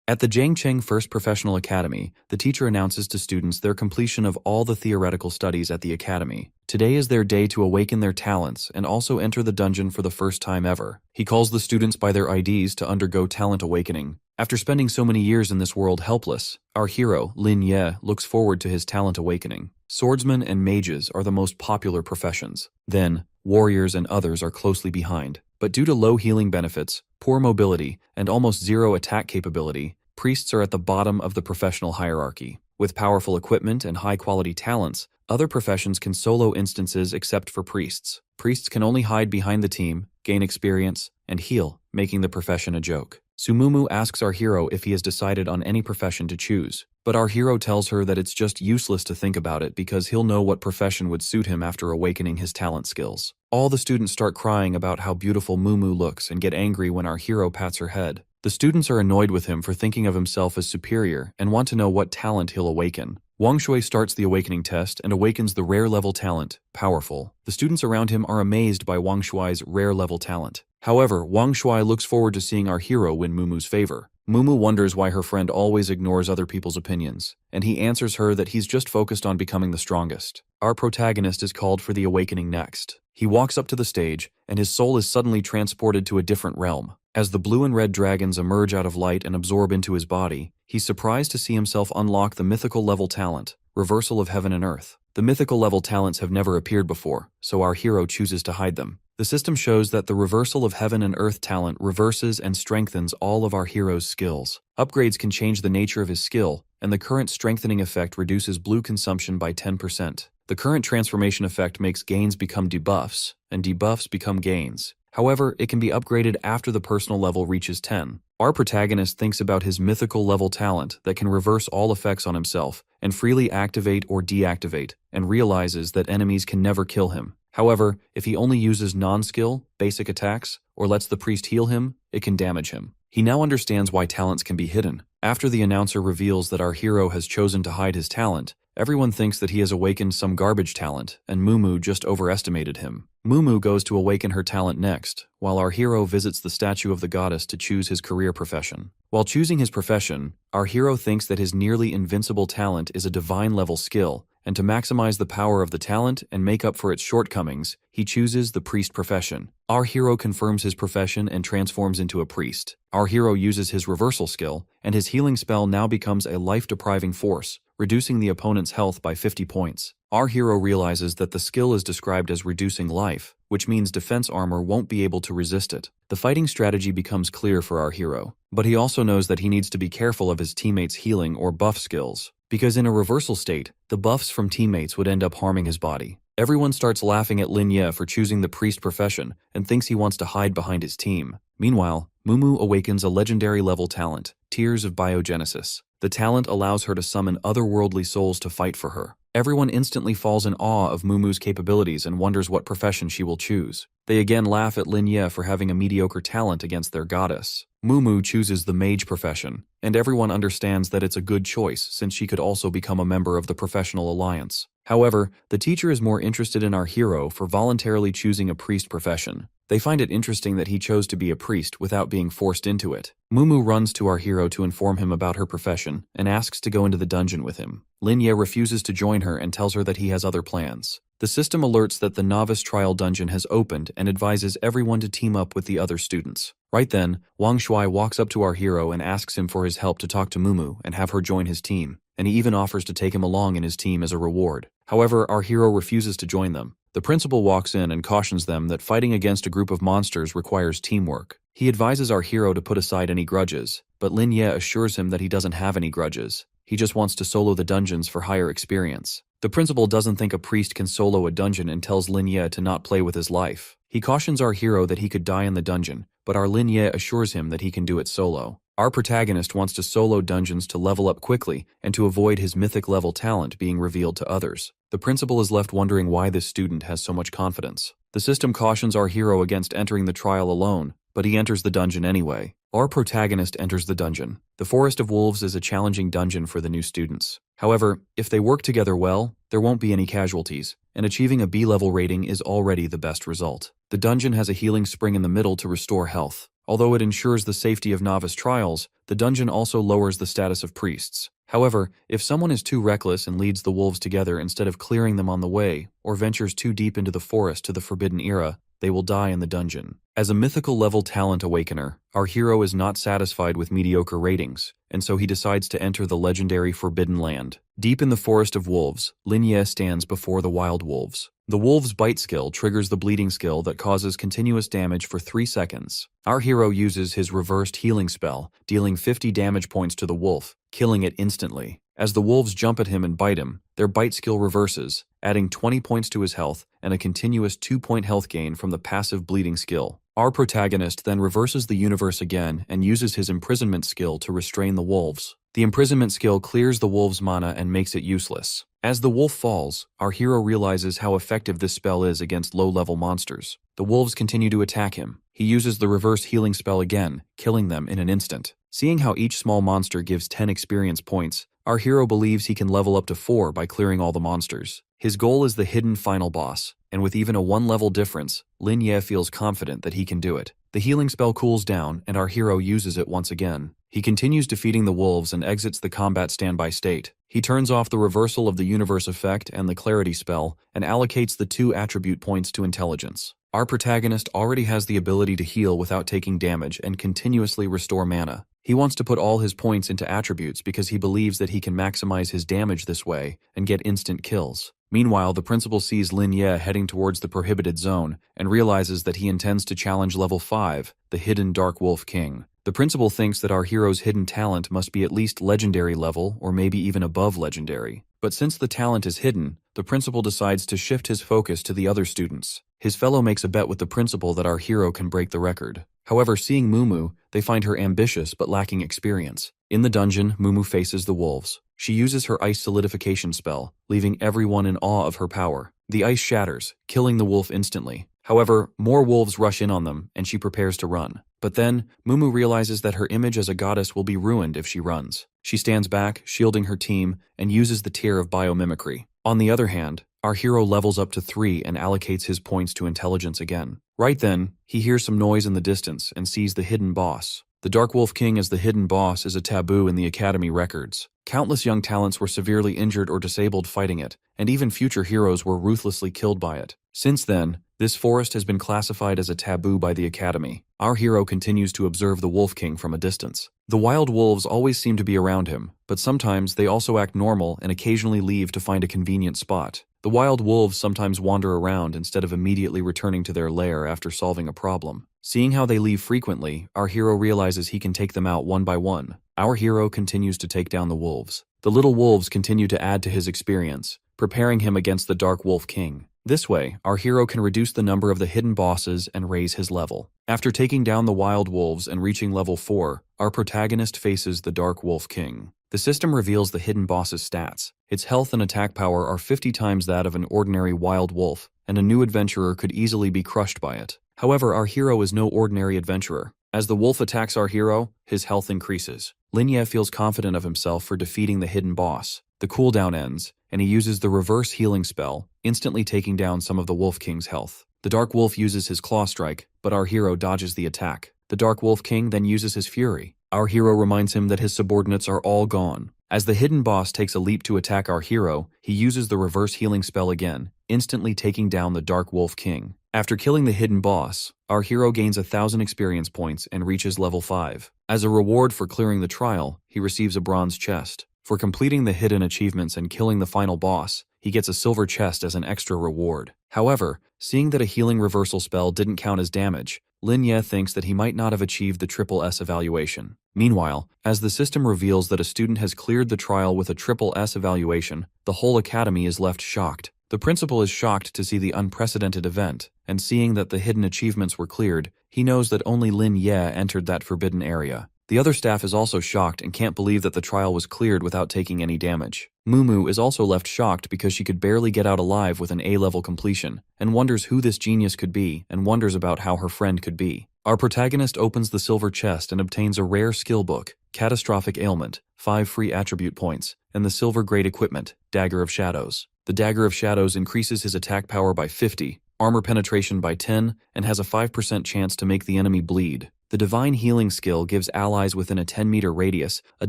At the Jiangcheng First Professional Academy, the teacher announces to students their completion of all the theoretical studies at the academy. Today is their day to awaken their talents and also enter the dungeon for the first time ever. He calls the students by their IDs to undergo talent awakening. After spending so many years in this world helpless, our hero, Lin Ye, looks forward to his talent awakening. Swordsmen and mages are the most popular professions. Then, warriors and others are closely behind. But due to low healing benefits, poor mobility, and almost zero attack capability, priests are at the bottom of the professional hierarchy. With powerful equipment and high-quality talents, other professions can solo instances except for priests. Priests can only hide behind the team, gain experience, and heal, making the profession a joke. Sumumu asks our hero if he has decided on any profession to choose, but our hero tells her that it's just useless to think about it because he'll know what profession would suit him after awakening his talent skills. All the students start crying about how beautiful Mumu looks and get angry when our hero pats her head. The students are annoyed with him for thinking of himself as superior and want to know what talent he'll awaken. Wang Shui starts the awakening test and awakens the rare level talent, Powerful. The students around him are amazed by Wang Shui's rare level talent. However, Wang Shui looks forward to seeing our hero win Mumu's favor. Mumu wonders why her friend always ignores other people's opinions, and he answers her that he's just focused on becoming the strongest. Our protagonist is called for the awakening next. He walks up to the stage, and his soul is suddenly transported to a different realm. As the blue and red dragons emerge out of light and absorb into his body, he's surprised to see himself unlock the mythical level talent, Reversal of Heaven and Earth. The mythical level talents have never appeared before, so our hero chooses to hide them. The system shows that the Reversal of Heaven and Earth talent reverses and strengthens all of our hero's skills. Upgrades can change the nature of his skill, and the current strengthening effect reduces blue consumption by 10%. The current transformation effect makes gains become debuffs, and debuffs become gains. However, it can be upgraded after the personal level reaches 10. Our protagonist thinks about his mythical level talent that can reverse all effects on himself and freely activate or deactivate, and realizes that enemies can never kill him. However, if he only uses non-skill, basic attacks, or lets the priest heal him, it can damage him. He now understands why talents can be hidden. After the announcer reveals that our hero has chosen to hide his talent, everyone thinks that he has awakened some garbage talent, and Mumu just overestimated him. Mumu goes to awaken her talent next, while our hero visits the statue of the goddess to choose his career profession. While choosing his profession, our hero thinks that his nearly invincible talent is a divine-level skill, and to maximize the power of the talent and make up for its shortcomings, he chooses the priest profession. Our hero confirms his profession and transforms into a priest. Our hero uses his reversal skill, and his healing spell now becomes a life-depriving force, reducing the opponent's health by 50 points. Our hero realizes that the skill is described as reducing life, which means defense armor won't be able to resist it. The fighting strategy becomes clear for our hero, but he also knows that he needs to be careful of his teammates' healing or buff skills, because in a reversal state, the buffs from teammates would end up harming his body. Everyone starts laughing at Lin Ye for choosing the priest profession and thinks he wants to hide behind his team. Meanwhile, Mumu awakens a legendary level talent, Tears of Biogenesis. The talent allows her to summon otherworldly souls to fight for her. Everyone instantly falls in awe of Mumu's capabilities and wonders what profession she will choose. They again laugh at Lin Ye for having a mediocre talent against their goddess. Mumu chooses the mage profession, and everyone understands that it's a good choice since she could also become a member of the professional alliance. However, the teacher is more interested in our hero for voluntarily choosing a priest profession. They find it interesting that he chose to be a priest without being forced into it. Mumu runs to our hero to inform him about her profession and asks to go into the dungeon with him. Lin Ye refuses to join her and tells her that he has other plans. The system alerts that the novice trial dungeon has opened and advises everyone to team up with the other students. Right then, Wang Shui walks up to our hero and asks him for his help to talk to Mumu and have her join his team, and he even offers to take him along in his team as a reward. However, our hero refuses to join them. The principal walks in and cautions them that fighting against a group of monsters requires teamwork. He advises our hero to put aside any grudges, but Lin Ye assures him that he doesn't have any grudges. He just wants to solo the dungeons for higher experience. The principal doesn't think a priest can solo a dungeon and tells Lin Ye to not play with his life. He cautions our hero that he could die in the dungeon, but our Lin Ye assures him that he can do it solo. Our protagonist wants to solo dungeons to level up quickly and to avoid his mythic level talent being revealed to others. The principal is left wondering why this student has so much confidence. The system cautions our hero against entering the trial alone, but he enters the dungeon anyway. Our protagonist enters the dungeon. The Forest of Wolves is a challenging dungeon for the new students. However, if they work together well, there won't be any casualties, and achieving a B-level rating is already the best result. The dungeon has a healing spring in the middle to restore health. Although it ensures the safety of novice trials, the dungeon also lowers the status of priests. However, if someone is too reckless and leads the wolves together instead of clearing them on the way, or ventures too deep into the forest to the Forbidden Era, they will die in the dungeon. As a mythical level talent awakener, our hero is not satisfied with mediocre ratings, and so he decides to enter the legendary Forbidden Land. Deep in the Forest of Wolves, Lin Ye stands before the wild wolves. The wolf's bite skill triggers the bleeding skill that causes continuous damage for 3 seconds. Our hero uses his reversed healing spell, dealing 50 damage points to the wolf, killing it instantly. As the wolves jump at him and bite him, their bite skill reverses, adding 20 points to his health and a continuous 2-point health gain from the passive bleeding skill. Our protagonist then reverses the universe again and uses his imprisonment skill to restrain the wolves. The imprisonment skill clears the wolf's mana and makes it useless. As the wolf falls, our hero realizes how effective this spell is against low-level monsters. The wolves continue to attack him. He uses the reverse healing spell again, killing them in an instant. Seeing how each small monster gives 10 experience points, our hero believes he can level up to 4 by clearing all the monsters. His goal is the hidden final boss, and with even a 1-level difference, Lin Ye feels confident that he can do it. The healing spell cools down, and our hero uses it once again. He continues defeating the wolves and exits the combat standby state. He turns off the reversal of the universe effect and the clarity spell, and allocates the 2 attribute points to intelligence. Our protagonist already has the ability to heal without taking damage and continuously restore mana. He wants to put all his points into attributes because he believes that he can maximize his damage this way and get instant kills. Meanwhile, the principal sees Lin Ye heading towards the prohibited zone and realizes that he intends to challenge level 5, the hidden Dark Wolf King. The principal thinks that our hero's hidden talent must be at least legendary level or maybe even above legendary. But since the talent is hidden, the principal decides to shift his focus to the other students. His fellow makes a bet with the principal that our hero can break the record. However, seeing Mumu, they find her ambitious but lacking experience. In the dungeon, Mumu faces the wolves. She uses her ice solidification spell, leaving everyone in awe of her power. The ice shatters, killing the wolf instantly. However, more wolves rush in on them, and she prepares to run. But then, Mumu realizes that her image as a goddess will be ruined if she runs. She stands back, shielding her team, and uses the tier of biomimicry. On the other hand, our hero levels up to 3 and allocates his points to intelligence again. Right then, he hears some noise in the distance and sees the hidden boss. The Dark Wolf King as the hidden boss is a taboo in the Academy records. Countless young talents were severely injured or disabled fighting it, and even future heroes were ruthlessly killed by it. Since then, this forest has been classified as a taboo by the Academy. Our hero continues to observe the Wolf King from a distance. The wild wolves always seem to be around him, but sometimes they also act normal and occasionally leave to find a convenient spot. The wild wolves sometimes wander around instead of immediately returning to their lair after solving a problem. Seeing how they leave frequently, our hero realizes he can take them out one by one. Our hero continues to take down the wolves. The little wolves continue to add to his experience, preparing him against the Dark Wolf King. This way, our hero can reduce the number of the hidden bosses and raise his level. After taking down the wild wolves and reaching level 4, our protagonist faces the Dark Wolf King. The system reveals the hidden boss's stats. Its health and attack power are 50 times that of an ordinary wild wolf, and a new adventurer could easily be crushed by it. However, our hero is no ordinary adventurer. As the wolf attacks our hero, his health increases. Lin Ye feels confident of himself for defeating the hidden boss. The cooldown ends, and he uses the reverse healing spell, instantly taking down some of the Wolf King's health. The Dark Wolf uses his claw strike, but our hero dodges the attack. The Dark Wolf King then uses his fury. Our hero reminds him that his subordinates are all gone. As the hidden boss takes a leap to attack our hero, he uses the reverse healing spell again, instantly taking down the Dark Wolf King. After killing the hidden boss, our hero gains 1,000 experience points and reaches level 5. As a reward for clearing the trial, he receives a bronze chest. For completing the hidden achievements and killing the final boss, he gets a silver chest as an extra reward. However, seeing that a healing reversal spell didn't count as damage, Lin Ye thinks that he might not have achieved the triple S evaluation. Meanwhile, as the system reveals that a student has cleared the trial with a triple S evaluation, the whole academy is left shocked. The principal is shocked to see the unprecedented event, and seeing that the hidden achievements were cleared, he knows that only Lin Ye entered that forbidden area. The other staff is also shocked and can't believe that the trial was cleared without taking any damage. Mumu is also left shocked because she could barely get out alive with an A-level completion, and wonders who this genius could be, and wonders about how her friend could be. Our protagonist opens the silver chest and obtains a rare skill book, Catastrophic Ailment, 5 free attribute points, and the silver grade equipment, Dagger of Shadows. The Dagger of Shadows increases his attack power by 50, armor penetration by 10, and has a 5% chance to make the enemy bleed. The Divine Healing skill gives allies within a 10-meter radius a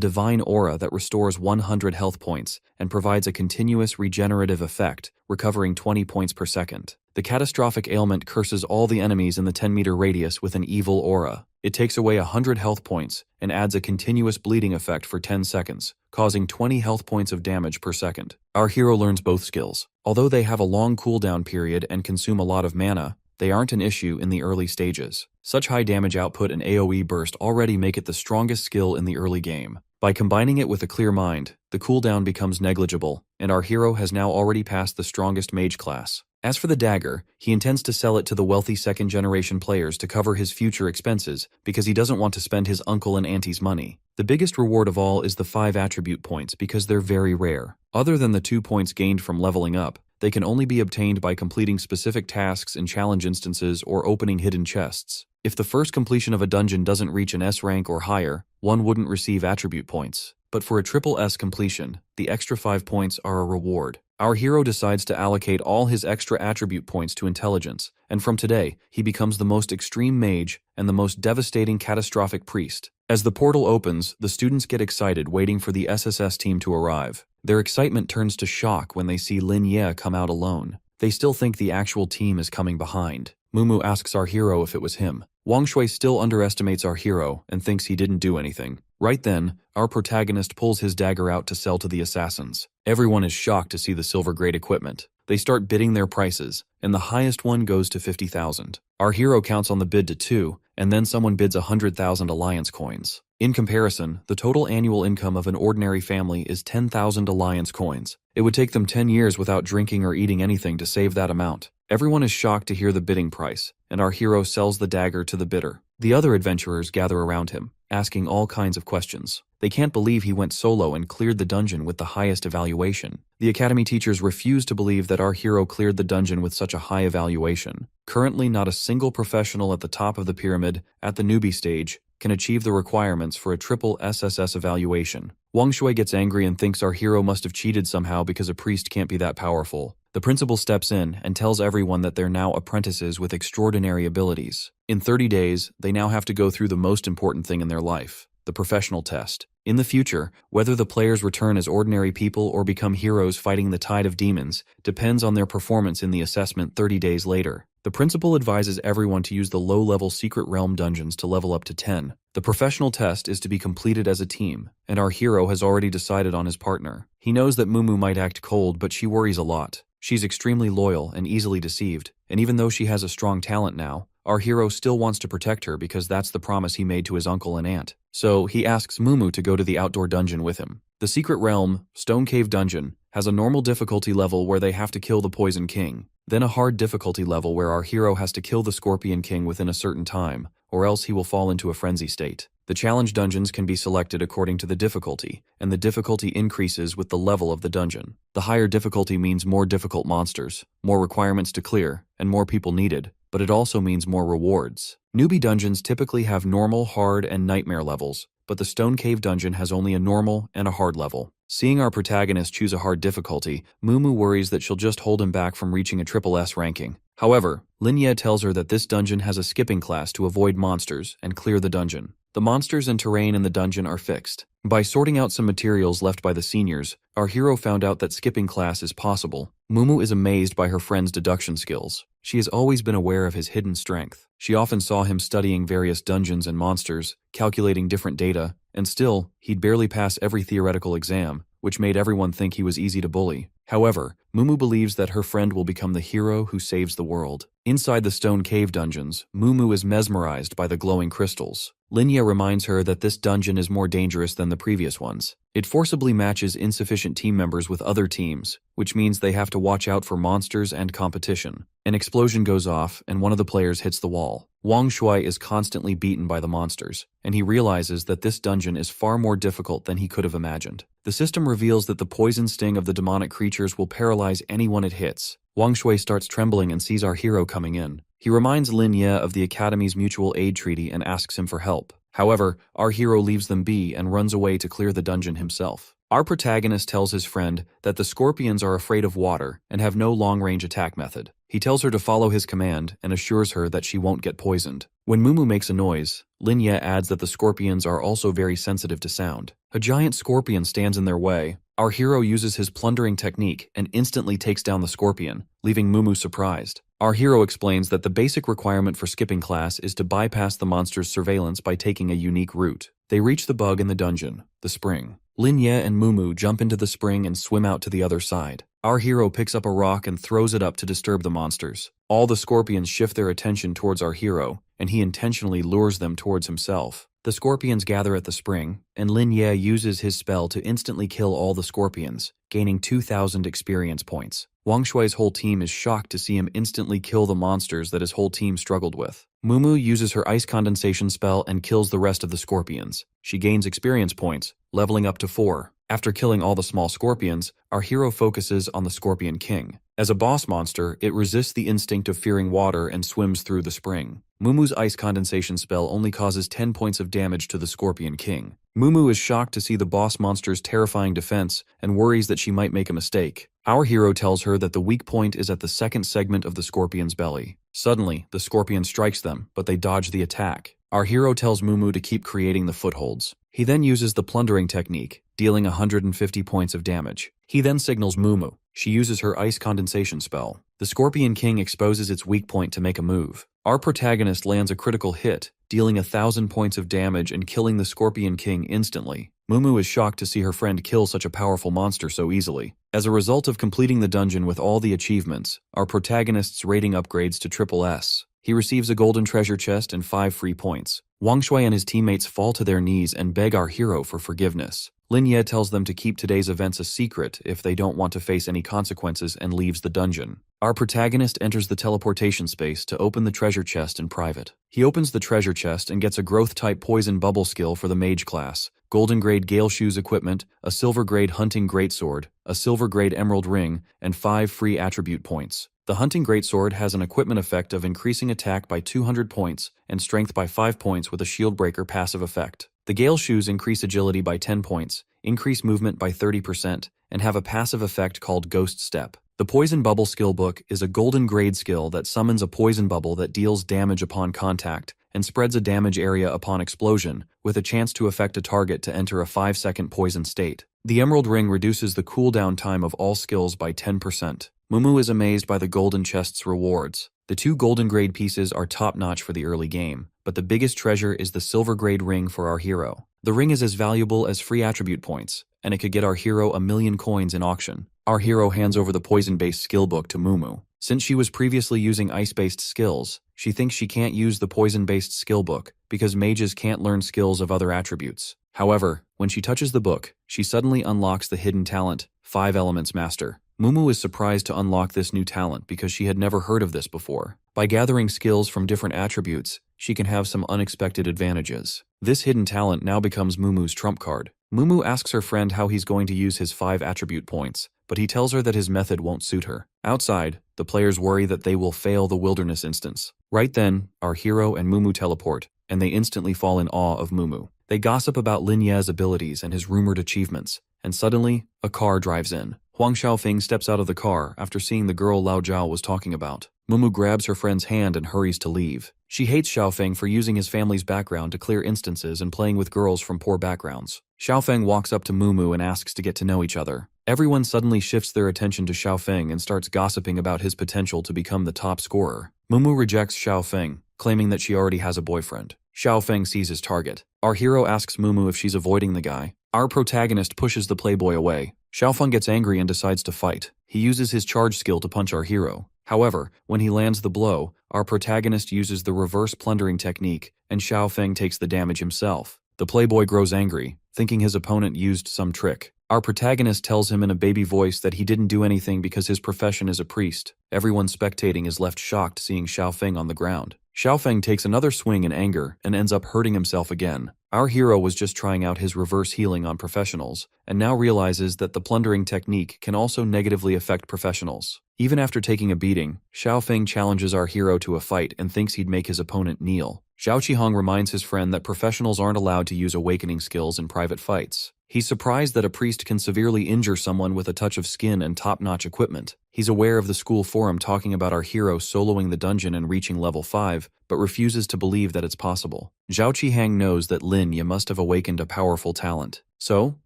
divine aura that restores 100 health points and provides a continuous regenerative effect, recovering 20 points per second. The Catastrophic Ailment curses all the enemies in the 10-meter radius with an evil aura. It takes away 100 health points and adds a continuous bleeding effect for 10 seconds, causing 20 health points of damage per second. Our hero learns both skills. Although they have a long cooldown period and consume a lot of mana, they aren't an issue in the early stages. Such high damage output and AoE burst already make it the strongest skill in the early game. By combining it with a clear mind, the cooldown becomes negligible, and our hero has now already passed the strongest mage class. As for the dagger, he intends to sell it to the wealthy second-generation players to cover his future expenses because he doesn't want to spend his uncle and auntie's money. The biggest reward of all is the 5 attribute points because they're very rare. Other than the 2 points gained from leveling up, they can only be obtained by completing specific tasks in challenge instances or opening hidden chests. If the first completion of a dungeon doesn't reach an S rank or higher, one wouldn't receive attribute points. But for a triple S completion, the extra 5 points are a reward. Our hero decides to allocate all his extra attribute points to intelligence, and from today, he becomes the most extreme mage and the most devastating catastrophic priest. As the portal opens, the students get excited waiting for the SSS team to arrive. Their excitement turns to shock when they see Lin Ye come out alone. They still think the actual team is coming behind. Mumu asks our hero if it was him. Wang Shui still underestimates our hero and thinks he didn't do anything. Right then, our protagonist pulls his dagger out to sell to the assassins. Everyone is shocked to see the silver-grade equipment. They start bidding their prices, and the highest one goes to 50,000. Our hero counts on the bid to 2, and then someone bids 100,000 alliance coins. In comparison, the total annual income of an ordinary family is 10,000 alliance coins. It would take them 10 years without drinking or eating anything to save that amount. Everyone is shocked to hear the bidding price, and our hero sells the dagger to the bidder. The other adventurers gather around him, asking all kinds of questions. They can't believe he went solo and cleared the dungeon with the highest evaluation. The academy teachers refuse to believe that our hero cleared the dungeon with such a high evaluation. Currently, not a single professional at the top of the pyramid, at the newbie stage, can achieve the requirements for a triple SSS evaluation. Wang Shui gets angry and thinks our hero must have cheated somehow because a priest can't be that powerful. The principal steps in and tells everyone that they're now apprentices with extraordinary abilities. In 30 days, they now have to go through the most important thing in their life, the professional test. In the future, whether the players return as ordinary people or become heroes fighting the tide of demons depends on their performance in the assessment 30 days later. The principal advises everyone to use the low-level Secret Realm dungeons to level up to 10. The professional test is to be completed as a team, and our hero has already decided on his partner. He knows that Mumu might act cold, but she worries a lot. She's extremely loyal and easily deceived, and even though she has a strong talent now, our hero still wants to protect her because that's the promise he made to his uncle and aunt. So he asks Mumu to go to the outdoor dungeon with him. The Secret Realm, Stone Cave Dungeon, has a normal difficulty level where they have to kill the Poison King, then a hard difficulty level where our hero has to kill the Scorpion King within a certain time, or else he will fall into a frenzy state. The challenge dungeons can be selected according to the difficulty, and the difficulty increases with the level of the dungeon. The higher difficulty means more difficult monsters, more requirements to clear, and more people needed, but it also means more rewards. Newbie dungeons typically have normal, hard, and nightmare levels, but the Stone Cave dungeon has only a normal and a hard level. Seeing our protagonist choose a hard difficulty, Mumu worries that she'll just hold him back from reaching a triple S ranking. However, Lin Ye tells her that this dungeon has a skipping class to avoid monsters and clear the dungeon. The monsters and terrain in the dungeon are fixed. By sorting out some materials left by the seniors, our hero found out that skipping class is possible. Mumu is amazed by her friend's deduction skills. She has always been aware of his hidden strength. She often saw him studying various dungeons and monsters, calculating different data, and still, he'd barely pass every theoretical exam, which made everyone think he was easy to bully. However, Mumu believes that her friend will become the hero who saves the world. Inside the Stone Cave dungeons, Mumu is mesmerized by the glowing crystals. Lin Ye reminds her that this dungeon is more dangerous than the previous ones. It forcibly matches insufficient team members with other teams, which means they have to watch out for monsters and competition. An explosion goes off, and one of the players hits the wall. Wang Shui is constantly beaten by the monsters, and he realizes that this dungeon is far more difficult than he could have imagined. The system reveals that the poison sting of the demonic creatures will paralyze anyone it hits. Wang Shui starts trembling and sees our hero coming in. He reminds Lin Ye of the Academy's mutual aid treaty and asks him for help. However, our hero leaves them be and runs away to clear the dungeon himself. Our protagonist tells his friend that the scorpions are afraid of water and have no long-range attack method. He tells her to follow his command and assures her that she won't get poisoned. When Mumu makes a noise, Lin Ye adds that the scorpions are also very sensitive to sound. A giant scorpion stands in their way. Our hero uses his plundering technique and instantly takes down the scorpion, leaving Mumu surprised. Our hero explains that the basic requirement for skipping class is to bypass the monster's surveillance by taking a unique route. They reach the bug in the dungeon, the spring. Lin Ye and Mumu jump into the spring and swim out to the other side. Our hero picks up a rock and throws it up to disturb the monsters. All the scorpions shift their attention towards our hero, and he intentionally lures them towards himself. The scorpions gather at the spring, and Lin Ye uses his spell to instantly kill all the scorpions, gaining 2,000 experience points. Wang Shui's whole team is shocked to see him instantly kill the monsters that his whole team struggled with. Mumu uses her ice condensation spell and kills the rest of the scorpions. She gains experience points, leveling up to 4. After killing all the small scorpions, our hero focuses on the Scorpion King. As a boss monster, it resists the instinct of fearing water and swims through the spring. Mumu's ice condensation spell only causes 10 points of damage to the Scorpion King. Mumu is shocked to see the boss monster's terrifying defense and worries that she might make a mistake. Our hero tells her that the weak point is at the second segment of the scorpion's belly. Suddenly, the scorpion strikes them, but they dodge the attack. Our hero tells Mumu to keep creating the footholds. He then uses the plundering technique, dealing 150 points of damage. He then signals Mumu. She uses her ice condensation spell. The Scorpion King exposes its weak point to make a move. Our protagonist lands a critical hit, dealing 1,000 points of damage and killing the Scorpion King instantly. Mumu is shocked to see her friend kill such a powerful monster so easily. As a result of completing the dungeon with all the achievements, our protagonist's rating upgrades to triple S. He receives a golden treasure chest and 5 free points. Wang Shui and his teammates fall to their knees and beg our hero for forgiveness. Lin Ye tells them to keep today's events a secret if they don't want to face any consequences and leaves the dungeon. Our protagonist enters the teleportation space to open the treasure chest in private. He opens the treasure chest and gets a growth-type poison bubble skill for the mage class, golden grade Gale Shoes equipment, a silver grade hunting greatsword, a silver grade emerald ring, and 5 free attribute points. The hunting greatsword has an equipment effect of increasing attack by 200 points and strength by 5 points with a shield breaker passive effect. The Gale Shoes increase agility by 10 points, increase movement by 30%, and have a passive effect called Ghost Step. The Poison Bubble skill book is a golden grade skill that summons a poison bubble that deals damage upon contact and spreads a damage area upon explosion, with a chance to affect a target to enter a 5-second poison state. The Emerald Ring reduces the cooldown time of all skills by 10%. Mumu is amazed by the golden chest's rewards. The 2 golden grade pieces are top-notch for the early game, but the biggest treasure is the silver grade ring for our hero. The ring is as valuable as free attribute points, and it could get our hero 1,000,000 coins in auction. Our hero hands over the poison-based skill book to Mumu. Since she was previously using ice-based skills, she thinks she can't use the poison-based skill book because mages can't learn skills of other attributes. However, when she touches the book, she suddenly unlocks the hidden talent, 5 Elements Master. Mumu is surprised to unlock this new talent because she had never heard of this before. By gathering skills from different attributes, she can have some unexpected advantages. This hidden talent now becomes Mumu's trump card. Mumu asks her friend how he's going to use his 5 attribute points, but he tells her that his method won't suit her. Outside, the players worry that they will fail the wilderness instance. Right then, our hero and Mumu teleport, and they instantly fall in awe of Mumu. They gossip about Lin Ye's abilities and his rumored achievements, and suddenly, a car drives in. Huang Xiaofeng steps out of the car after seeing the girl Lao Zhao was talking about. Mumu grabs her friend's hand and hurries to leave. She hates Xiaofeng for using his family's background to clear instances and playing with girls from poor backgrounds. Xiaofeng walks up to Mumu and asks to get to know each other. Everyone suddenly shifts their attention to Xiaofeng and starts gossiping about his potential to become the top scorer. Mumu rejects Xiaofeng, claiming that she already has a boyfriend. Xiaofeng sees his target. Our hero asks Mumu if she's avoiding the guy. Our protagonist pushes the playboy away. Xiaofeng gets angry and decides to fight. He uses his charge skill to punch our hero. However, when he lands the blow, our protagonist uses the reverse plundering technique, and Xiaofeng takes the damage himself. The playboy grows angry, thinking his opponent used some trick. Our protagonist tells him in a baby voice that he didn't do anything because his profession is a priest. Everyone spectating is left shocked seeing Xiaofeng on the ground. Xiaofeng takes another swing in anger and ends up hurting himself again. Our hero was just trying out his reverse healing on professionals, and now realizes that the plundering technique can also negatively affect professionals. Even after taking a beating, Xiaofeng challenges our hero to a fight and thinks he'd make his opponent kneel. Xiao Qihong reminds his friend that professionals aren't allowed to use awakening skills in private fights. He's surprised that a priest can severely injure someone with a touch of skin and top-notch equipment. He's aware of the school forum talking about our hero soloing the dungeon and reaching level 5, but refuses to believe that it's possible. Zhao Qihang knows that Lin Ye must have awakened a powerful talent. So,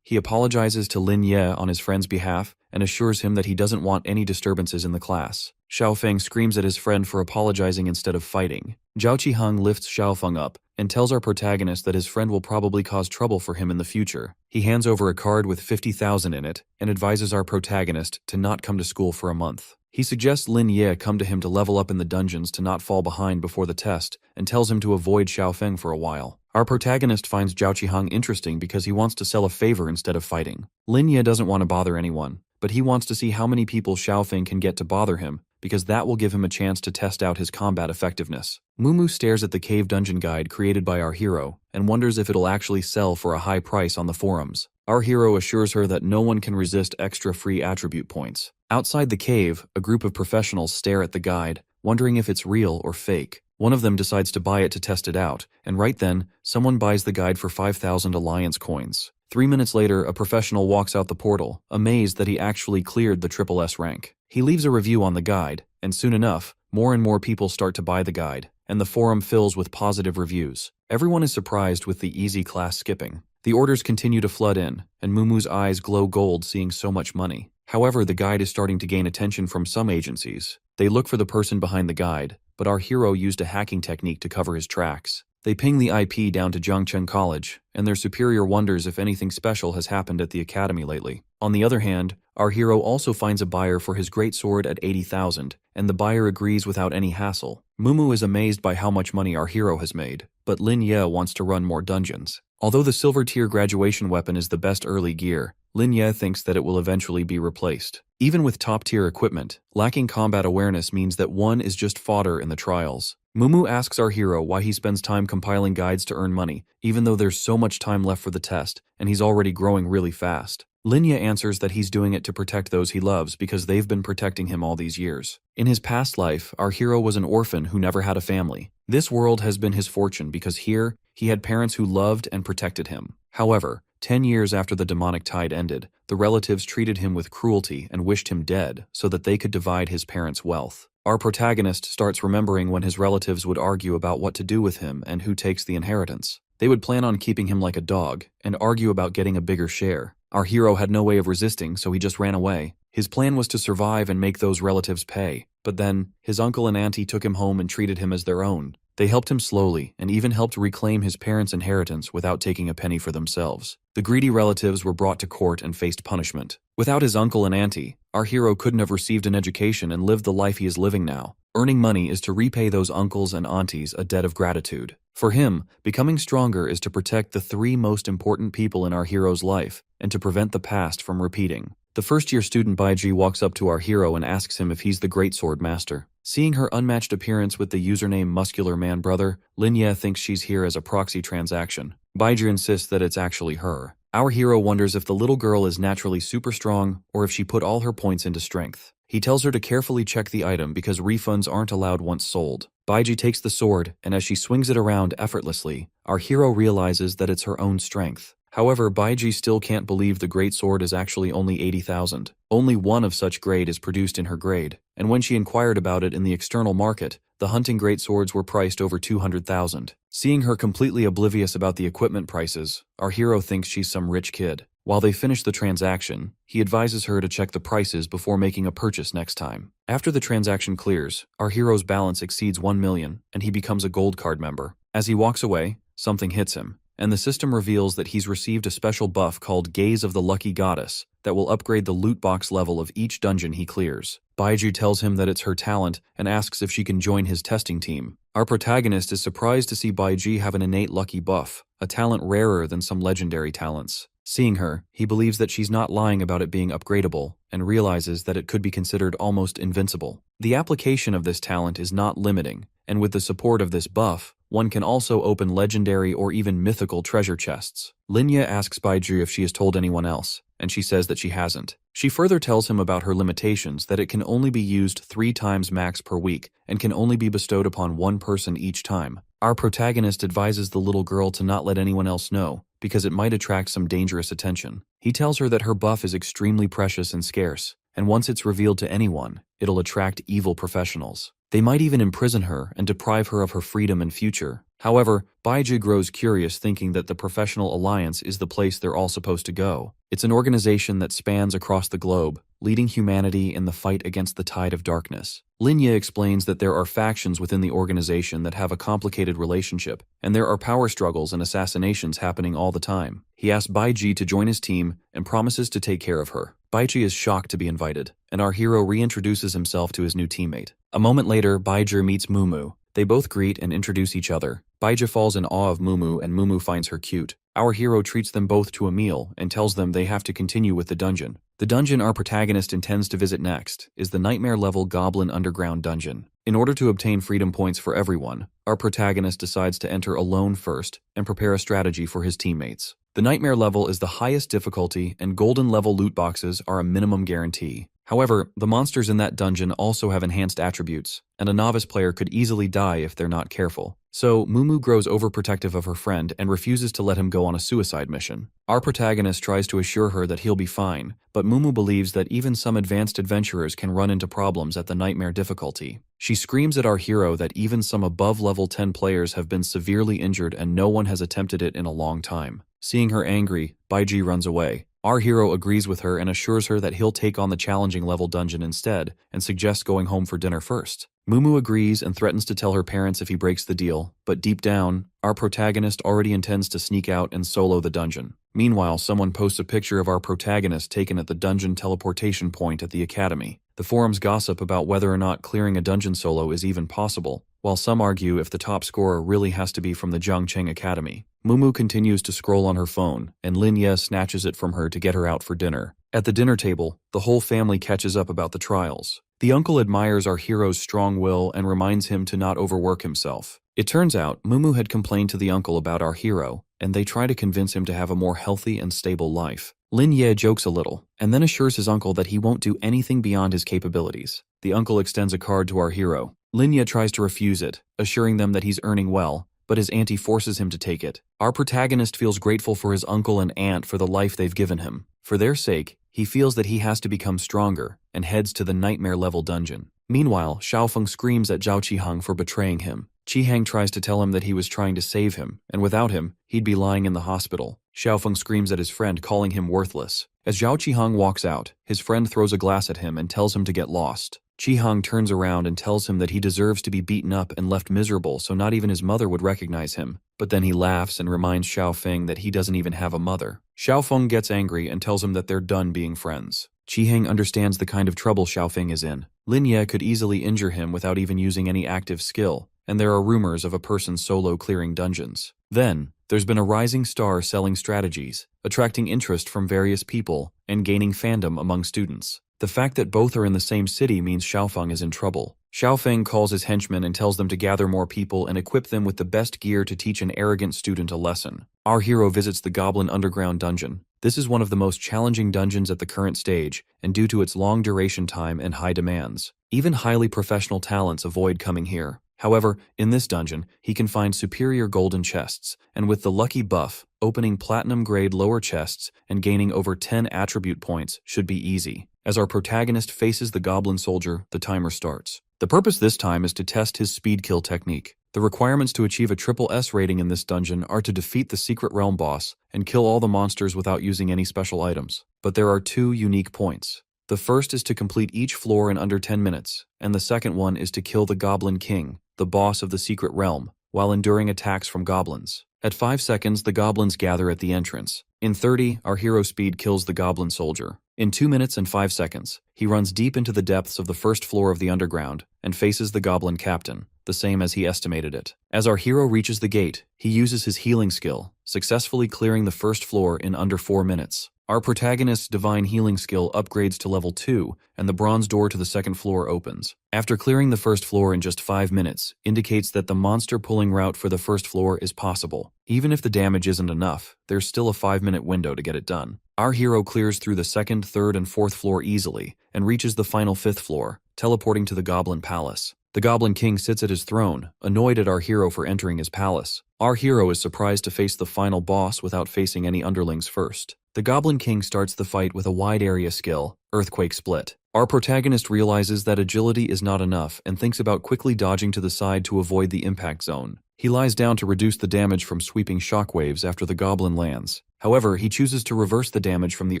he apologizes to Lin Ye on his friend's behalf and assures him that he doesn't want any disturbances in the class. Xiaofeng screams at his friend for apologizing instead of fighting. Zhao Qihang lifts Xiaofeng up and tells our protagonist that his friend will probably cause trouble for him in the future. He hands over a card with 50,000 in it and advises our protagonist to not come to school for a month. He suggests Lin Ye come to him to level up in the dungeons to not fall behind before the test and tells him to avoid Xiaofeng for a while. Our protagonist finds Zhao Qihang interesting because he wants to sell a favor instead of fighting. Lin Ye doesn't want to bother anyone, but he wants to see how many people Xiaofeng can get to bother him, because that will give him a chance to test out his combat effectiveness. Mumu stares at the cave dungeon guide created by our hero and wonders if it'll actually sell for a high price on the forums. Our hero assures her that no one can resist extra free attribute points. Outside the cave, a group of professionals stare at the guide, wondering if it's real or fake. One of them decides to buy it to test it out, and right then, someone buys the guide for 5,000 alliance coins. 3 minutes later, a professional walks out the portal, amazed that he actually cleared the triple S rank. He leaves a review on the guide, and soon enough, more and more people start to buy the guide, and the forum fills with positive reviews. Everyone is surprised with the easy class skipping. The orders continue to flood in, and Mumu's eyes glow gold seeing so much money. However, the guide is starting to gain attention from some agencies. They look for the person behind the guide, but our hero used a hacking technique to cover his tracks. They ping the IP down to Jiangcheng College, and their superior wonders if anything special has happened at the academy lately. On the other hand, our hero also finds a buyer for his great sword at 80,000, and the buyer agrees without any hassle. Mumu is amazed by how much money our hero has made, but Lin Ye wants to run more dungeons. Although the silver tier graduation weapon is the best early gear, Lin Ye thinks that it will eventually be replaced. Even with top-tier equipment, lacking combat awareness means that one is just fodder in the trials. Mumu asks our hero why he spends time compiling guides to earn money, even though there's so much time left for the test, and he's already growing really fast. Lin Ye answers that he's doing it to protect those he loves because they've been protecting him all these years. In his past life, our hero was an orphan who never had a family. This world has been his fortune because here, he had parents who loved and protected him. However, 10 years after the demonic tide ended, the relatives treated him with cruelty and wished him dead so that they could divide his parents' wealth. Our protagonist starts remembering when his relatives would argue about what to do with him and who takes the inheritance. They would plan on keeping him like a dog and argue about getting a bigger share. Our hero had no way of resisting, so he just ran away. His plan was to survive and make those relatives pay. But then, his uncle and auntie took him home and treated him as their own. They helped him slowly and even helped reclaim his parents' inheritance without taking a penny for themselves. The greedy relatives were brought to court and faced punishment. Without his uncle and auntie, our hero couldn't have received an education and lived the life he is living now. Earning money is to repay those uncles and aunties a debt of gratitude. For him, becoming stronger is to protect the 3 most important people in our hero's life and to prevent the past from repeating. The first-year student Baiji walks up to our hero and asks him if he's the great sword master. Seeing her unmatched appearance with the username Muscular Man Brother, Lin Ye thinks she's here as a proxy transaction. Baiji insists that it's actually her. Our hero wonders if the little girl is naturally super strong or if she put all her points into strength. He tells her to carefully check the item because refunds aren't allowed once sold. Baiji takes the sword, and as she swings it around effortlessly, our hero realizes that it's her own strength. However, Baiji still can't believe the great sword is actually only 80,000. Only one of such grade is produced in her grade, and when she inquired about it in the external market, the hunting great swords were priced over 200,000. Seeing her completely oblivious about the equipment prices, our hero thinks she's some rich kid. While they finish the transaction, he advises her to check the prices before making a purchase next time. After the transaction clears, our hero's balance exceeds 1 million, and he becomes a gold card member. As he walks away, something hits him, and the system reveals that he's received a special buff called Gaze of the Lucky Goddess that will upgrade the loot box level of each dungeon he clears. Baiju tells him that it's her talent and asks if she can join his testing team. Our protagonist is surprised to see Baiji have an innate lucky buff, a talent rarer than some legendary talents. Seeing her, he believes that she's not lying about it being upgradable and realizes that it could be considered almost invincible. The application of this talent is not limiting, and with the support of this buff, one can also open legendary or even mythical treasure chests. Lin Ye asks Baiju if she has told anyone else, and she says that she hasn't. She further tells him about her limitations, that it can only be used 3 times max per week and can only be bestowed upon one person each time. Our protagonist advises the little girl to not let anyone else know, because it might attract some dangerous attention. He tells her that her buff is extremely precious and scarce, and once it's revealed to anyone, it'll attract evil professionals. They might even imprison her and deprive her of her freedom and future. However, Baiji grows curious, thinking that the Professional Alliance is the place they're all supposed to go. It's an organization that spans across the globe, leading humanity in the fight against the tide of darkness. Linya explains that there are factions within the organization that have a complicated relationship, and there are power struggles and assassinations happening all the time. He asks Baiji to join his team and promises to take care of her. Baiji is shocked to be invited, and our hero reintroduces himself to his new teammate. A moment later, Baiji meets Mumu. They both greet and introduce each other. Baiji falls in awe of Mumu, and Mumu finds her cute. Our hero treats them both to a meal and tells them they have to continue with the dungeon. The dungeon our protagonist intends to visit next is the nightmare-level Goblin Underground dungeon. In order to obtain freedom points for everyone, our protagonist decides to enter alone first and prepare a strategy for his teammates. The nightmare level is the highest difficulty, and golden level loot boxes are a minimum guarantee. However, the monsters in that dungeon also have enhanced attributes, and a novice player could easily die if they're not careful. So, Mumu grows overprotective of her friend and refuses to let him go on a suicide mission. Our protagonist tries to assure her that he'll be fine, but Mumu believes that even some advanced adventurers can run into problems at the nightmare difficulty. She screams at our hero that even some above level 10 players have been severely injured and no one has attempted it in a long time. Seeing her angry, Baiji runs away. Our hero agrees with her and assures her that he'll take on the challenging level dungeon instead, and suggests going home for dinner first. Mumu agrees and threatens to tell her parents if he breaks the deal, but deep down, our protagonist already intends to sneak out and solo the dungeon. Meanwhile, someone posts a picture of our protagonist taken at the dungeon teleportation point at the academy. The forums gossip about whether or not clearing a dungeon solo is even possible, while some argue if the top scorer really has to be from the Zhangcheng Academy. Mumu continues to scroll on her phone, and Linya snatches it from her to get her out for dinner. At the dinner table, the whole family catches up about the trials. The uncle admires our hero's strong will and reminds him to not overwork himself. It turns out Mumu had complained to the uncle about our hero, and they try to convince him to have a more healthy and stable life. Lin Ye jokes a little, and then assures his uncle that he won't do anything beyond his capabilities. The uncle extends a card to our hero. Lin Ye tries to refuse it, assuring them that he's earning well, but his auntie forces him to take it. Our protagonist feels grateful for his uncle and aunt for the life they've given him. For their sake, he feels that he has to become stronger, and heads to the nightmare-level dungeon. Meanwhile, Xiaofeng screams at Zhao Qihang for betraying him. Qihang tries to tell him that he was trying to save him, and without him, he'd be lying in the hospital. Xiaofeng screams at his friend, calling him worthless. As Zhao Qihang walks out, his friend throws a glass at him and tells him to get lost. Qihang turns around and tells him that he deserves to be beaten up and left miserable so not even his mother would recognize him. But then he laughs and reminds Xiaofeng that he doesn't even have a mother. Xiaofeng gets angry and tells him that they're done being friends. Qihang understands the kind of trouble Xiaofeng is in. Lin Ye could easily injure him without even using any active skill, and there are rumors of a person solo clearing dungeons. Then, there's been a rising star selling strategies, attracting interest from various people, and gaining fandom among students. The fact that both are in the same city means Xiaofeng is in trouble. Xiaofeng calls his henchmen and tells them to gather more people and equip them with the best gear to teach an arrogant student a lesson. Our hero visits the Goblin Underground dungeon. This is one of the most challenging dungeons at the current stage, and due to its long duration time and high demands, even highly professional talents avoid coming here. However, in this dungeon, he can find superior golden chests, and with the lucky buff, opening platinum-grade lower chests and gaining over 10 attribute points should be easy. As our protagonist faces the goblin soldier, the timer starts. The purpose this time is to test his speed kill technique. The requirements to achieve a triple S rating in this dungeon are to defeat the secret realm boss and kill all the monsters without using any special items. But there are two unique points. The first is to complete each floor in under 10 minutes, and the second one is to kill the Goblin King, the boss of the secret realm, while enduring attacks from goblins. At 5 seconds, the goblins gather at the entrance. In 30, our hero speed kills the goblin soldier. In 2 minutes and 5 seconds, he runs deep into the depths of the first floor of the underground and faces the goblin captain, the same as he estimated it. As our hero reaches the gate, he uses his healing skill, successfully clearing the first floor in under 4 minutes. Our protagonist's divine healing skill upgrades to level 2, and the bronze door to the second floor opens. After clearing the first floor in just 5 minutes, indicates that the monster pulling route for the first floor is possible. Even if the damage isn't enough, there's still a 5-minute window to get it done. Our hero clears through the second, third, and fourth floor easily, and reaches the final 5th floor, teleporting to the Goblin Palace. The Goblin King sits at his throne, annoyed at our hero for entering his palace. Our hero is surprised to face the final boss without facing any underlings first. The Goblin King starts the fight with a wide area skill, Earthquake Split. Our protagonist realizes that agility is not enough and thinks about quickly dodging to the side to avoid the impact zone. He lies down to reduce the damage from sweeping shockwaves after the goblin lands. However, he chooses to reverse the damage from the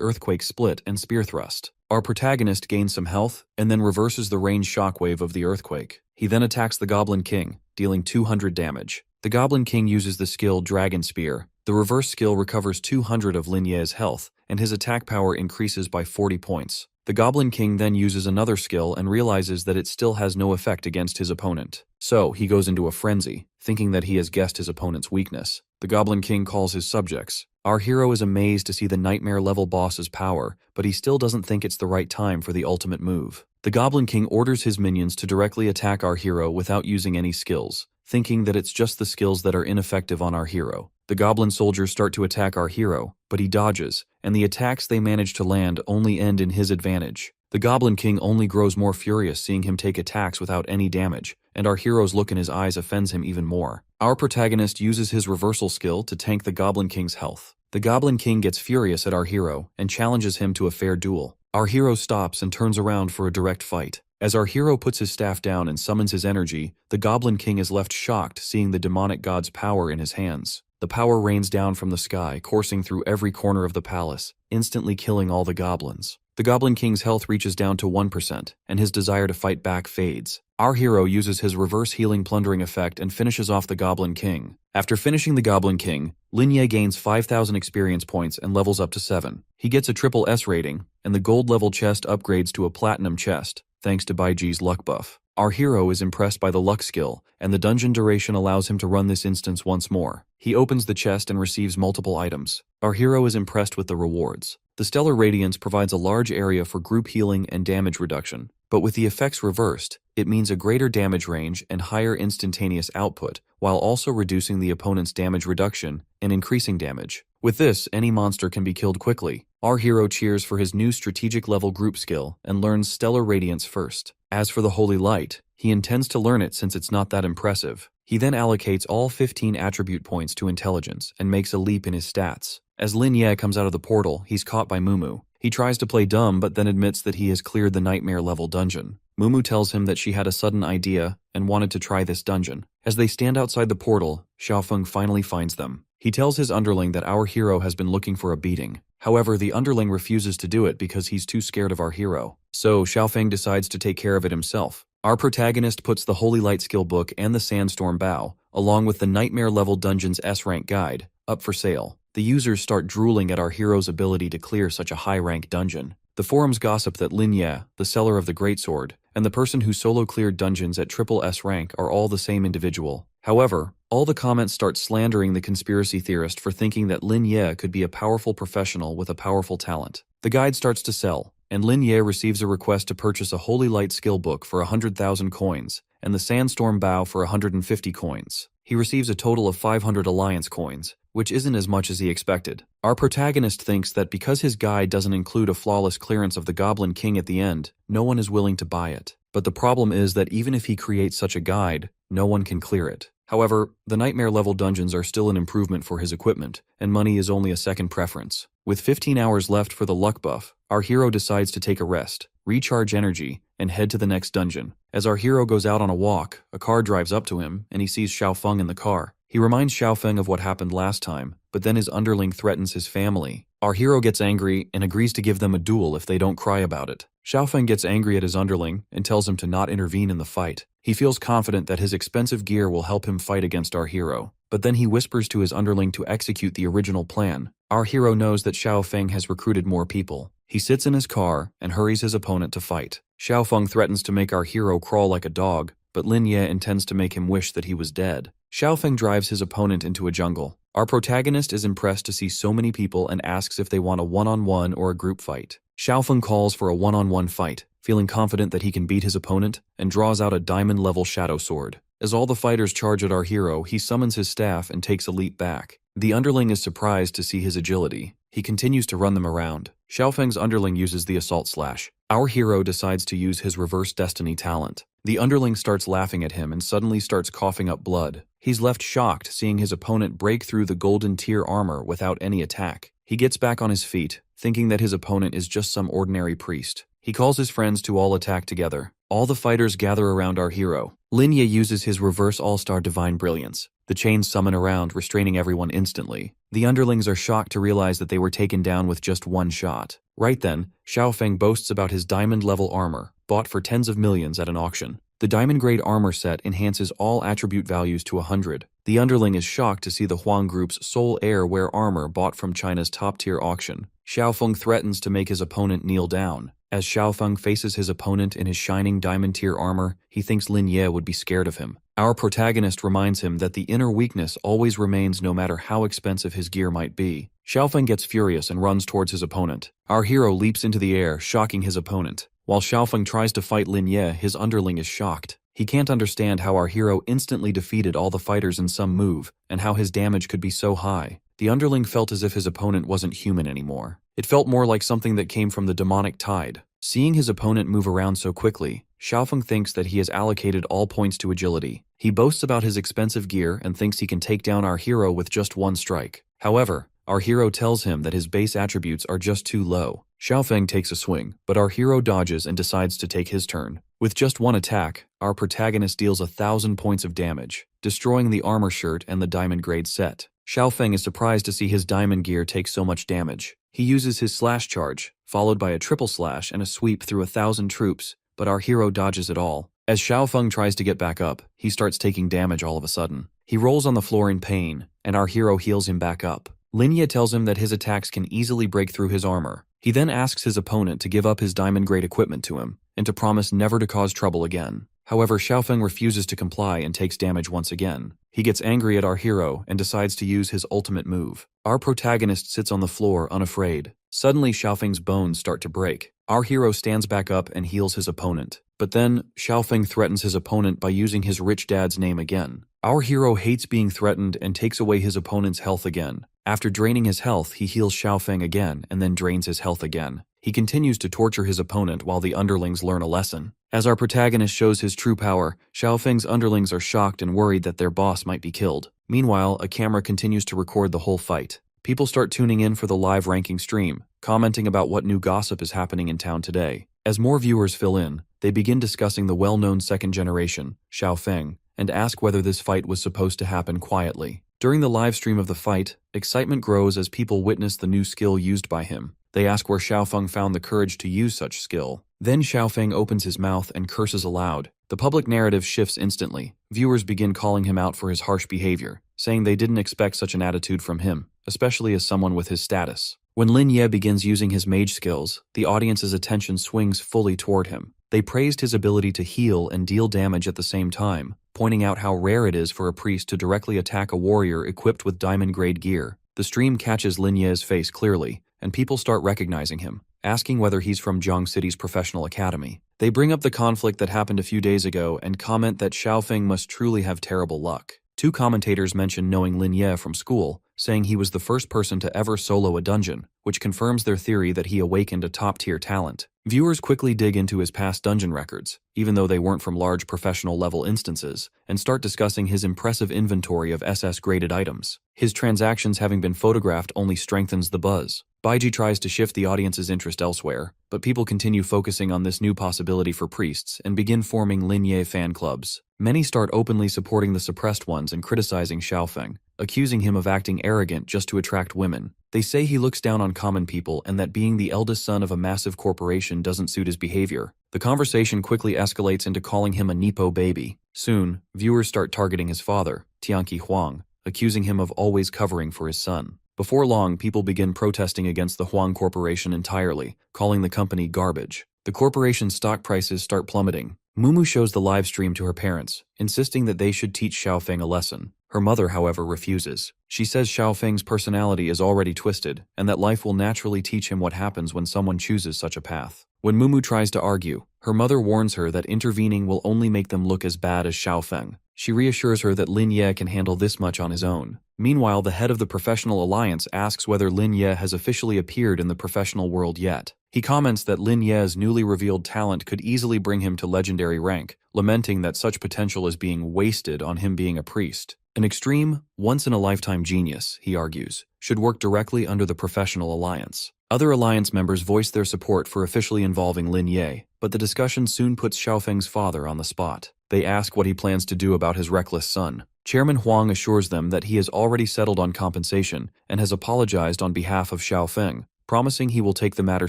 Earthquake Split and Spear Thrust. Our protagonist gains some health and then reverses the ranged shockwave of the earthquake. He then attacks the Goblin King, dealing 200 damage. The Goblin King uses the skill Dragon Spear. The reverse skill recovers 200 of Lin Ye's health, and his attack power increases by 40 points. The Goblin King then uses another skill and realizes that it still has no effect against his opponent. So, he goes into a frenzy, thinking that he has guessed his opponent's weakness. The Goblin King calls his subjects. Our hero is amazed to see the nightmare-level boss's power, but he still doesn't think it's the right time for the ultimate move. The Goblin King orders his minions to directly attack our hero without using any skills, thinking that it's just the skills that are ineffective on our hero. The Goblin soldiers start to attack our hero, but he dodges, and the attacks they manage to land only end in his advantage. The Goblin King only grows more furious seeing him take attacks without any damage, and our hero's look in his eyes offends him even more. Our protagonist uses his reversal skill to tank the Goblin King's health. The Goblin King gets furious at our hero and challenges him to a fair duel. Our hero stops and turns around for a direct fight. As our hero puts his staff down and summons his energy, the Goblin King is left shocked seeing the demonic god's power in his hands. The power rains down from the sky, coursing through every corner of the palace, instantly killing all the goblins. The Goblin King's health reaches down to 1%, and his desire to fight back fades. Our hero uses his reverse healing plundering effect and finishes off the Goblin King. After finishing the Goblin King, Lin Ye gains 5,000 experience points and levels up to 7. He gets a triple S rating, and the gold level chest upgrades to a platinum chest, thanks to Baiji's luck buff. Our hero is impressed by the luck skill, and the dungeon duration allows him to run this instance once more. He opens the chest and receives multiple items. Our hero is impressed with the rewards. The Stellar Radiance provides a large area for group healing and damage reduction, but with the effects reversed, it means a greater damage range and higher instantaneous output, while also reducing the opponent's damage reduction and increasing damage. With this, any monster can be killed quickly. Our hero cheers for his new strategic level group skill and learns Stellar Radiance first. As for the Holy Light, he intends to learn it since it's not that impressive. He then allocates all 15 attribute points to intelligence and makes a leap in his stats. As Lin Ye comes out of the portal, he's caught by Mumu. He tries to play dumb but then admits that he has cleared the nightmare level dungeon. Mumu tells him that she had a sudden idea and wanted to try this dungeon. As they stand outside the portal, Xiaofeng finally finds them. He tells his underling that our hero has been looking for a beating. However, the underling refuses to do it because he's too scared of our hero. So, Xiaofeng decides to take care of it himself. Our protagonist puts the Holy Light skill book and the Sandstorm Bow, along with the Nightmare level Dungeon's S-rank guide, up for sale. The users start drooling at our hero's ability to clear such a high-rank dungeon. The forums gossip that Lin Ye, the seller of the Greatsword, and the person who solo cleared dungeons at triple S rank are all the same individual. However, all the comments start slandering the conspiracy theorist for thinking that Lin Ye could be a powerful professional with a powerful talent. The guide starts to sell, and Lin Ye receives a request to purchase a Holy Light skill book for 100,000 coins, and the Sandstorm Bow for 150 coins. He receives a total of 500 Alliance coins, which isn't as much as he expected. Our protagonist thinks that because his guide doesn't include a flawless clearance of the Goblin King at the end, no one is willing to buy it. But the problem is that even if he creates such a guide, no one can clear it. However, the Nightmare level dungeons are still an improvement for his equipment, and money is only a second preference. With 15 hours left for the luck buff, our hero decides to take a rest, recharge energy, and head to the next dungeon. As our hero goes out on a walk, a car drives up to him, and he sees Xiaofeng in the car. He reminds Xiaofeng of what happened last time, but then his underling threatens his family. Our hero gets angry and agrees to give them a duel if they don't cry about it. Xiaofeng gets angry at his underling and tells him to not intervene in the fight. He feels confident that his expensive gear will help him fight against our hero, but then he whispers to his underling to execute the original plan. Our hero knows that Xiaofeng has recruited more people. He sits in his car and hurries his opponent to fight. Xiaofeng threatens to make our hero crawl like a dog, but Lin Ye intends to make him wish that he was dead. Xiaofeng drives his opponent into a jungle. Our protagonist is impressed to see so many people and asks if they want a one-on-one or a group fight. Xiaofeng calls for a one-on-one fight, feeling confident that he can beat his opponent, and draws out a diamond-level shadow sword. As all the fighters charge at our hero, he summons his staff and takes a leap back. The underling is surprised to see his agility. He continues to run them around. Xiaofeng's underling uses the assault slash. Our hero decides to use his reverse destiny talent. The underling starts laughing at him and suddenly starts coughing up blood. He's left shocked seeing his opponent break through the golden tier armor without any attack. He gets back on his feet, thinking that his opponent is just some ordinary priest. He calls his friends to all attack together. All the fighters gather around our hero. Lin Ye uses his reverse all-star divine brilliance. The chains summon around, restraining everyone instantly. The underlings are shocked to realize that they were taken down with just one shot. Right then, Xiaofeng boasts about his diamond-level armor, bought for tens of millions at an auction. The diamond-grade armor set enhances all attribute values to 100. The underling is shocked to see the Huang Group's sole heir wear armor bought from China's top-tier auction. Xiaofeng threatens to make his opponent kneel down. As Xiaofeng faces his opponent in his shining diamond-tier armor, he thinks Lin Ye would be scared of him. Our protagonist reminds him that the inner weakness always remains no matter how expensive his gear might be. Xiaofeng gets furious and runs towards his opponent. Our hero leaps into the air, shocking his opponent. While Xiaofeng tries to fight Lin Ye, his underling is shocked. He can't understand how our hero instantly defeated all the fighters in some move, and how his damage could be so high. The underling felt as if his opponent wasn't human anymore. It felt more like something that came from the demonic tide. Seeing his opponent move around so quickly, Xiaofeng thinks that he has allocated all points to agility. He boasts about his expensive gear and thinks he can take down our hero with just one strike. However, our hero tells him that his base attributes are just too low. Xiaofeng takes a swing, but our hero dodges and decides to take his turn. With just one attack, our protagonist deals 1,000 points of damage, destroying the armor shirt and the diamond grade set. Xiaofeng is surprised to see his diamond gear take so much damage. He uses his slash charge, followed by a triple slash and a sweep through 1,000 troops, but our hero dodges it all. As Xiaofeng tries to get back up, he starts taking damage all of a sudden. He rolls on the floor in pain, and our hero heals him back up. Lin Ye tells him that his attacks can easily break through his armor. He then asks his opponent to give up his diamond-grade equipment to him, and to promise never to cause trouble again. However, Xiaofeng refuses to comply and takes damage once again. He gets angry at our hero and decides to use his ultimate move. Our protagonist sits on the floor unafraid. Suddenly, Xiaofeng's bones start to break. Our hero stands back up and heals his opponent. But then, Xiaofeng threatens his opponent by using his rich dad's name again. Our hero hates being threatened and takes away his opponent's health again. After draining his health, he heals Xiaofeng again and then drains his health again. He continues to torture his opponent while the underlings learn a lesson. As our protagonist shows his true power, Xiaofeng's underlings are shocked and worried that their boss might be killed. Meanwhile, a camera continues to record the whole fight. People start tuning in for the live ranking stream, commenting about what new gossip is happening in town today. As more viewers fill in, they begin discussing the well-known second generation, Xiaofeng, and ask whether this fight was supposed to happen quietly. During the live stream of the fight, excitement grows as people witness the new skill used by him. They ask where Xiaofeng found the courage to use such skill. Then Xiaofeng opens his mouth and curses aloud. The public narrative shifts instantly. Viewers begin calling him out for his harsh behavior, saying they didn't expect such an attitude from him, especially as someone with his status. When Lin Ye begins using his mage skills, the audience's attention swings fully toward him. They praised his ability to heal and deal damage at the same time, pointing out how rare it is for a priest to directly attack a warrior equipped with diamond-grade gear. The stream catches Lin Ye's face clearly, and people start recognizing him, asking whether he's from Zhang City's professional academy. They bring up the conflict that happened a few days ago and comment that Xiaofeng must truly have terrible luck. Two commentators mention knowing Lin Ye from school, saying he was the first person to ever solo a dungeon, which confirms their theory that he awakened a top-tier talent. Viewers quickly dig into his past dungeon records, even though they weren't from large professional-level instances, and start discussing his impressive inventory of SS-graded items. His transactions having been photographed only strengthens the buzz. Baiji tries to shift the audience's interest elsewhere, but people continue focusing on this new possibility for priests and begin forming Lin Ye fan clubs. Many start openly supporting the suppressed ones and criticizing Xiaofeng, accusing him of acting arrogant just to attract women. They say he looks down on common people and that being the eldest son of a massive corporation doesn't suit his behavior. The conversation quickly escalates into calling him a Nepo baby. Soon, viewers start targeting his father, Tianqi Huang, accusing him of always covering for his son. Before long, people begin protesting against the Huang Corporation entirely, calling the company garbage. The corporation's stock prices start plummeting. Mumu shows the live stream to her parents, insisting that they should teach Xiaofeng a lesson. Her mother, however, refuses. She says Xiaofeng's personality is already twisted, and that life will naturally teach him what happens when someone chooses such a path. When Mumu tries to argue, her mother warns her that intervening will only make them look as bad as Xiaofeng. She reassures her that Lin Ye can handle this much on his own. Meanwhile, the head of the professional alliance asks whether Lin Ye has officially appeared in the professional world yet. He comments that Lin Ye's newly revealed talent could easily bring him to legendary rank, lamenting that such potential is being wasted on him being a priest. An extreme, once-in-a-lifetime genius, he argues, should work directly under the professional alliance. Other alliance members voice their support for officially involving Lin Ye, but the discussion soon puts Xiaofeng's father on the spot. They ask what he plans to do about his reckless son. Chairman Huang assures them that he has already settled on compensation and has apologized on behalf of Xiaofeng, promising he will take the matter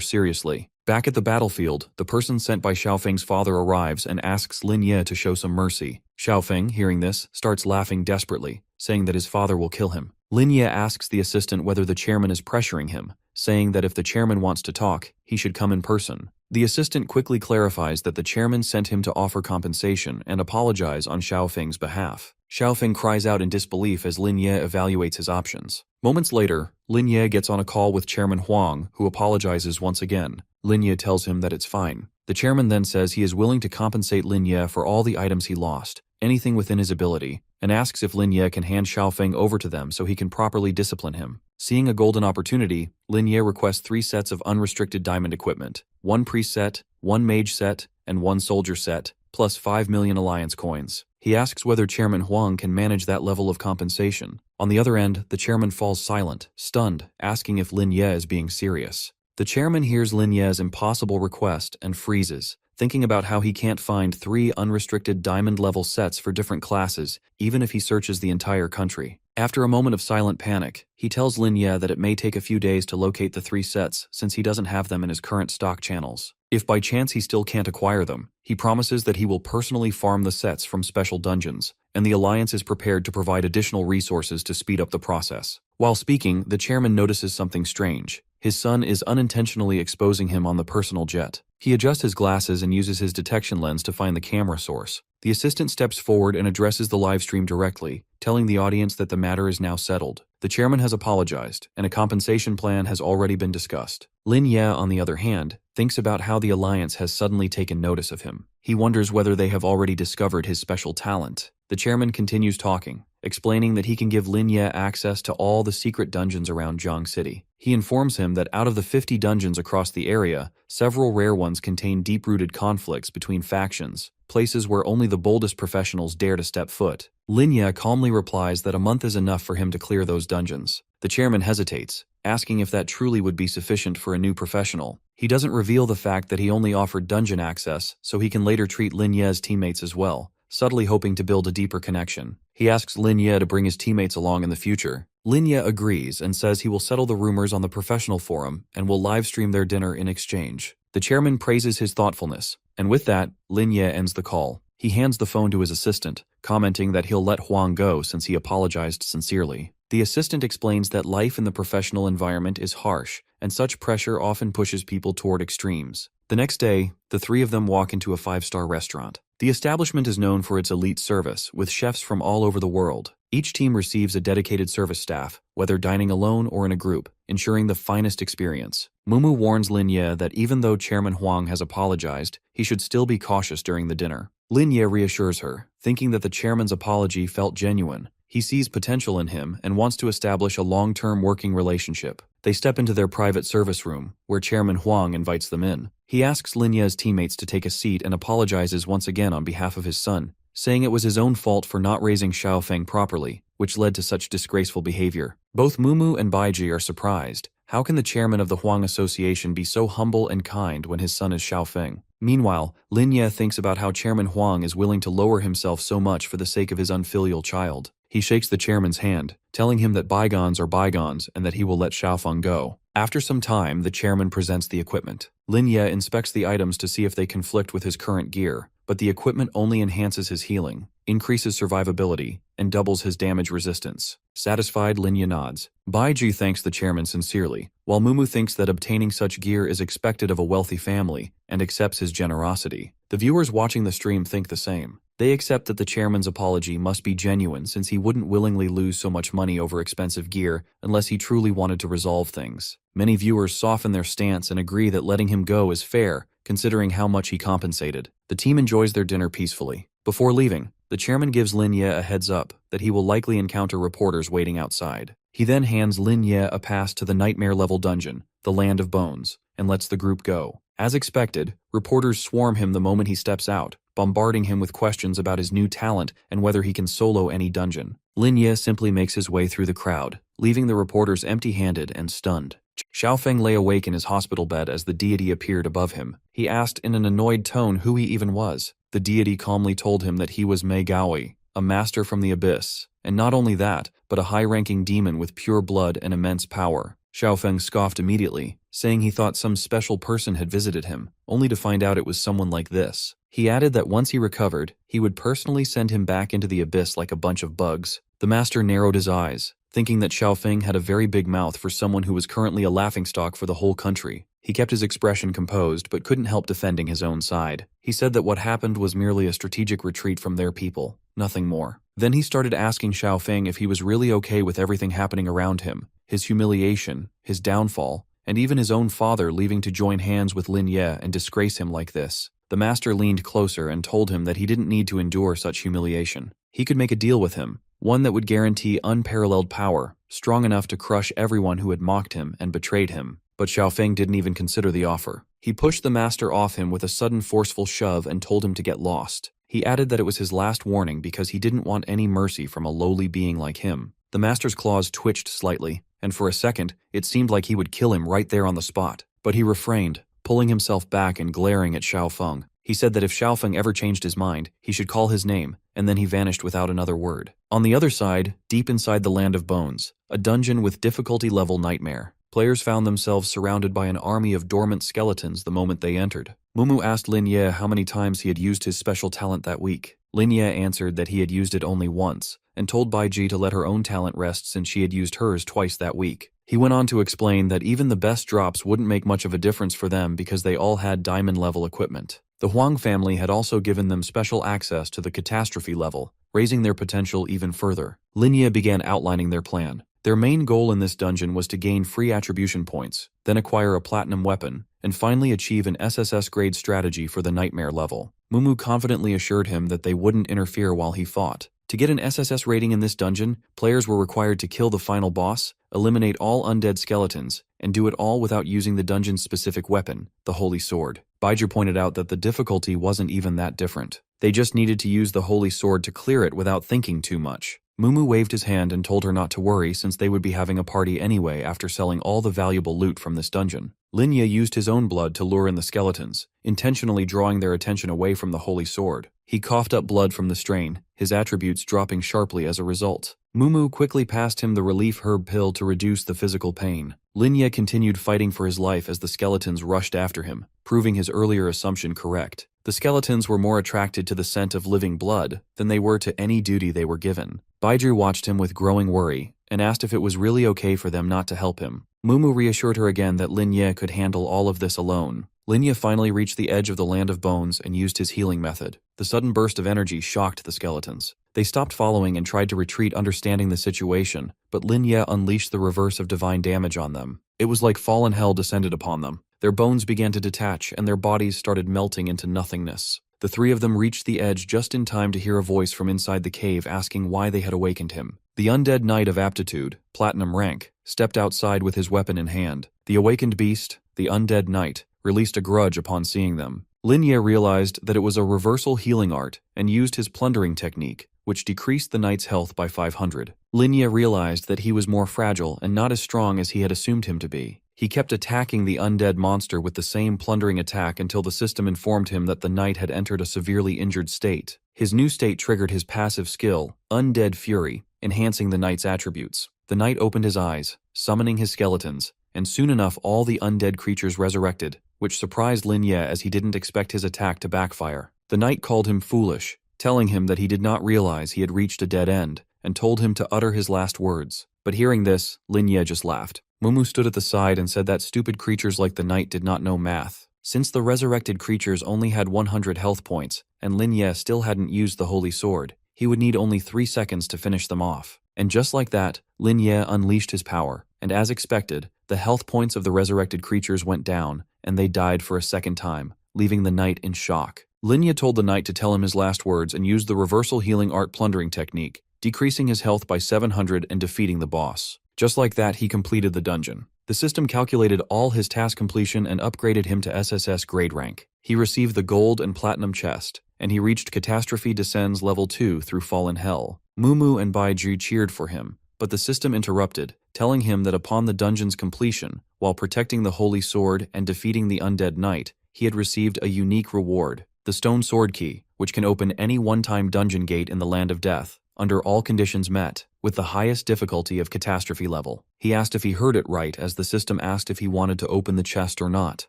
seriously. Back at the battlefield, the person sent by Xiaofeng's father arrives and asks Lin Ye to show some mercy. Xiaofeng, hearing this, starts laughing desperately, saying that his father will kill him. Lin Ye asks the assistant whether the chairman is pressuring him, saying that if the chairman wants to talk, he should come in person. The assistant quickly clarifies that the chairman sent him to offer compensation and apologize on Xiaofeng's behalf. Xiaofeng cries out in disbelief as Lin Ye evaluates his options. Moments later, Lin Ye gets on a call with Chairman Huang, who apologizes once again. Lin Ye tells him that it's fine. The chairman then says he is willing to compensate Lin Ye for all the items he lost, anything within his ability, and asks if Lin Ye can hand Xiaofeng over to them so he can properly discipline him. Seeing a golden opportunity, Lin Ye requests 3 sets of unrestricted diamond equipment, 1 priest set, 1 mage set, and 1 soldier set, plus 5 million alliance coins. He asks whether Chairman Huang can manage that level of compensation. On the other end, the chairman falls silent, stunned, asking if Lin Ye is being serious. The chairman hears Lin Ye's impossible request and freezes, thinking about how he can't find 3 unrestricted diamond-level sets for different classes, even if he searches the entire country. After a moment of silent panic, he tells Lin Ye that it may take a few days to locate the 3 sets since he doesn't have them in his current stock channels. If by chance he still can't acquire them, he promises that he will personally farm the sets from special dungeons, and the Alliance is prepared to provide additional resources to speed up the process. While speaking, the chairman notices something strange. His son is unintentionally exposing him on the personal jet. He adjusts his glasses and uses his detection lens to find the camera source. The assistant steps forward and addresses the live stream directly, telling the audience that the matter is now settled. The chairman has apologized, and a compensation plan has already been discussed. Lin Ye, on the other hand, thinks about how the Alliance has suddenly taken notice of him. He wonders whether they have already discovered his special talent. The chairman continues talking, explaining that he can give Lin Ye access to all the secret dungeons around Jiang City. He informs him that out of the 50 dungeons across the area, several rare ones contain deep-rooted conflicts between factions, places where only the boldest professionals dare to step foot. Lin Ye calmly replies that a month is enough for him to clear those dungeons. The chairman hesitates, asking if that truly would be sufficient for a new professional. He doesn't reveal the fact that he only offered dungeon access so he can later treat Lin Ye's teammates as well, subtly hoping to build a deeper connection. He asks Lin Ye to bring his teammates along in the future. Lin Ye agrees and says he will settle the rumors on the professional forum and will livestream their dinner in exchange. The chairman praises his thoughtfulness, and with that, Lin Ye ends the call. He hands the phone to his assistant, commenting that he'll let Huang go since he apologized sincerely. The assistant explains that life in the professional environment is harsh, and such pressure often pushes people toward extremes. The next day, the 3 of them walk into a 5-star restaurant. The establishment is known for its elite service, with chefs from all over the world. Each team receives a dedicated service staff, whether dining alone or in a group, ensuring the finest experience. Mumu warns Lin Ye that even though Chairman Huang has apologized, he should still be cautious during the dinner. Lin Ye reassures her, thinking that the chairman's apology felt genuine. He sees potential in him and wants to establish a long-term working relationship. They step into their private service room, where Chairman Huang invites them in. He asks Lin Ye's teammates to take a seat and apologizes once again on behalf of his son, saying it was his own fault for not raising Xiaofeng properly, which led to such disgraceful behavior. Both Mumu and Baiji are surprised. How can the chairman of the Huang Association be so humble and kind when his son is Xiaofeng? Meanwhile, Lin Ye thinks about how Chairman Huang is willing to lower himself so much for the sake of his unfilial child. He shakes the chairman's hand, telling him that bygones are bygones and that he will let Xiaofeng go. After some time, the chairman presents the equipment. Lin Ye inspects the items to see if they conflict with his current gear, but the equipment only enhances his healing, increases survivability, and doubles his damage resistance. Satisfied, Lin Ye nods. Baiji thanks the chairman sincerely, while Mumu thinks that obtaining such gear is expected of a wealthy family and accepts his generosity. The viewers watching the stream think the same. They accept that the chairman's apology must be genuine since he wouldn't willingly lose so much money over expensive gear unless he truly wanted to resolve things. Many viewers soften their stance and agree that letting him go is fair, considering how much he compensated. The team enjoys their dinner peacefully. Before leaving, The chairman gives Lin Ye a heads up that he will likely encounter reporters waiting outside. He then hands Lin Ye a pass to the nightmare-level dungeon, the Land of Bones, and lets the group go. As expected, reporters swarm him the moment he steps out, bombarding him with questions about his new talent and whether he can solo any dungeon. Lin Ye simply makes his way through the crowd, leaving the reporters empty-handed and stunned. Xiaofeng lay awake in his hospital bed as the deity appeared above him. He asked in an annoyed tone who he even was. The deity calmly told him that he was Mei Gaoi, a master from the abyss, and not only that, but a high-ranking demon with pure blood and immense power. Xiaofeng scoffed immediately, saying he thought some special person had visited him, only to find out it was someone like this. He added that once he recovered, he would personally send him back into the abyss like a bunch of bugs. The master narrowed his eyes, thinking that Xiaofeng had a very big mouth for someone who was currently a laughingstock for the whole country. He kept his expression composed but couldn't help defending his own side. He said that what happened was merely a strategic retreat from their people, nothing more. Then he started asking Xiaofeng if he was really okay with everything happening around him, his humiliation, his downfall, and even his own father leaving to join hands with Lin Ye and disgrace him like this. The master leaned closer and told him that he didn't need to endure such humiliation. He could make a deal with him, one that would guarantee unparalleled power, strong enough to crush everyone who had mocked him and betrayed him. But Xiaofeng didn't even consider the offer. He pushed the master off him with a sudden forceful shove and told him to get lost. He added that it was his last warning because he didn't want any mercy from a lowly being like him. The master's claws twitched slightly, and for a second, it seemed like he would kill him right there on the spot. But he refrained, pulling himself back and glaring at Xiaofeng. He said that if Xiaofeng ever changed his mind, he should call his name, and then he vanished without another word. On the other side, deep inside the Land of Bones, a dungeon with difficulty-level nightmare, players found themselves surrounded by an army of dormant skeletons the moment they entered. Mumu asked Lin Ye how many times he had used his special talent that week. Lin Ye answered that he had used it only once, and told Baiji to let her own talent rest since she had used hers twice that week. He went on to explain that even the best drops wouldn't make much of a difference for them because they all had diamond-level equipment. The Huang family had also given them special access to the catastrophe level, raising their potential even further. Lin Ye began outlining their plan. Their main goal in this dungeon was to gain free attribution points, then acquire a platinum weapon, and finally achieve an SSS-grade strategy for the nightmare level. Mumu confidently assured him that they wouldn't interfere while he fought. To get an SSS rating in this dungeon, players were required to kill the final boss, eliminate all undead skeletons, and do it all without using the dungeon's specific weapon, the Holy Sword. Baiju pointed out that the difficulty wasn't even that different. They just needed to use the Holy Sword to clear it without thinking too much. Mumu waved his hand and told her not to worry since they would be having a party anyway after selling all the valuable loot from this dungeon. Lin Ye used his own blood to lure in the skeletons, intentionally drawing their attention away from the Holy Sword. He coughed up blood from the strain, his attributes dropping sharply as a result. Mumu quickly passed him the relief herb pill to reduce the physical pain. Lin Ye continued fighting for his life as the skeletons rushed after him, proving his earlier assumption correct. The skeletons were more attracted to the scent of living blood than they were to any duty they were given. Baiju watched him with growing worry and asked if it was really okay for them not to help him. Mumu reassured her again that Lin Ye could handle all of this alone. Lin Ye finally reached the edge of the Land of Bones and used his healing method. The sudden burst of energy shocked the skeletons. They stopped following and tried to retreat, understanding the situation, but Lin Ye unleashed the reverse of divine damage on them. It was like fallen hell descended upon them. Their bones began to detach and their bodies started melting into nothingness. The three of them reached the edge just in time to hear a voice from inside the cave asking why they had awakened him. The undead knight of aptitude, platinum rank, stepped outside with his weapon in hand. The awakened beast, the undead knight, released a grudge upon seeing them. Lin Ye realized that it was a reversal healing art and used his plundering technique, which decreased the knight's health by 500. Lin Ye realized that he was more fragile and not as strong as he had assumed him to be. He kept attacking the undead monster with the same plundering attack until the system informed him that the knight had entered a severely injured state. His new state triggered his passive skill, Undead Fury, enhancing the knight's attributes. The knight opened his eyes, summoning his skeletons, and soon enough all the undead creatures resurrected, which surprised Lin Ye as he didn't expect his attack to backfire. The knight called him foolish, telling him that he did not realize he had reached a dead end, and told him to utter his last words. But hearing this, Lin Ye just laughed. Mumu stood at the side and said that stupid creatures like the knight did not know math. Since the resurrected creatures only had 100 health points, and Lin Ye still hadn't used the Holy Sword, he would need only 3 seconds to finish them off. And just like that, Lin Ye unleashed his power, and as expected, the health points of the resurrected creatures went down, and they died for a second time, leaving the knight in shock. Linya told the knight to tell him his last words and used the reversal healing art plundering technique, decreasing his health by 700 and defeating the boss. Just like that, he completed the dungeon. The system calculated all his task completion and upgraded him to SSS grade rank. He received the gold and platinum chest, and he reached Catastrophe Descends level 2 through Fallen Hell. Mumu and Baiju cheered for him, but the system interrupted, telling him that upon the dungeon's completion, while protecting the Holy Sword and defeating the Undead Knight, he had received a unique reward, the Stone Sword Key, which can open any one-time dungeon gate in the Land of Death, under all conditions met, with the highest difficulty of catastrophe level. He asked if he heard it right, as the system asked if he wanted to open the chest or not.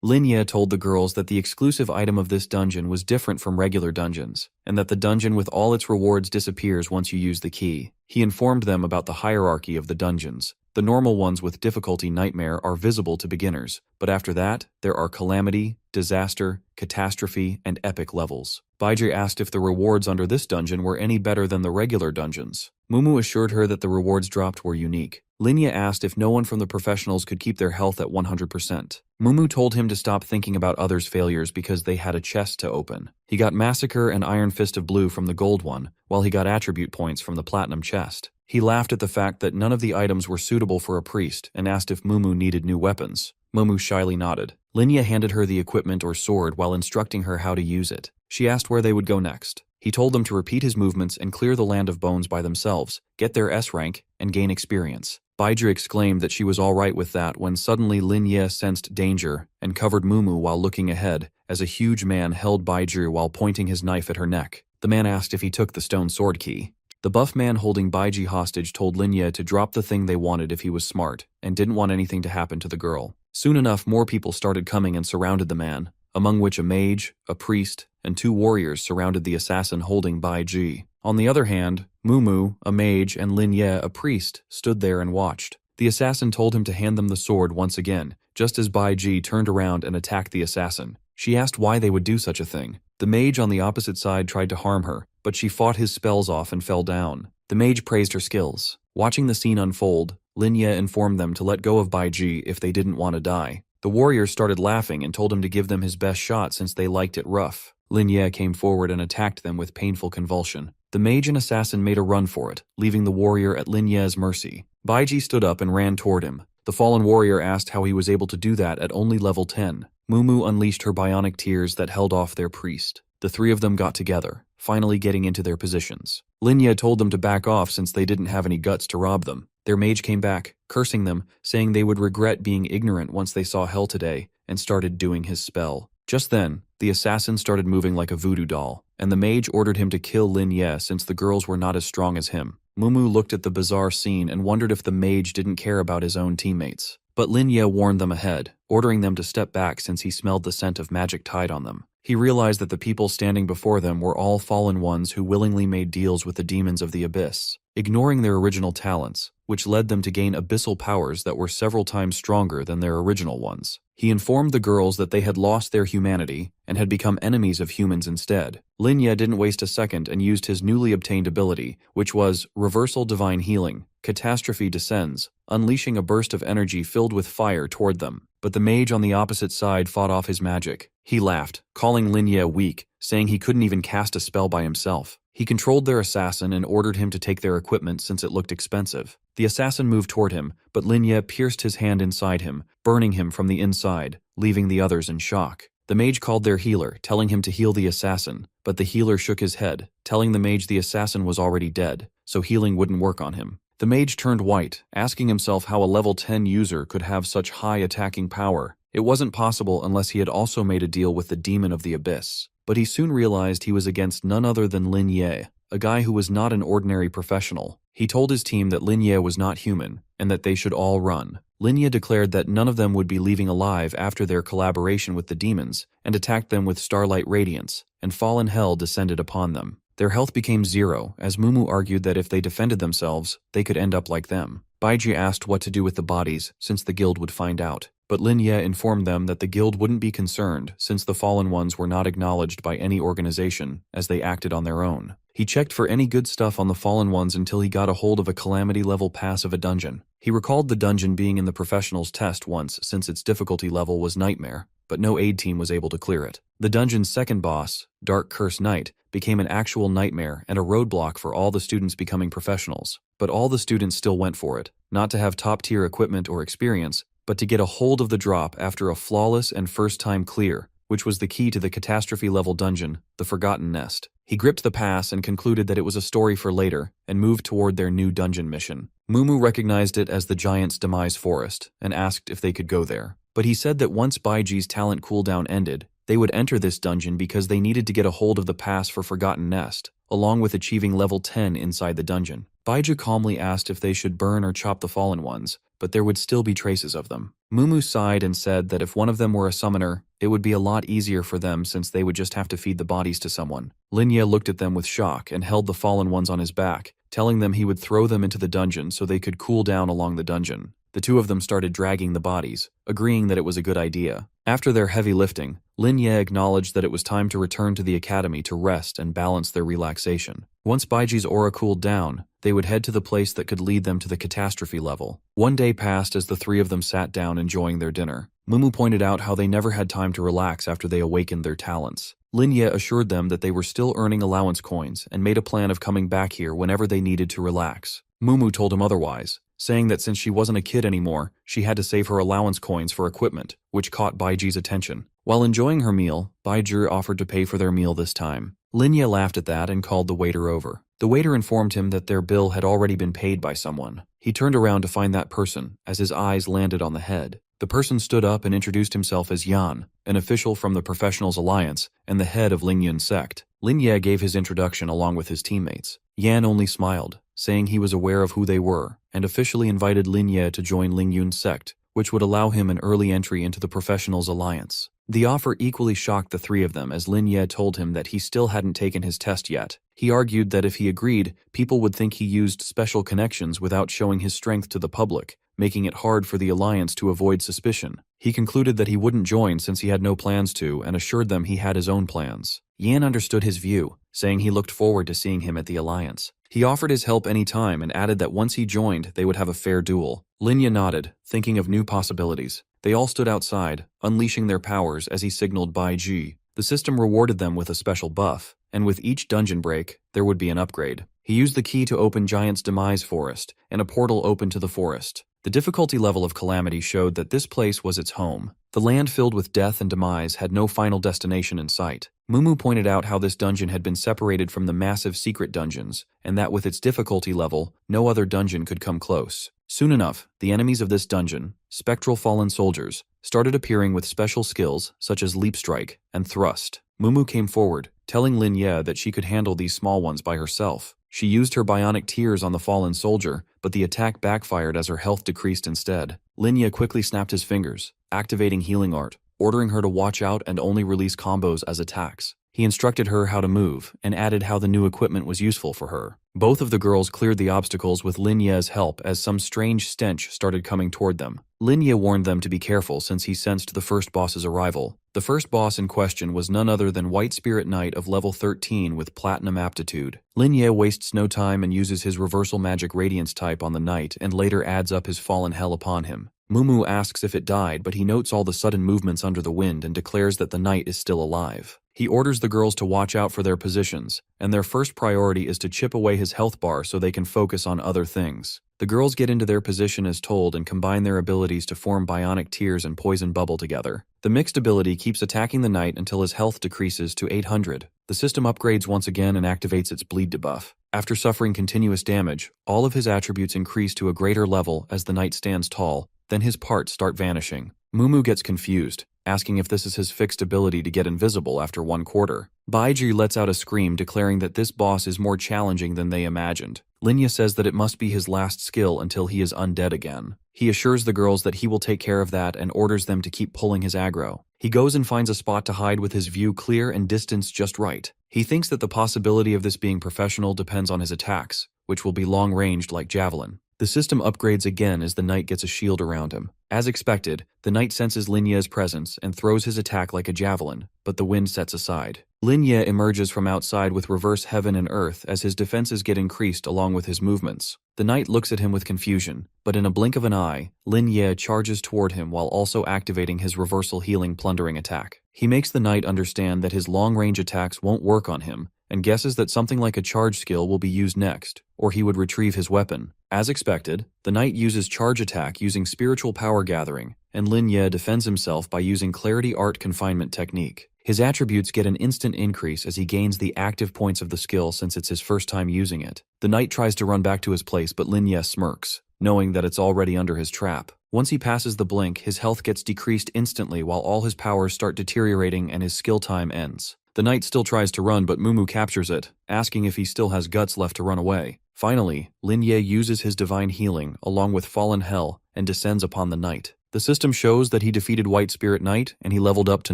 Linya told the girls that the exclusive item of this dungeon was different from regular dungeons, and that the dungeon with all its rewards disappears once you use the key. He informed them about the hierarchy of the dungeons. The normal ones with difficulty Nightmare are visible to beginners, but after that, there are Calamity, Disaster, Catastrophe, and Epic levels. Baiju asked if the rewards under this dungeon were any better than the regular dungeons. Mumu assured her that the rewards dropped were unique. Linya asked if no one from the professionals could keep their health at 100%. Mumu told him to stop thinking about others' failures because they had a chest to open. He got Massacre and Iron Fist of Blue from the gold one, while he got attribute points from the platinum chest. He laughed at the fact that none of the items were suitable for a priest and asked if Mumu needed new weapons. Mumu shyly nodded. Linya handed her the equipment or sword while instructing her how to use it. She asked where they would go next. He told them to repeat his movements and clear the Land of Bones by themselves, get their S rank, and gain experience. Baiju exclaimed that she was alright with that when suddenly Linya sensed danger and covered Mumu while looking ahead, as a huge man held Baiju while pointing his knife at her neck. The man asked if he took the stone sword key. The buff man holding Baiju hostage told Linya to drop the thing they wanted if he was smart, and didn't want anything to happen to the girl. Soon enough, more people started coming and surrounded the man, among which a mage, a priest, and 2 warriors surrounded the assassin holding Baiju. On the other hand, Mumu, a mage, and Linya, a priest, stood there and watched. The assassin told him to hand them the sword once again, just as Baiju turned around and attacked the assassin. She asked why they would do such a thing. The mage on the opposite side tried to harm her, but she fought his spells off and fell down. The mage praised her skills. Watching the scene unfold, Linya informed them to let go of Baiju if they didn't want to die. The warriors started laughing and told him to give them his best shot since they liked it rough. Linya came forward and attacked them with painful convulsion. The mage and assassin made a run for it, leaving the warrior at Linya's mercy. Baiju stood up and ran toward him. The fallen warrior asked how he was able to do that at only level 10. Mumu unleashed her bionic tears that held off their priest. The 3 of them got together, finally getting into their positions. Linya told them to back off since they didn't have any guts to rob them. Their mage came back, cursing them, saying they would regret being ignorant once they saw hell today, and started doing his spell. Just then, the assassin started moving like a voodoo doll, and the mage ordered him to kill Linya since the girls were not as strong as him. Mumu looked at the bizarre scene and wondered if the mage didn't care about his own teammates. But Linya warned them ahead, ordering them to step back since he smelled the scent of magic tied on them. He realized that the people standing before them were all fallen ones who willingly made deals with the demons of the abyss, ignoring their original talents, which led them to gain abyssal powers that were several times stronger than their original ones. He informed the girls that they had lost their humanity and had become enemies of humans instead. Linya didn't waste a second and used his newly obtained ability, which was Reversal Divine Healing. Catastrophe Descends, unleashing a burst of energy filled with fire toward them. But the mage on the opposite side fought off his magic. He laughed, calling Linya weak, saying he couldn't even cast a spell by himself. He controlled their assassin and ordered him to take their equipment since it looked expensive. The assassin moved toward him, but Linya pierced his hand inside him, burning him from the inside, leaving the others in shock. The mage called their healer, telling him to heal the assassin, but the healer shook his head, telling the mage the assassin was already dead, so healing wouldn't work on him. The mage turned white, asking himself how a level 10 user could have such high attacking power. It wasn't possible unless he had also made a deal with the demon of the abyss. But he soon realized he was against none other than Linya, a guy who was not an ordinary professional. He told his team that Linya was not human, and that they should all run. Linya declared that none of them would be leaving alive after their collaboration with the demons, and attacked them with starlight radiance, and fallen hell descended upon them. Their health became 0, as Mumu argued that if they defended themselves, they could end up like them. Baiju asked what to do with the bodies, since the guild would find out. But Linya informed them that the guild wouldn't be concerned, since the fallen ones were not acknowledged by any organization, as they acted on their own. He checked for any good stuff on the fallen ones until he got a hold of a calamity level pass of a dungeon. He recalled the dungeon being in the professional's test once since its difficulty level was Nightmare. but no aid team was able to clear it. The dungeon's second boss, Dark Curse Knight, became an actual nightmare and a roadblock for all the students becoming professionals. But all the students still went for it, not to have top-tier equipment or experience, but to get a hold of the drop after a flawless and first-time clear, which was the key to the catastrophe-level dungeon, the Forgotten Nest. He gripped the pass and concluded that it was a story for later, and moved toward their new dungeon mission. Mumu recognized it as the Giant's Demise Forest, and asked if they could go there. But he said that once Baiji's talent cooldown ended, they would enter this dungeon because they needed to get a hold of the pass for Forgotten Nest, along with achieving level 10 inside the dungeon. Baiju calmly asked if they should burn or chop the fallen ones, but there would still be traces of them. Mumu sighed and said that if one of them were a summoner, it would be a lot easier for them since they would just have to feed the bodies to someone. Linye looked at them with shock and held the fallen ones on his back, telling them he would throw them into the dungeon so they could cool down along the dungeon. The two of them started dragging the bodies, agreeing that it was a good idea. After their heavy lifting, Linye acknowledged that it was time to return to the academy to rest and balance their relaxation. Once Baiji's aura cooled down, they would head to the place that could lead them to the catastrophe level. One day passed as the three of them sat down enjoying their dinner. Mumu pointed out how they never had time to relax after they awakened their talents. Linye assured them that they were still earning allowance coins and made a plan of coming back here whenever they needed to relax. Mumu told him otherwise, saying that since she wasn't a kid anymore, she had to save her allowance coins for equipment, which caught Baiji's attention. While enjoying her meal, Baiju offered to pay for their meal this time. Linye laughed at that and called the waiter over. The waiter informed him that their bill had already been paid by someone. He turned around to find that person, as his eyes landed on the head. The person stood up and introduced himself as Yan, an official from the Professionals Alliance and the head of Lingyun's sect. Linye gave his introduction along with his teammates. Yan only smiled, saying he was aware of who they were, and officially invited Linye to join Lingyun's sect, which would allow him an early entry into the Professionals Alliance. The offer equally shocked the three of them as Linye told him that he still hadn't taken his test yet. He argued that if he agreed, people would think he used special connections without showing his strength to the public, making it hard for the Alliance to avoid suspicion. He concluded that he wouldn't join since he had no plans to and assured them he had his own plans. Yan understood his view, saying he looked forward to seeing him at the Alliance. He offered his help any time and added that once he joined, they would have a fair duel. Linye nodded, thinking of new possibilities. They all stood outside, unleashing their powers as he signaled Baiji. The system rewarded them with a special buff, and with each dungeon break, there would be an upgrade. He used the key to open Giant's Demise Forest, and a portal opened to the forest. The difficulty level of Calamity showed that this place was its home. The land filled with death and demise had no final destination in sight. Mumu pointed out how this dungeon had been separated from the massive secret dungeons, and that with its difficulty level, no other dungeon could come close. Soon enough, the enemies of this dungeon, spectral fallen soldiers, started appearing with special skills such as leap strike and thrust. Mumu came forward, telling Linye that she could handle these small ones by herself. She used her bionic tears on the fallen soldier, but the attack backfired as her health decreased instead. Linye quickly snapped his fingers, activating healing art, ordering her to watch out and only release combos as attacks. He instructed her how to move, and added how the new equipment was useful for her. Both of the girls cleared the obstacles with Linye's help as some strange stench started coming toward them. Linye warned them to be careful since he sensed the first boss's arrival. The first boss in question was none other than White Spirit Knight of level 13 with Platinum Aptitude. Linye wastes no time and uses his Reversal Magic Radiance type on the knight and later adds up his fallen hell upon him. Mumu asks if it died, but he notes all the sudden movements under the wind and declares that the knight is still alive. He orders the girls to watch out for their positions, and their first priority is to chip away his health bar so they can focus on other things. The girls get into their position as told and combine their abilities to form Bionic Tears and Poison Bubble together. The mixed ability keeps attacking the knight until his health decreases to 800. The system upgrades once again and activates its bleed debuff. After suffering continuous damage, all of his attributes increase to a greater level as the knight stands tall, then his parts start vanishing. Mumu gets confused, asking if this is his fixed ability to get invisible after 1 quarter. Baiji lets out a scream declaring that this boss is more challenging than they imagined. Linye says that it must be his last skill until he is undead again. He assures the girls that he will take care of that and orders them to keep pulling his aggro. He goes and finds a spot to hide with his view clear and distance just right. He thinks that the possibility of this being professional depends on his attacks, which will be long-ranged like javelin. The system upgrades again as the knight gets a shield around him. As expected, the knight senses Linye's presence and throws his attack like a javelin, but the wind sets aside. Lin Ye emerges from outside with reverse heaven and earth as his defenses get increased along with his movements. The knight looks at him with confusion, but in a blink of an eye, Lin Ye charges toward him while also activating his reversal healing plundering attack. He makes the knight understand that his long-range attacks won't work on him, and guesses that something like a charge skill will be used next, or he would retrieve his weapon. As expected, the knight uses charge attack using spiritual power gathering, and Lin Ye defends himself by using clarity art confinement technique. His attributes get an instant increase as he gains the active points of the skill since it's his first time using it. The knight tries to run back to his place, but Lin Ye smirks, knowing that it's already under his trap. Once he passes the blink, his health gets decreased instantly while all his powers start deteriorating and his skill time ends. The knight still tries to run, but Mumu captures it, asking if he still has guts left to run away. Finally, Lin Ye uses his divine healing along with Fallen Hell and descends upon the knight. The system shows that he defeated White Spirit Knight and he leveled up to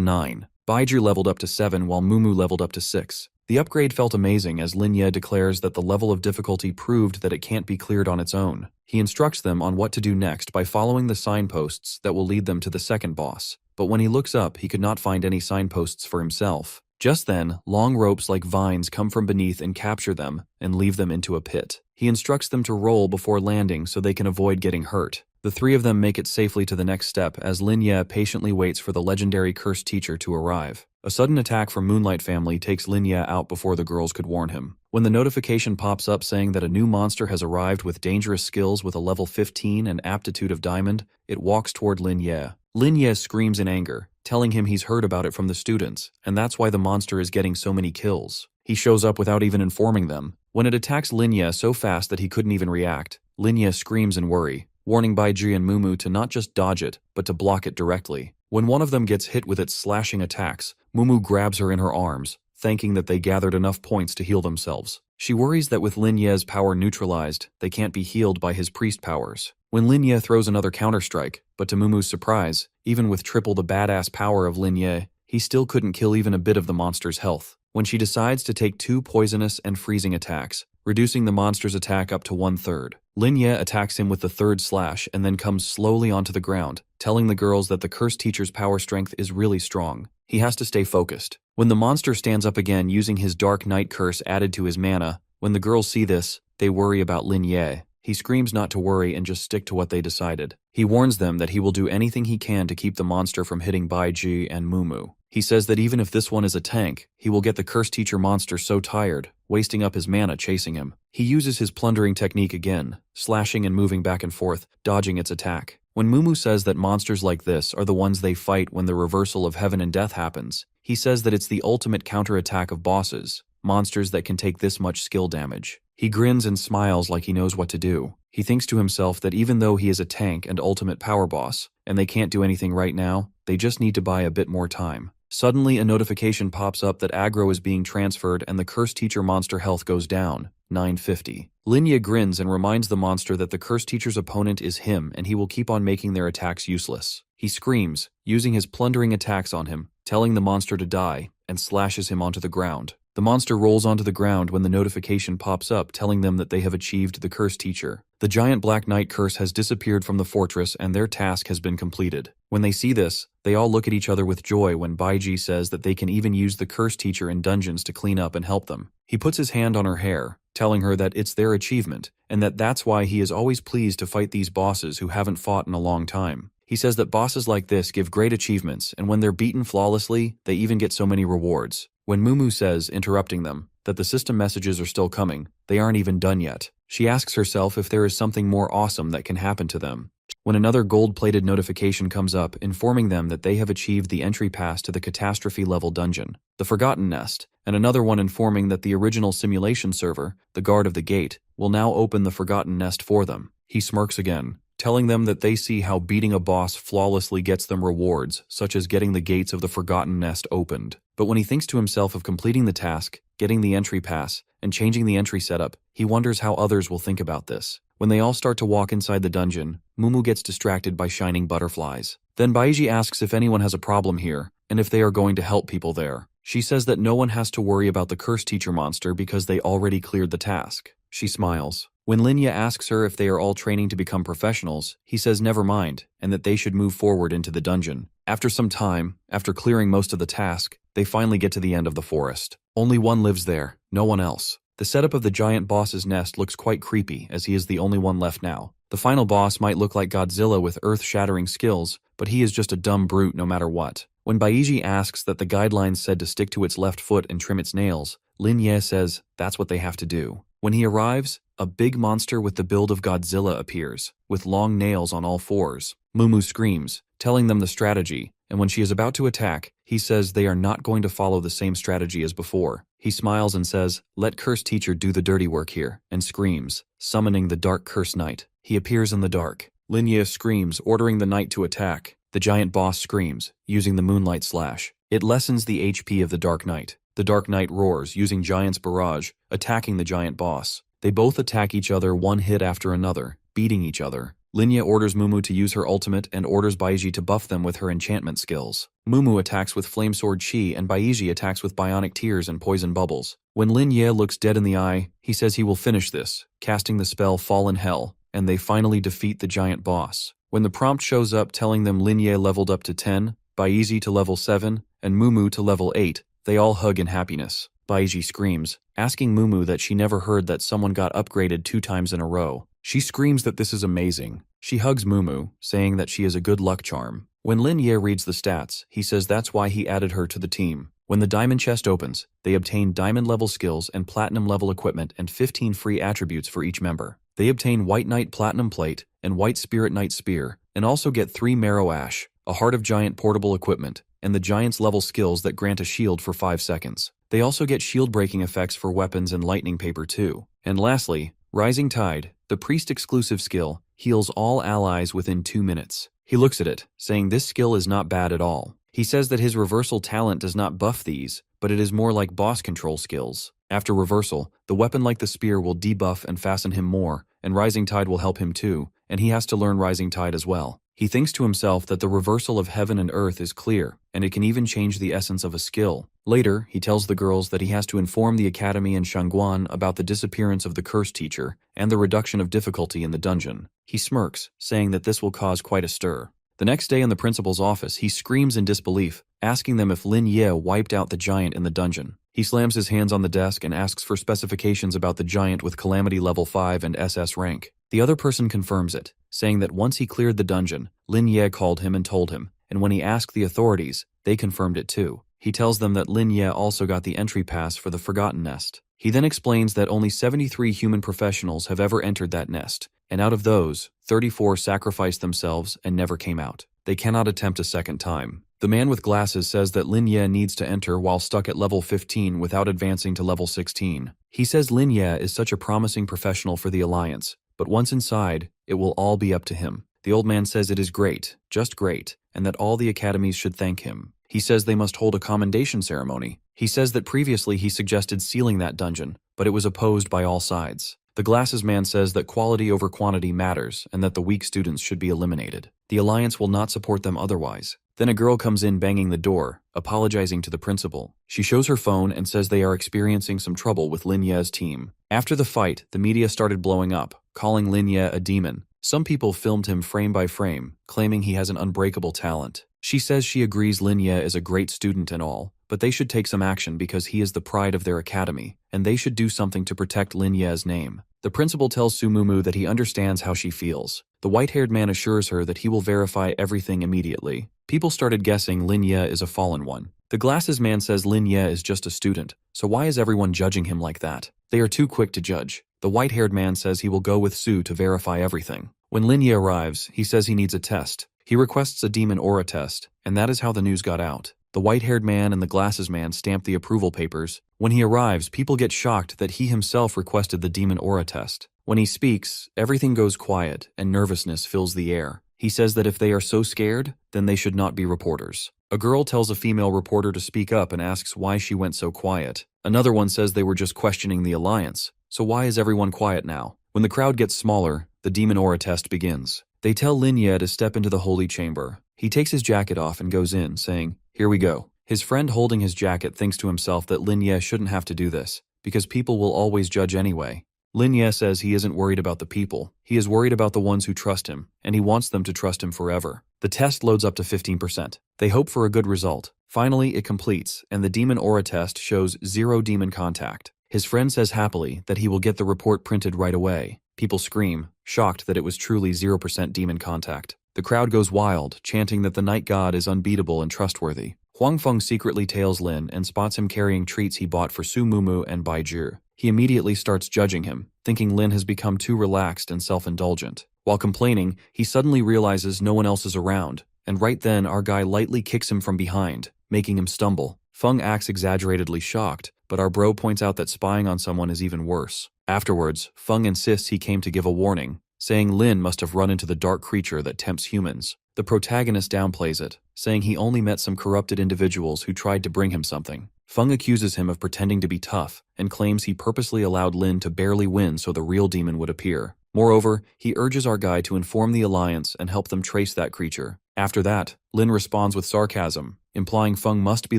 9. Baiju leveled up to 7 while Mumu leveled up to 6. The upgrade felt amazing as Lin Ye declares that the level of difficulty proved that it can't be cleared on its own. He instructs them on what to do next by following the signposts that will lead them to the second boss. But when he looks up, he could not find any signposts for himself. Just then, long ropes like vines come from beneath and capture them and leave them into a pit. He instructs them to roll before landing so they can avoid getting hurt. The three of them make it safely to the next step as Lin Ye patiently waits for the legendary cursed teacher to arrive. A sudden attack from Moonlight Family takes Lin Ye out before the girls could warn him. When the notification pops up saying that a new monster has arrived with dangerous skills with a level 15 and aptitude of diamond, it walks toward Lin Ye. Lin Ye screams in anger, telling him he's heard about it from the students, and that's why the monster is getting so many kills. He shows up without even informing them. When it attacks Lin Ye so fast that he couldn't even react, Lin Ye screams in worry, warning Baiji and Mumu to not just dodge it, but to block it directly. When one of them gets hit with its slashing attacks, Mumu grabs her in her arms, thanking that they gathered enough points to heal themselves. She worries that with Lin Ye's power neutralized, they can't be healed by his priest powers. When Lin Ye throws another counterstrike, but to Mumu's surprise, even with triple the badass power of Lin Ye, he still couldn't kill even a bit of the monster's health. When she decides to take 2 poisonous and freezing attacks, reducing the monster's attack up to 1/3. Lin Ye attacks him with the 3rd slash and then comes slowly onto the ground, telling the girls that the cursed teacher's power strength is really strong. He has to stay focused. When the monster stands up again using his Dark Knight curse added to his mana, when the girls see this, they worry about Lin Ye. He screams not to worry and just stick to what they decided. He warns them that he will do anything he can to keep the monster from hitting Baiji and Mumu. He says that even if this one is a tank, he will get the cursed teacher monster so tired, wasting up his mana chasing him. He uses his plundering technique again, slashing and moving back and forth, dodging its attack. When Mumu says that monsters like this are the ones they fight when the reversal of heaven and death happens, he says that it's the ultimate counterattack of bosses, monsters that can take this much skill damage. He grins and smiles like he knows what to do. He thinks to himself that even though he is a tank and ultimate power boss, and they can't do anything right now, they just need to buy a bit more time. Suddenly, a notification pops up that aggro is being transferred and the cursed teacher monster health goes down, 950. Lin Ye grins and reminds the monster that the cursed teacher's opponent is him and he will keep on making their attacks useless. He screams, using his plundering attacks on him, telling the monster to die, and slashes him onto the ground. The monster rolls onto the ground when the notification pops up telling them that they have achieved the cursed teacher. The giant Black Knight curse has disappeared from the fortress and their task has been completed. When they see this, they all look at each other with joy when Baiji says that they can even use the cursed teacher in dungeons to clean up and help them. He puts his hand on her hair, telling her that it's their achievement, and that that's why he is always pleased to fight these bosses who haven't fought in a long time. He says that bosses like this give great achievements, and when they're beaten flawlessly, they even get so many rewards. When Mumu says, interrupting them, that the system messages are still coming, they aren't even done yet. She asks herself if there is something more awesome that can happen to them. When another gold-plated notification comes up informing them that they have achieved the entry pass to the catastrophe-level dungeon, the Forgotten Nest, and another one informing that the original simulation server, the guard of the gate, will now open the Forgotten Nest for them. He smirks again, telling them that they see how beating a boss flawlessly gets them rewards, such as getting the gates of the Forgotten Nest opened. But when he thinks to himself of completing the task, getting the entry pass, and changing the entry setup, he wonders how others will think about this. When they all start to walk inside the dungeon, Mumu gets distracted by shining butterflies. Then Baiji asks if anyone has a problem here, and if they are going to help people there. She says that no one has to worry about the cursed teacher monster because they already cleared the task. She smiles. When Lin Ye asks her if they are all training to become professionals, he says never mind, and that they should move forward into the dungeon. After some time, after clearing most of the task, They finally get to the end of the forest. Only one lives there, no one else. The setup of the giant boss's nest looks quite creepy, as he is the only one left now. The final boss might look like Godzilla with earth-shattering skills, but he is just a dumb brute no matter what. When Baiji asks that the guidelines said to stick to its left foot and trim its nails, Lin Ye says that's what they have to do. When he arrives, a big monster with the build of Godzilla appears, with long nails on all fours. Mumu screams, telling them the strategy, and when she is about to attack, he says they are not going to follow the same strategy as before. He smiles and says, "Let Curse Teacher do the dirty work here," and screams, summoning the Dark Curse Knight. He appears in the dark. Lin Ye screams, ordering the knight to attack. The giant boss screams, using the Moonlight Slash. It lessens the HP of the Dark Knight. The Dark Knight roars, using Giant's Barrage, attacking the giant boss. They both attack each other one hit after another, beating each other. Lin Ye orders Mumu to use her ultimate and orders Baiji to buff them with her enchantment skills. Mumu attacks with Flame Sword Chi and Baiji attacks with Bionic Tears and Poison Bubbles. When Lin Ye looks dead in the eye, he says he will finish this, casting the spell Fallen Hell, and they finally defeat the giant boss. When the prompt shows up telling them Lin Ye leveled up to 10, Baiji to level 7, and Mumu to level 8, they all hug in happiness. Baiji screams, asking Mumu that she never heard that someone got upgraded 2 times in a row. She screams that this is amazing. She hugs Mumu, saying that she is a good luck charm. When Lin Ye reads the stats, he says that's why he added her to the team. When the diamond chest opens, they obtain diamond-level skills and platinum-level equipment and 15 free attributes for each member. They obtain White Knight Platinum Plate and White Spirit Knight Spear, and also get 3 Marrow Ash, a Heart of Giant portable equipment, and the Giant's level skills that grant a shield for 5 seconds. They also get shield-breaking effects for weapons and lightning paper too. And lastly, Rising Tide, the priest-exclusive skill, heals all allies within 2 minutes. He looks at it, saying this skill is not bad at all. He says that his reversal talent does not buff these, but it is more like boss control skills. After reversal, the weapon like the spear will debuff and fasten him more, and Rising Tide will help him too, and he has to learn Rising Tide as well. He thinks to himself that the reversal of heaven and earth is clear, and it can even change the essence of a skill. Later, he tells the girls that he has to inform the academy and Shangguan about the disappearance of the Curse Teacher and the reduction of difficulty in the dungeon. He smirks, saying that this will cause quite a stir. The next day in the principal's office, he screams in disbelief, asking them if Lin Ye wiped out the giant in the dungeon. He slams his hands on the desk and asks for specifications about the giant with Calamity level 5 and SS rank. The other person confirms it, saying that once he cleared the dungeon, Lin Ye called him and told him, and when he asked the authorities, they confirmed it too. He tells them that Lin Ye also got the entry pass for the Forgotten Nest. He then explains that only 73 human professionals have ever entered that nest, and out of those, 34 sacrificed themselves and never came out. They cannot attempt a second time. The man with glasses says that Lin Ye needs to enter while stuck at level 15 without advancing to level 16. He says Lin Ye is such a promising professional for the Alliance, but once inside, it will all be up to him. The old man says it is great, just great, and that all the academies should thank him. He says they must hold a commendation ceremony. He says that previously he suggested sealing that dungeon, but it was opposed by all sides. The glasses man says that quality over quantity matters and that the weak students should be eliminated. The Alliance will not support them otherwise. Then a girl comes in banging the door, apologizing to the principal. She shows her phone and says they are experiencing some trouble with Lin Ye's team. After the fight, the media started blowing up, calling Lin Ye a demon. Some people filmed him frame by frame, claiming he has an unbreakable talent. She says she agrees Lin Ye is a great student and all, but they should take some action because he is the pride of their academy, and they should do something to protect Lin Ye's name. The principal tells Sumumu that he understands how she feels. The white-haired man assures her that he will verify everything immediately. People started guessing Lin Ye is a fallen one. The glasses man says Lin Ye is just a student, so why is everyone judging him like that? They are too quick to judge. The white-haired man says he will go with Su to verify everything. When Lin Ye arrives, he says he needs a test. He requests a demon aura test, and that is how the news got out. The white-haired man and the glasses man stamp the approval papers. When he arrives, people get shocked that he himself requested the demon aura test. When he speaks, everything goes quiet and nervousness fills the air. He says that if they are so scared, then they should not be reporters. A girl tells a female reporter to speak up and asks why she went so quiet. Another one says they were just questioning the Alliance. So why is everyone quiet now? When the crowd gets smaller, the demon aura test begins. They tell Lin Ye to step into the holy chamber. He takes his jacket off and goes in, saying, "Here we go." His friend holding his jacket thinks to himself that Lin Ye shouldn't have to do this, because people will always judge anyway. Lin Ye says he isn't worried about the people. He is worried about the ones who trust him, and he wants them to trust him forever. The test loads up to 15%. They hope for a good result. Finally, it completes, and the demon aura test shows 0 demon contact. His friend says happily that he will get the report printed right away. People scream, shocked that it was truly 0% demon contact. The crowd goes wild, chanting that the night god is unbeatable and trustworthy. Huang Feng secretly tails Lin and spots him carrying treats he bought for Su Mumu and Bai Zhi. He immediately starts judging him, thinking Lin has become too relaxed and self-indulgent. While complaining, he suddenly realizes no one else is around, and right then our guy lightly kicks him from behind, making him stumble. Feng acts exaggeratedly shocked, but our bro points out that spying on someone is even worse. Afterwards, Feng insists he came to give a warning, saying Lin must have run into the dark creature that tempts humans. The protagonist downplays it, saying he only met some corrupted individuals who tried to bring him something. Feng accuses him of pretending to be tough and claims he purposely allowed Lin to barely win so the real demon would appear. Moreover, he urges our guy to inform the Alliance and help them trace that creature. After that, Lin responds with sarcasm, implying Feng must be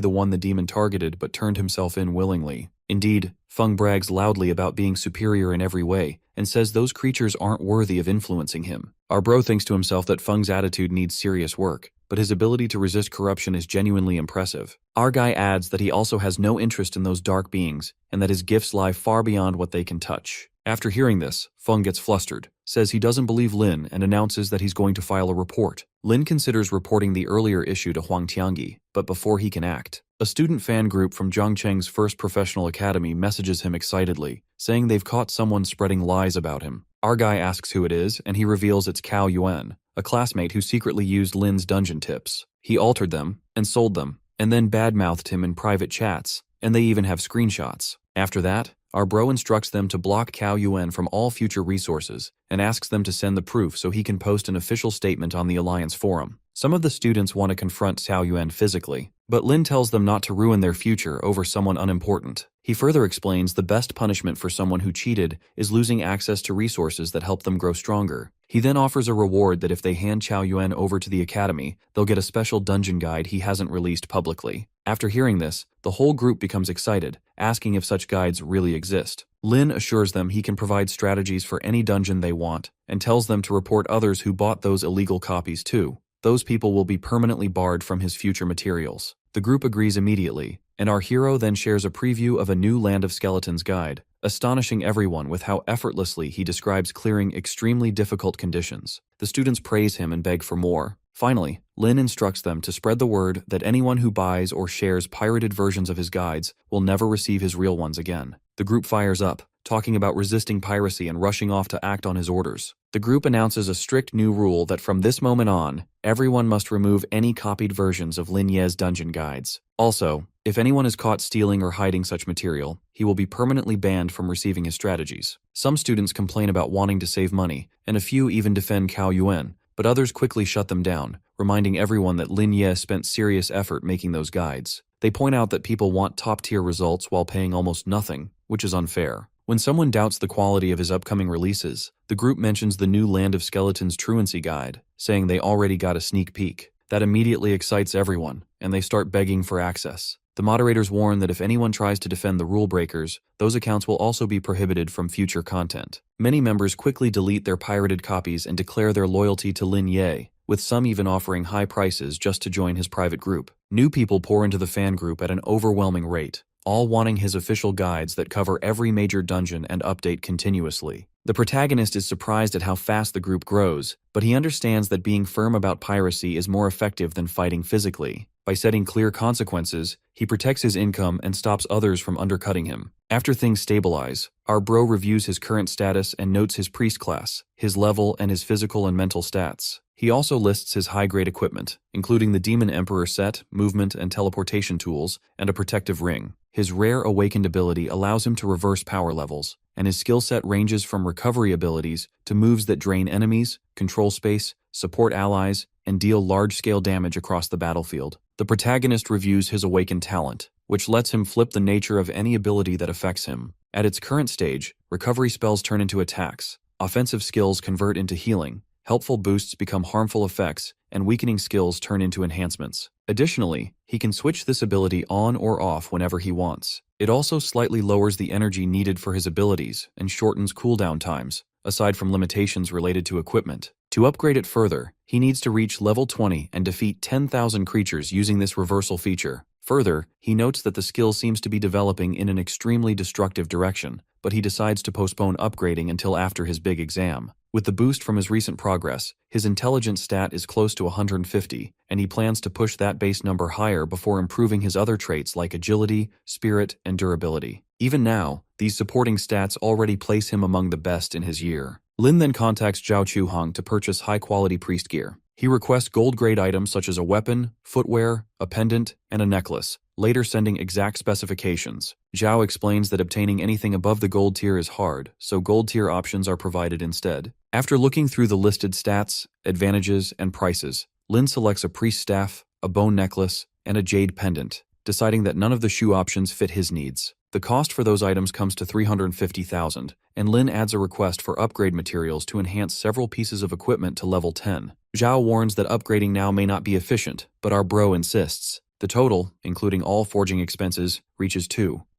the one the demon targeted but turned himself in willingly. Indeed, Feng brags loudly about being superior in every way and says those creatures aren't worthy of influencing him. Our bro thinks to himself that Feng's attitude needs serious work, but his ability to resist corruption is genuinely impressive. Our guy adds that he also has no interest in those dark beings and that his gifts lie far beyond what they can touch. After hearing this, Feng gets flustered, says he doesn't believe Lin and announces that he's going to file a report. Lin considers reporting the earlier issue to Huang Tiangi, but before he can act, a student fan group from Zhangcheng's first professional academy messages him excitedly, saying they've caught someone spreading lies about him. Our guy asks who it is, and he reveals it's Cao Yuan, a classmate who secretly used Lin's dungeon tips. He altered them and sold them, and then badmouthed him in private chats, and they even have screenshots. After that, our bro instructs them to block Cao Yuan from all future resources and asks them to send the proof so he can post an official statement on the Alliance forum. Some of the students want to confront Cao Yuan physically, but Lin tells them not to ruin their future over someone unimportant. He further explains the best punishment for someone who cheated is losing access to resources that help them grow stronger. He then offers a reward that if they hand Cao Yuan over to the academy, they'll get a special dungeon guide he hasn't released publicly. After hearing this, the whole group becomes excited, asking if such guides really exist. Lin assures them he can provide strategies for any dungeon they want, and tells them to report others who bought those illegal copies too. Those people will be permanently barred from his future materials. The group agrees immediately, and our hero then shares a preview of a new Land of Skeletons guide, astonishing everyone with how effortlessly he describes clearing extremely difficult conditions. The students praise him and beg for more. Finally, Lin instructs them to spread the word that anyone who buys or shares pirated versions of his guides will never receive his real ones again. The group fires up, talking about resisting piracy and rushing off to act on his orders. The group announces a strict new rule that from this moment on, everyone must remove any copied versions of Lin Ye's dungeon guides. Also, if anyone is caught stealing or hiding such material, he will be permanently banned from receiving his strategies. Some students complain about wanting to save money, and a few even defend Cao Yuan, but others quickly shut them down, reminding everyone that Lin Ye spent serious effort making those guides. They point out that people want top-tier results while paying almost nothing, which is unfair. When someone doubts the quality of his upcoming releases, the group mentions the new Land of Skeletons Truancy Guide, saying they already got a sneak peek. That immediately excites everyone, and they start begging for access. The moderators warn that if anyone tries to defend the rule breakers, those accounts will also be prohibited from future content. Many members quickly delete their pirated copies and declare their loyalty to Lin Ye, with some even offering high prices just to join his private group. New people pour into the fan group at an overwhelming rate, all wanting his official guides that cover every major dungeon and update continuously. The protagonist is surprised at how fast the group grows, but he understands that being firm about piracy is more effective than fighting physically. By setting clear consequences, he protects his income and stops others from undercutting him. After things stabilize, our bro reviews his current status and notes his priest class, his level, and his physical and mental stats. He also lists his high-grade equipment, including the Demon Emperor set, movement and teleportation tools, and a protective ring. His rare awakened ability allows him to reverse power levels, and his skill set ranges from recovery abilities to moves that drain enemies, control space, support allies, and deal large-scale damage across the battlefield. The protagonist reviews his awakened talent, which lets him flip the nature of any ability that affects him. At its current stage, recovery spells turn into attacks, offensive skills convert into healing, helpful boosts become harmful effects, and weakening skills turn into enhancements. Additionally, he can switch this ability on or off whenever he wants. It also slightly lowers the energy needed for his abilities and shortens cooldown times, aside from limitations related to equipment. To upgrade it further, he needs to reach level 20 and defeat 10,000 creatures using this reversal feature. Further, he notes that the skill seems to be developing in an extremely destructive direction, but he decides to postpone upgrading until after his big exam. With the boost from his recent progress, his intelligence stat is close to 150, and he plans to push that base number higher before improving his other traits like agility, spirit, and durability. Even now, these supporting stats already place him among the best in his year. Lin then contacts Zhao Chuhong to purchase high-quality priest gear. He requests gold-grade items such as a weapon, footwear, a pendant, and a necklace, later sending exact specifications. Zhao explains that obtaining anything above the gold tier is hard, so gold tier options are provided instead. After looking through the listed stats, advantages, and prices, Lin selects a priest staff, a bone necklace, and a jade pendant, deciding that none of the shoe options fit his needs. The cost for those items comes to 350,000, and Lin adds a request for upgrade materials to enhance several pieces of equipment to level 10. Zhao warns that upgrading now may not be efficient, but our bro insists. The total, including all forging expenses, reaches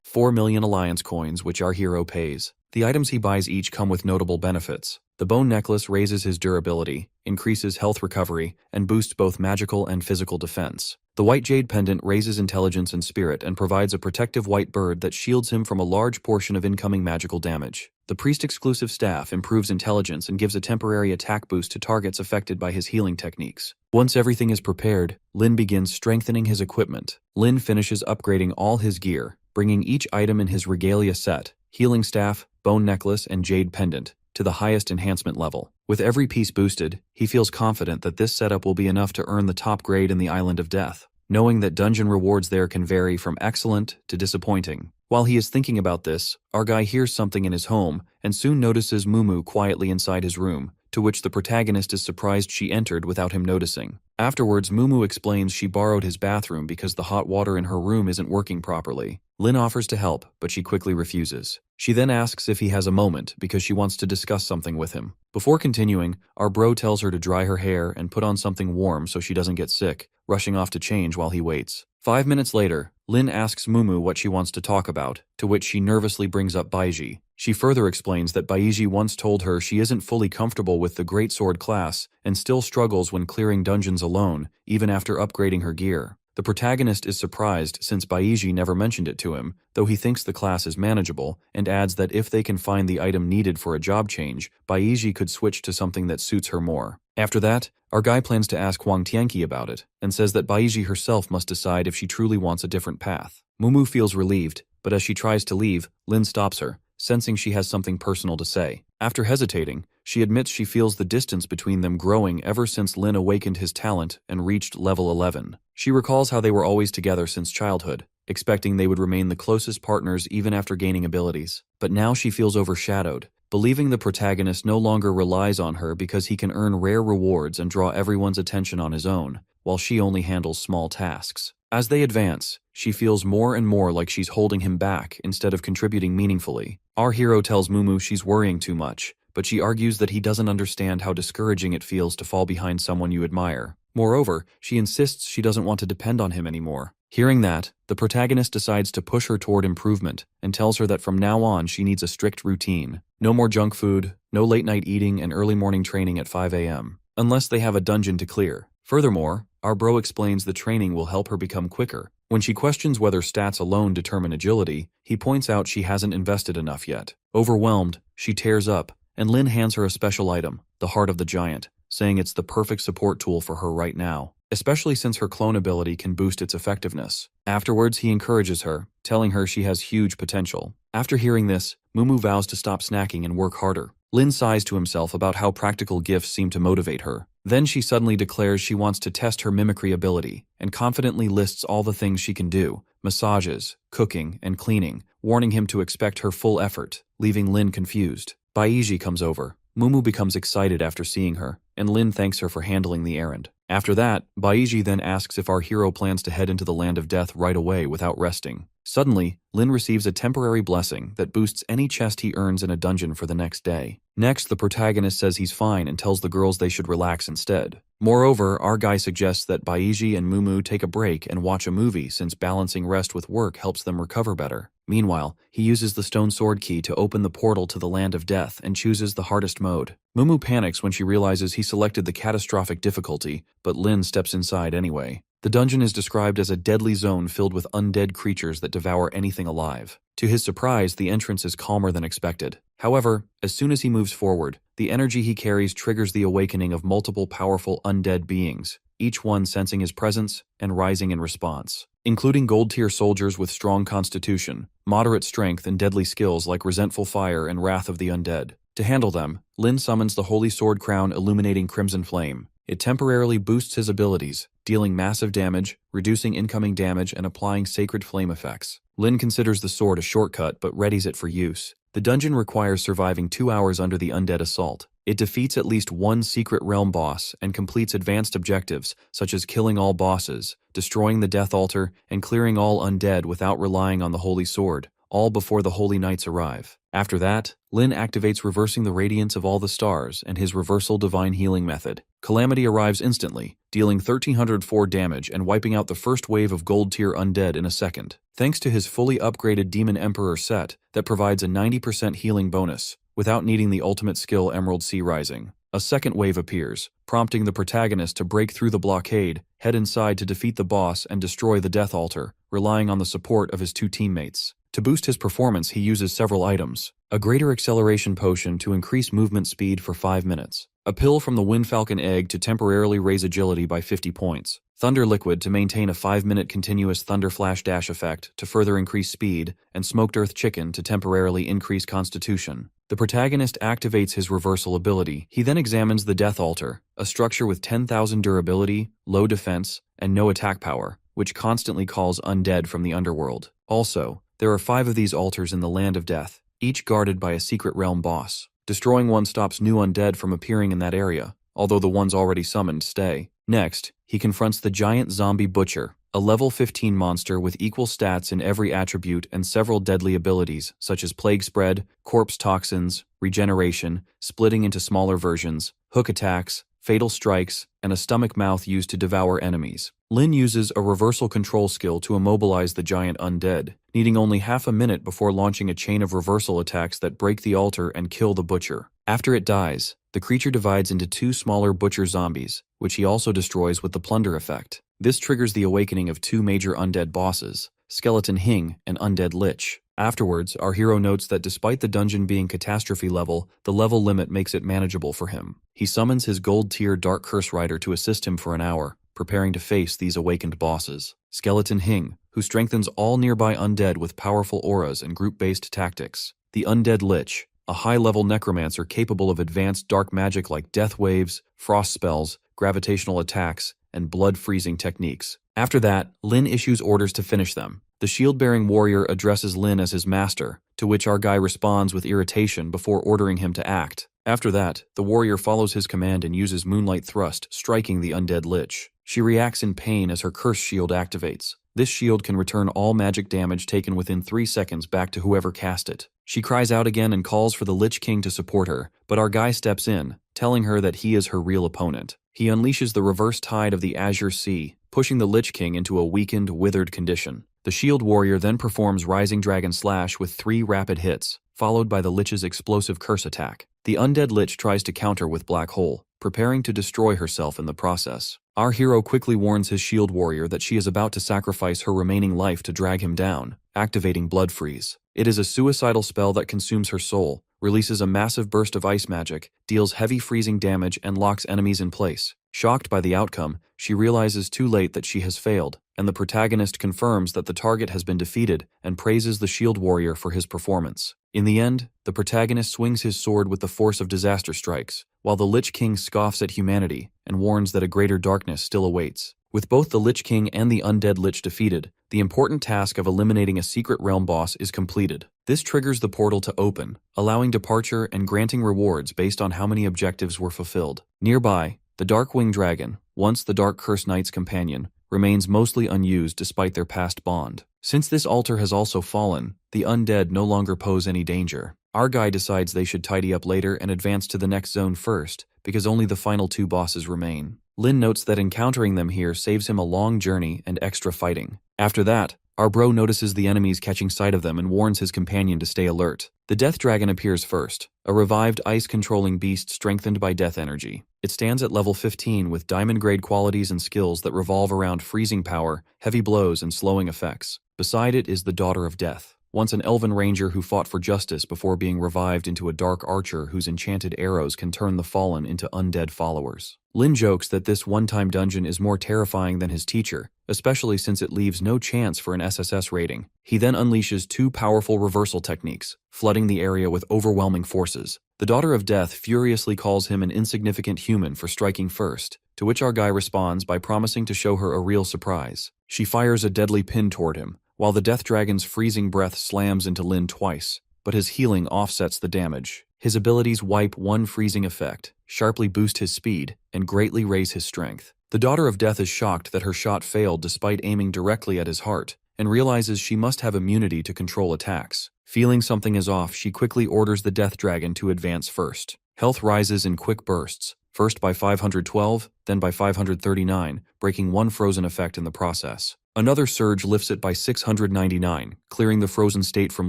4 million alliance coins, which our hero pays. The items he buys each come with notable benefits. The bone necklace raises his durability, increases health recovery, and boosts both magical and physical defense. The white jade pendant raises intelligence and spirit and provides a protective white bird that shields him from a large portion of incoming magical damage. The priest-exclusive staff improves intelligence and gives a temporary attack boost to targets affected by his healing techniques. Once everything is prepared, Lin begins strengthening his equipment. Lin finishes upgrading all his gear, bringing each item in his regalia set, healing staff, bone necklace, and jade pendant, to the highest enhancement level. With every piece boosted, he feels confident that this setup will be enough to earn the top grade in the Island of Death, knowing that dungeon rewards there can vary from excellent to disappointing. While he is thinking about this, our guy hears something in his home and soon notices Mumu quietly inside his room, to which the protagonist is surprised she entered without him noticing. Afterwards, Mumu explains she borrowed his bathroom because the hot water in her room isn't working properly. Lin offers to help, but she quickly refuses. She then asks if he has a moment because she wants to discuss something with him. Before continuing, our bro tells her to dry her hair and put on something warm so she doesn't get sick, rushing off to change while he waits. 5 minutes later, Lin asks Mumu what she wants to talk about, to which she nervously brings up Baiji. She further explains that Baiji once told her she isn't fully comfortable with the greatsword class and still struggles when clearing dungeons alone, even after upgrading her gear. The protagonist is surprised since Baiji never mentioned it to him, though he thinks the class is manageable, and adds that if they can find the item needed for a job change, Baiji could switch to something that suits her more. After that, our guy plans to ask Huang Tianqi about it, and says that Baiji herself must decide if she truly wants a different path. Mumu feels relieved, but as she tries to leave, Lin stops her, sensing she has something personal to say. After hesitating, she admits she feels the distance between them growing ever since Lin awakened his talent and reached level 11. She recalls how they were always together since childhood, expecting they would remain the closest partners even after gaining abilities. But now she feels overshadowed, believing the protagonist no longer relies on her because he can earn rare rewards and draw everyone's attention on his own, while she only handles small tasks. As they advance, she feels more and more like she's holding him back instead of contributing meaningfully. Our hero tells Mumu she's worrying too much, but she argues that he doesn't understand how discouraging it feels to fall behind someone you admire. Moreover, she insists she doesn't want to depend on him anymore. Hearing that, the protagonist decides to push her toward improvement and tells her that from now on she needs a strict routine. No more junk food, no late-night eating, and early morning training at 5 a.m., unless they have a dungeon to clear. Furthermore, our bro explains the training will help her become quicker. When she questions whether stats alone determine agility, he points out she hasn't invested enough yet. Overwhelmed, she tears up, and Lin hands her a special item, the Heart of the Giant, saying it's the perfect support tool for her right now, especially since her clone ability can boost its effectiveness. Afterwards, he encourages her, telling her she has huge potential. After hearing this, Mumu vows to stop snacking and work harder. Lin sighs to himself about how practical gifts seem to motivate her. Then she suddenly declares she wants to test her mimicry ability, and confidently lists all the things she can do: massages, cooking, and cleaning, warning him to expect her full effort, leaving Lin confused. Baiji comes over. Mumu becomes excited after seeing her, and Lin thanks her for handling the errand. After that, Baiji then asks if our hero plans to head into the Land of Death right away without resting. Suddenly, Lin receives a temporary blessing that boosts any chest he earns in a dungeon for the next day. Next, the protagonist says he's fine and tells the girls they should relax instead. Moreover, our guy suggests that Baiji and Mumu take a break and watch a movie since balancing rest with work helps them recover better. Meanwhile, he uses the stone sword key to open the portal to the land of death and chooses the hardest mode. Mumu panics when she realizes he selected the catastrophic difficulty, but Lin steps inside anyway. The dungeon is described as a deadly zone filled with undead creatures that devour anything alive. To his surprise, the entrance is calmer than expected. However, as soon as he moves forward, the energy he carries triggers the awakening of multiple powerful undead beings, each one sensing his presence and rising in response, including gold-tier soldiers with strong constitution, moderate strength, and deadly skills like resentful fire and wrath of the undead. To handle them, Lin summons the Holy Sword Crown illuminating crimson flame. It temporarily boosts his abilities, dealing massive damage, reducing incoming damage, and applying sacred flame effects. Lin considers the sword a shortcut but readies it for use. The dungeon requires surviving 2 hours under the undead assault. It defeats at least one secret realm boss and completes advanced objectives such as killing all bosses, destroying the Death Altar, and clearing all undead without relying on the Holy Sword, all before the Holy Knights arrive. After that, Lin activates reversing the radiance of all the stars and his reversal divine healing method. Calamity arrives instantly, dealing 1304 damage and wiping out the first wave of gold-tier undead in a second, thanks to his fully upgraded Demon Emperor set that provides a 90% healing bonus, without needing the ultimate skill Emerald Sea Rising. A second wave appears, prompting the protagonist to break through the blockade, head inside to defeat the boss and destroy the Death Altar, relying on the support of his 2 teammates. To boost his performance, he uses several items. A greater acceleration potion to increase movement speed for 5 minutes. A pill from the Windfalcon egg to temporarily raise agility by 50 points. Thunder liquid to maintain a 5-minute continuous thunder flash dash effect to further increase speed, and smoked earth chicken to temporarily increase constitution. The protagonist activates his reversal ability. He then examines the Death Altar, a structure with 10,000 durability, low defense, and no attack power, which constantly calls undead from the underworld. Also, there are 5 of these altars in the Land of Death, each guarded by a secret realm boss. Destroying one stops new undead from appearing in that area, although the ones already summoned stay. Next, he confronts the giant zombie butcher, a level 15 monster with equal stats in every attribute and several deadly abilities such as plague spread, corpse toxins, regeneration, splitting into smaller versions, hook attacks, fatal strikes, and a stomach mouth used to devour enemies. Lin uses a reversal control skill to immobilize the giant undead, needing only half a minute before launching a chain of reversal attacks that break the altar and kill the butcher. After it dies, the creature divides into 2 smaller butcher zombies, which he also destroys with the plunder effect. This triggers the awakening of 2 major undead bosses, Skeleton Hing and Undead Lich. Afterwards, our hero notes that despite the dungeon being catastrophe level, the level limit makes it manageable for him. He summons his gold-tier Dark Curse Rider to assist him for an hour, preparing to face these awakened bosses. Skeleton Hing, who strengthens all nearby undead with powerful auras and group-based tactics. The Undead Lich, a high-level necromancer capable of advanced dark magic like death waves, frost spells, gravitational attacks, and blood-freezing techniques. After that, Lin issues orders to finish them. The shield-bearing warrior addresses Lin as his master, to which our guy responds with irritation before ordering him to act. After that, the warrior follows his command and uses Moonlight Thrust, striking the Undead Lich. She reacts in pain as her curse shield activates. This shield can return all magic damage taken within 3 seconds back to whoever cast it. She cries out again and calls for the Lich King to support her, but our guy steps in, telling her that he is her real opponent. He unleashes the reverse tide of the Azure Sea, pushing the Lich King into a weakened, withered condition. The shield warrior then performs Rising Dragon Slash with 3 rapid hits, followed by the Lich's explosive curse attack. The Undead Lich tries to counter with Black Hole, preparing to destroy herself in the process. Our hero quickly warns his shield warrior that she is about to sacrifice her remaining life to drag him down, activating Blood Freeze. It is a suicidal spell that consumes her soul, releases a massive burst of ice magic, deals heavy freezing damage, and locks enemies in place. Shocked by the outcome, she realizes too late that she has failed, and the protagonist confirms that the target has been defeated and praises the shield warrior for his performance. In the end, the protagonist swings his sword with the force of disaster strikes, while the Lich King scoffs at humanity and warns that a greater darkness still awaits. With both the Lich King and the Undead Lich defeated, the important task of eliminating a secret realm boss is completed. This triggers the portal to open, allowing departure and granting rewards based on how many objectives were fulfilled. Nearby, the Darkwing Dragon, once the Dark Curse Knight's companion, remains mostly unused despite their past bond. Since this altar has also fallen, the undead no longer pose any danger. Our guy decides they should tidy up later and advance to the next zone first, because only the final 2 bosses remain. Lin notes that encountering them here saves him a long journey and extra fighting. After that, Our bro notices the enemies catching sight of them and warns his companion to stay alert. The Death Dragon appears first, a revived ice-controlling beast strengthened by death energy. It stands at level 15 with diamond-grade qualities and skills that revolve around freezing power, heavy blows, and slowing effects. Beside it is the Daughter of Death, once an elven ranger who fought for justice before being revived into a dark archer whose enchanted arrows can turn the fallen into undead followers. Lin jokes that this one-time dungeon is more terrifying than his teacher, especially since it leaves no chance for an SSS rating. He then unleashes two powerful reversal techniques, flooding the area with overwhelming forces. The Daughter of Death furiously calls him an insignificant human for striking first, to which our guy responds by promising to show her a real surprise. She fires a deadly pin toward him, while the Death Dragon's freezing breath slams into Lin twice, but his healing offsets the damage. His abilities wipe one freezing effect, sharply boost his speed, and greatly raise his strength. The Daughter of Death is shocked that her shot failed despite aiming directly at his heart, and realizes she must have immunity to control attacks. Feeling something is off, she quickly orders the Death Dragon to advance first. Health rises in quick bursts, first by 512, then by 539, breaking one frozen effect in the process. Another surge lifts it by 699, clearing the frozen state from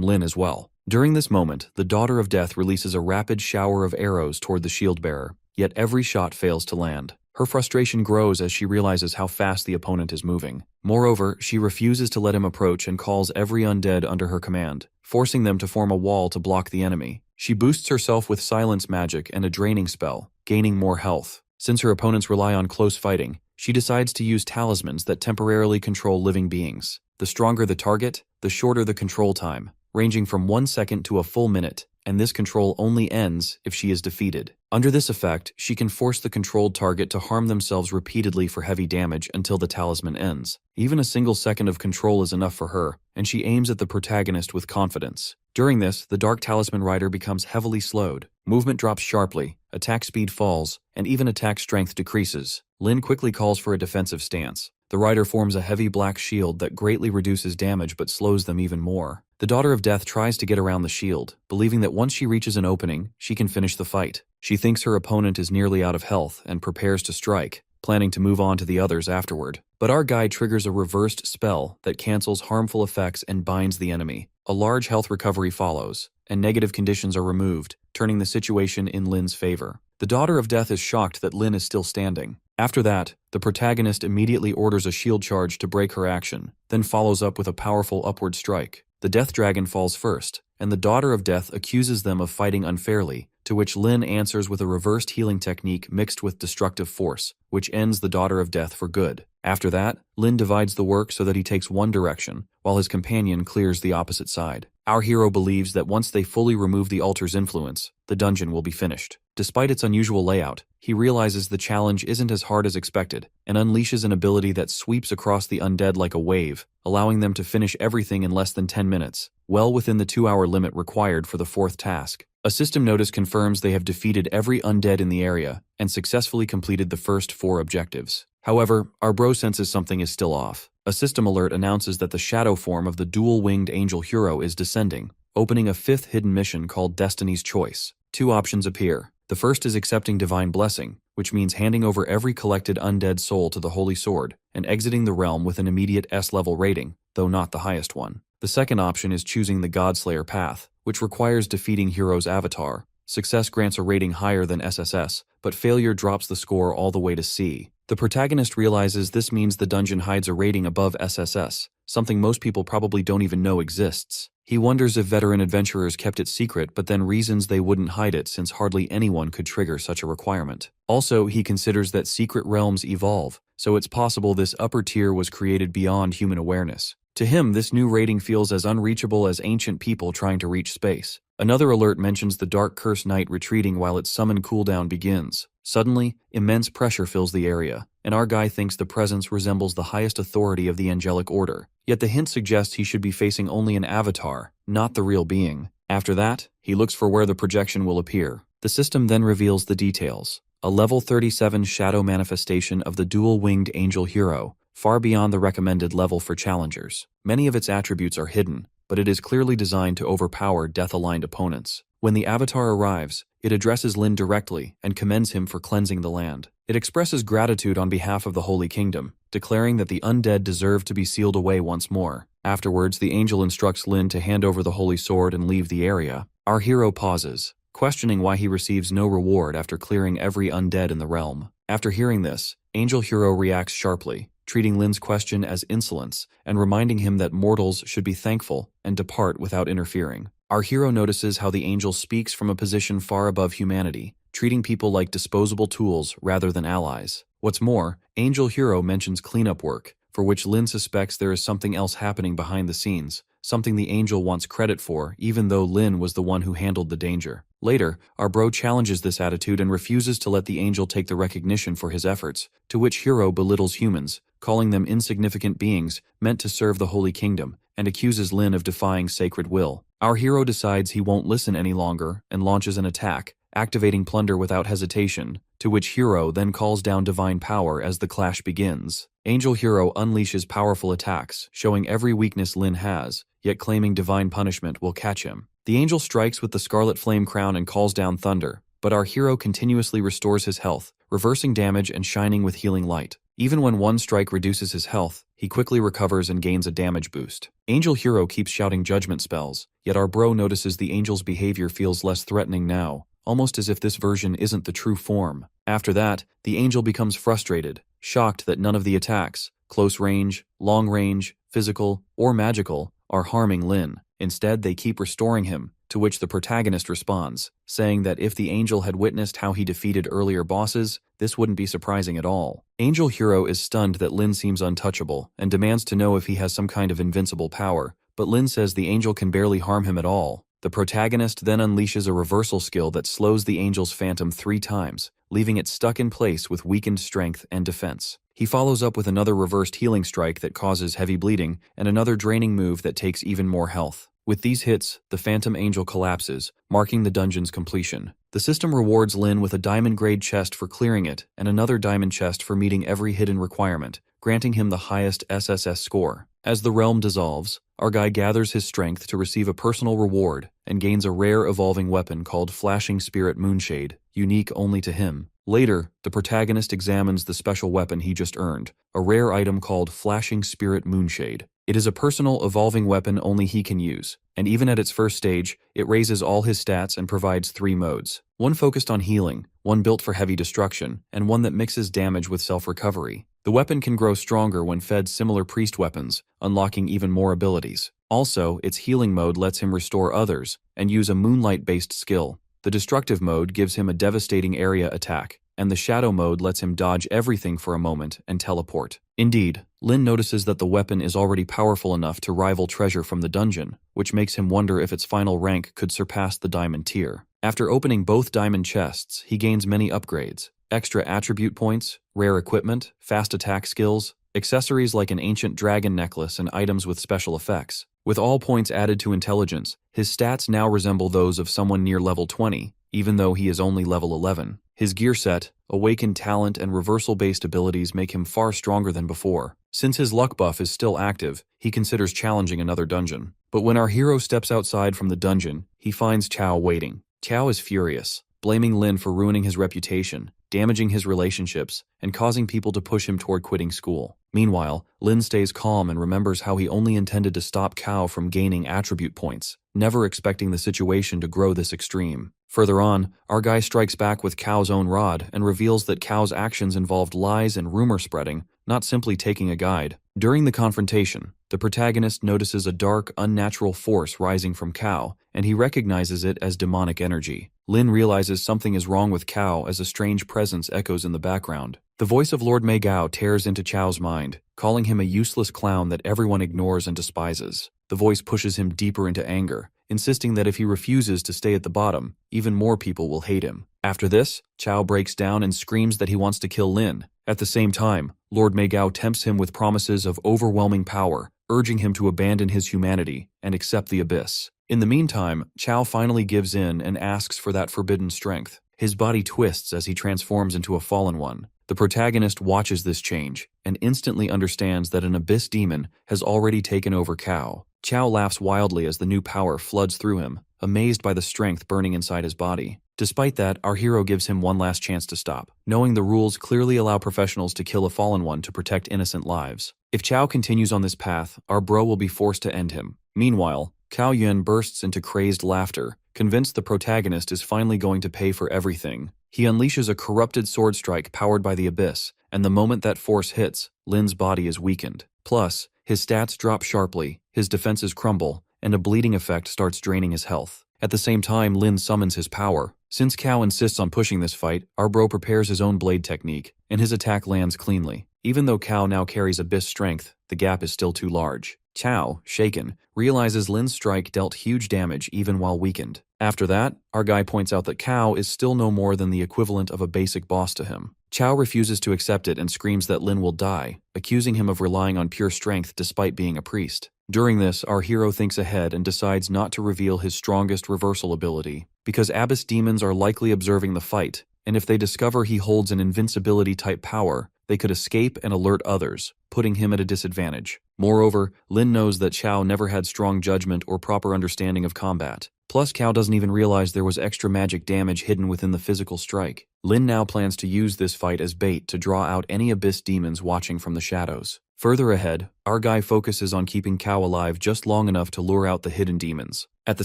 Lin as well. During this moment, the Daughter of Death releases a rapid shower of arrows toward the shield bearer, yet every shot fails to land. Her frustration grows as she realizes how fast the opponent is moving. Moreover, she refuses to let him approach and calls every undead under her command, forcing them to form a wall to block the enemy. She boosts herself with silence magic and a draining spell, gaining more health. Since her opponents rely on close fighting, she decides to use talismans that temporarily control living beings. The stronger the target, the shorter the control time, ranging from 1 second to a full minute, and this control only ends if she is defeated. Under this effect, she can force the controlled target to harm themselves repeatedly for heavy damage until the talisman ends. Even a single second of control is enough for her, and she aims at the protagonist with confidence. During this, the Dark Talisman Rider becomes heavily slowed. Movement drops sharply, attack speed falls, and even attack strength decreases. Lin quickly calls for a defensive stance. The rider forms a heavy black shield that greatly reduces damage but slows them even more. The Daughter of Death tries to get around the shield, believing that once she reaches an opening, she can finish the fight. She thinks her opponent is nearly out of health and prepares to strike, planning to move on to the others afterward. But our guy triggers a reversed spell that cancels harmful effects and binds the enemy. A large health recovery follows, and negative conditions are removed, turning the situation in Lin's favor. The Daughter of Death is shocked that Lin is still standing. After that, the protagonist immediately orders a shield charge to break her action, then follows up with a powerful upward strike. The Death Dragon falls first, and the Daughter of Death accuses them of fighting unfairly, to which Lin answers with a reversed healing technique mixed with destructive force, which ends the Daughter of Death for good. After that, Lin divides the work so that he takes one direction, while his companion clears the opposite side. Our hero believes that once they fully remove the altar's influence, the dungeon will be finished. Despite its unusual layout, he realizes the challenge isn't as hard as expected, and unleashes an ability that sweeps across the undead like a wave, allowing them to finish everything in less than 10 minutes, well within the 2-hour limit required for the fourth task. A system notice confirms they have defeated every undead in the area, and successfully completed the first 4 objectives. However, our bro senses something is still off. A system alert announces that the shadow form of the dual-winged angel hero is descending, opening a 5th hidden mission called Destiny's Choice. 2 options appear. The first is accepting divine blessing, which means handing over every collected undead soul to the Holy Sword, and exiting the realm with an immediate S-level rating, though not the highest one. The second option is choosing the Godslayer path, which requires defeating hero's avatar. Success grants a rating higher than SSS, but failure drops the score all the way to C. The protagonist realizes this means the dungeon hides a rating above SSS, something most people probably don't even know exists. He wonders if veteran adventurers kept it secret, but then reasons they wouldn't hide it since hardly anyone could trigger such a requirement. Also, he considers that secret realms evolve, so it's possible this upper tier was created beyond human awareness. To him, this new rating feels as unreachable as ancient people trying to reach space. Another alert mentions the Dark Curse Knight retreating while its summon cooldown begins. Suddenly, immense pressure fills the area, and our guy thinks the presence resembles the highest authority of the angelic order. Yet the hint suggests he should be facing only an avatar, not the real being. After that, he looks for where the projection will appear. The system then reveals the details. A level 37 shadow manifestation of the dual-winged angel hero, far beyond the recommended level for challengers. Many of its attributes are hidden, but it is clearly designed to overpower death-aligned opponents. When the avatar arrives, it addresses Lin directly and commends him for cleansing the land. It expresses gratitude on behalf of the Holy Kingdom, declaring that the undead deserve to be sealed away once more. Afterwards, the angel instructs Lin to hand over the holy sword and leave the area. Our hero pauses, questioning why he receives no reward after clearing every undead in the realm. After hearing this, Angel Hero reacts sharply, treating Lin's question as insolence and reminding him that mortals should be thankful and depart without interfering. Our hero notices how the angel speaks from a position far above humanity, treating people like disposable tools rather than allies. What's more, Angel Hero mentions cleanup work, for which Lin suspects there is something else happening behind the scenes, something the angel wants credit for even though Lin was the one who handled the danger. Later, our bro challenges this attitude and refuses to let the angel take the recognition for his efforts, to which Hero belittles humans, calling them insignificant beings meant to serve the Holy Kingdom, and accuses Lin of defying sacred will. Our hero decides he won't listen any longer and launches an attack, activating Plunder without hesitation, to which Hero then calls down divine power as the clash begins. Angel Hero unleashes powerful attacks, showing every weakness Lin has, yet claiming divine punishment will catch him. The angel strikes with the Scarlet Flame Crown and calls down thunder, but our hero continuously restores his health, reversing damage and shining with healing light. Even when one strike reduces his health, he quickly recovers and gains a damage boost. Angel Hero keeps shouting judgment spells, yet our bro notices the angel's behavior feels less threatening now, almost as if this version isn't the true form. After that, the angel becomes frustrated, shocked that none of the attacks, close range, long range, physical, or magical, are harming Lin. Instead, they keep restoring him, to which the protagonist responds, saying that if the angel had witnessed how he defeated earlier bosses, this wouldn't be surprising at all. Angel Hero is stunned that Lin seems untouchable and demands to know if he has some kind of invincible power, but Lin says the angel can barely harm him at all. The protagonist then unleashes a reversal skill that slows the angel's phantom 3 times, leaving it stuck in place with weakened strength and defense. He follows up with another reversed healing strike that causes heavy bleeding and another draining move that takes even more health. With these hits, the Phantom Angel collapses, marking the dungeon's completion. The system rewards Lin with a diamond-grade chest for clearing it and another diamond chest for meeting every hidden requirement, granting him the highest SSS score. As the realm dissolves, our guy gathers his strength to receive a personal reward and gains a rare evolving weapon called Flashing Spirit Moonshade, unique only to him. Later, the protagonist examines the special weapon he just earned, a rare item called Flashing Spirit Moonshade. It is a personal evolving weapon only he can use, and even at its first stage, it raises all his stats and provides 3 modes. One focused on healing, one built for heavy destruction, and one that mixes damage with self-recovery. The weapon can grow stronger when fed similar priest weapons, unlocking even more abilities. Also, its healing mode lets him restore others, and use a moonlight-based skill. The destructive mode gives him a devastating area attack, and the shadow mode lets him dodge everything for a moment and teleport. Indeed, Lin notices that the weapon is already powerful enough to rival treasure from the dungeon, which makes him wonder if its final rank could surpass the diamond tier. After opening both diamond chests, he gains many upgrades, extra attribute points, rare equipment, fast attack skills, accessories like an ancient dragon necklace and items with special effects. With all points added to intelligence, his stats now resemble those of someone near level 20, even though he is only level 11. His gear set, awakened talent, and reversal-based abilities make him far stronger than before. Since his luck buff is still active, he considers challenging another dungeon. But when our hero steps outside from the dungeon, he finds Chao waiting. Chao is furious, blaming Lin for ruining his reputation, damaging his relationships, and causing people to push him toward quitting school. Meanwhile, Lin stays calm and remembers how he only intended to stop Chao from gaining attribute points, never expecting the situation to grow this extreme. Further on, our guy strikes back with Chao's own rod and reveals that Chao's actions involved lies and rumor spreading, not simply taking a guide. During the confrontation, the protagonist notices a dark, unnatural force rising from Chao, and he recognizes it as demonic energy. Lin realizes something is wrong with Chao as a strange presence echoes in the background. The voice of Lord Meigao tears into Chao's mind, calling him a useless clown that everyone ignores and despises. The voice pushes him deeper into anger, insisting that if he refuses to stay at the bottom, even more people will hate him. After this, Chao breaks down and screams that he wants to kill Lin. At the same time, Lord Meigao tempts him with promises of overwhelming power, urging him to abandon his humanity and accept the abyss. In the meantime, Chao finally gives in and asks for that forbidden strength. His body twists as he transforms into a fallen one. The protagonist watches this change and instantly understands that an abyss demon has already taken over Chao. Chao laughs wildly as the new power floods through him, amazed by the strength burning inside his body. Despite that, our hero gives him one last chance to stop, knowing the rules clearly allow professionals to kill a fallen one to protect innocent lives. If Chao continues on this path, our bro will be forced to end him. Meanwhile, Cao Yun bursts into crazed laughter, convinced the protagonist is finally going to pay for everything. He unleashes a corrupted sword strike powered by the abyss, and the moment that force hits, Lin's body is weakened. Plus, his stats drop sharply, his defenses crumble, and a bleeding effect starts draining his health. At the same time, Lin summons his power. Since Cao insists on pushing this fight, our bro prepares his own blade technique, and his attack lands cleanly. Even though Cao now carries abyss strength, the gap is still too large. Cao, shaken, realizes Lin's strike dealt huge damage even while weakened. After that, our guy points out that Cao is still no more than the equivalent of a basic boss to him. Cao refuses to accept it and screams that Lin will die, accusing him of relying on pure strength despite being a priest. During this, our hero thinks ahead and decides not to reveal his strongest reversal ability, because abyss demons are likely observing the fight, and if they discover he holds an invincibility-type power, they could escape and alert others, putting him at a disadvantage. Moreover, Lin knows that Cao never had strong judgment or proper understanding of combat. Plus, Cao doesn't even realize there was extra magic damage hidden within the physical strike. Lin now plans to use this fight as bait to draw out any abyss demons watching from the shadows. Further ahead, our guy focuses on keeping Cao alive just long enough to lure out the hidden demons. At the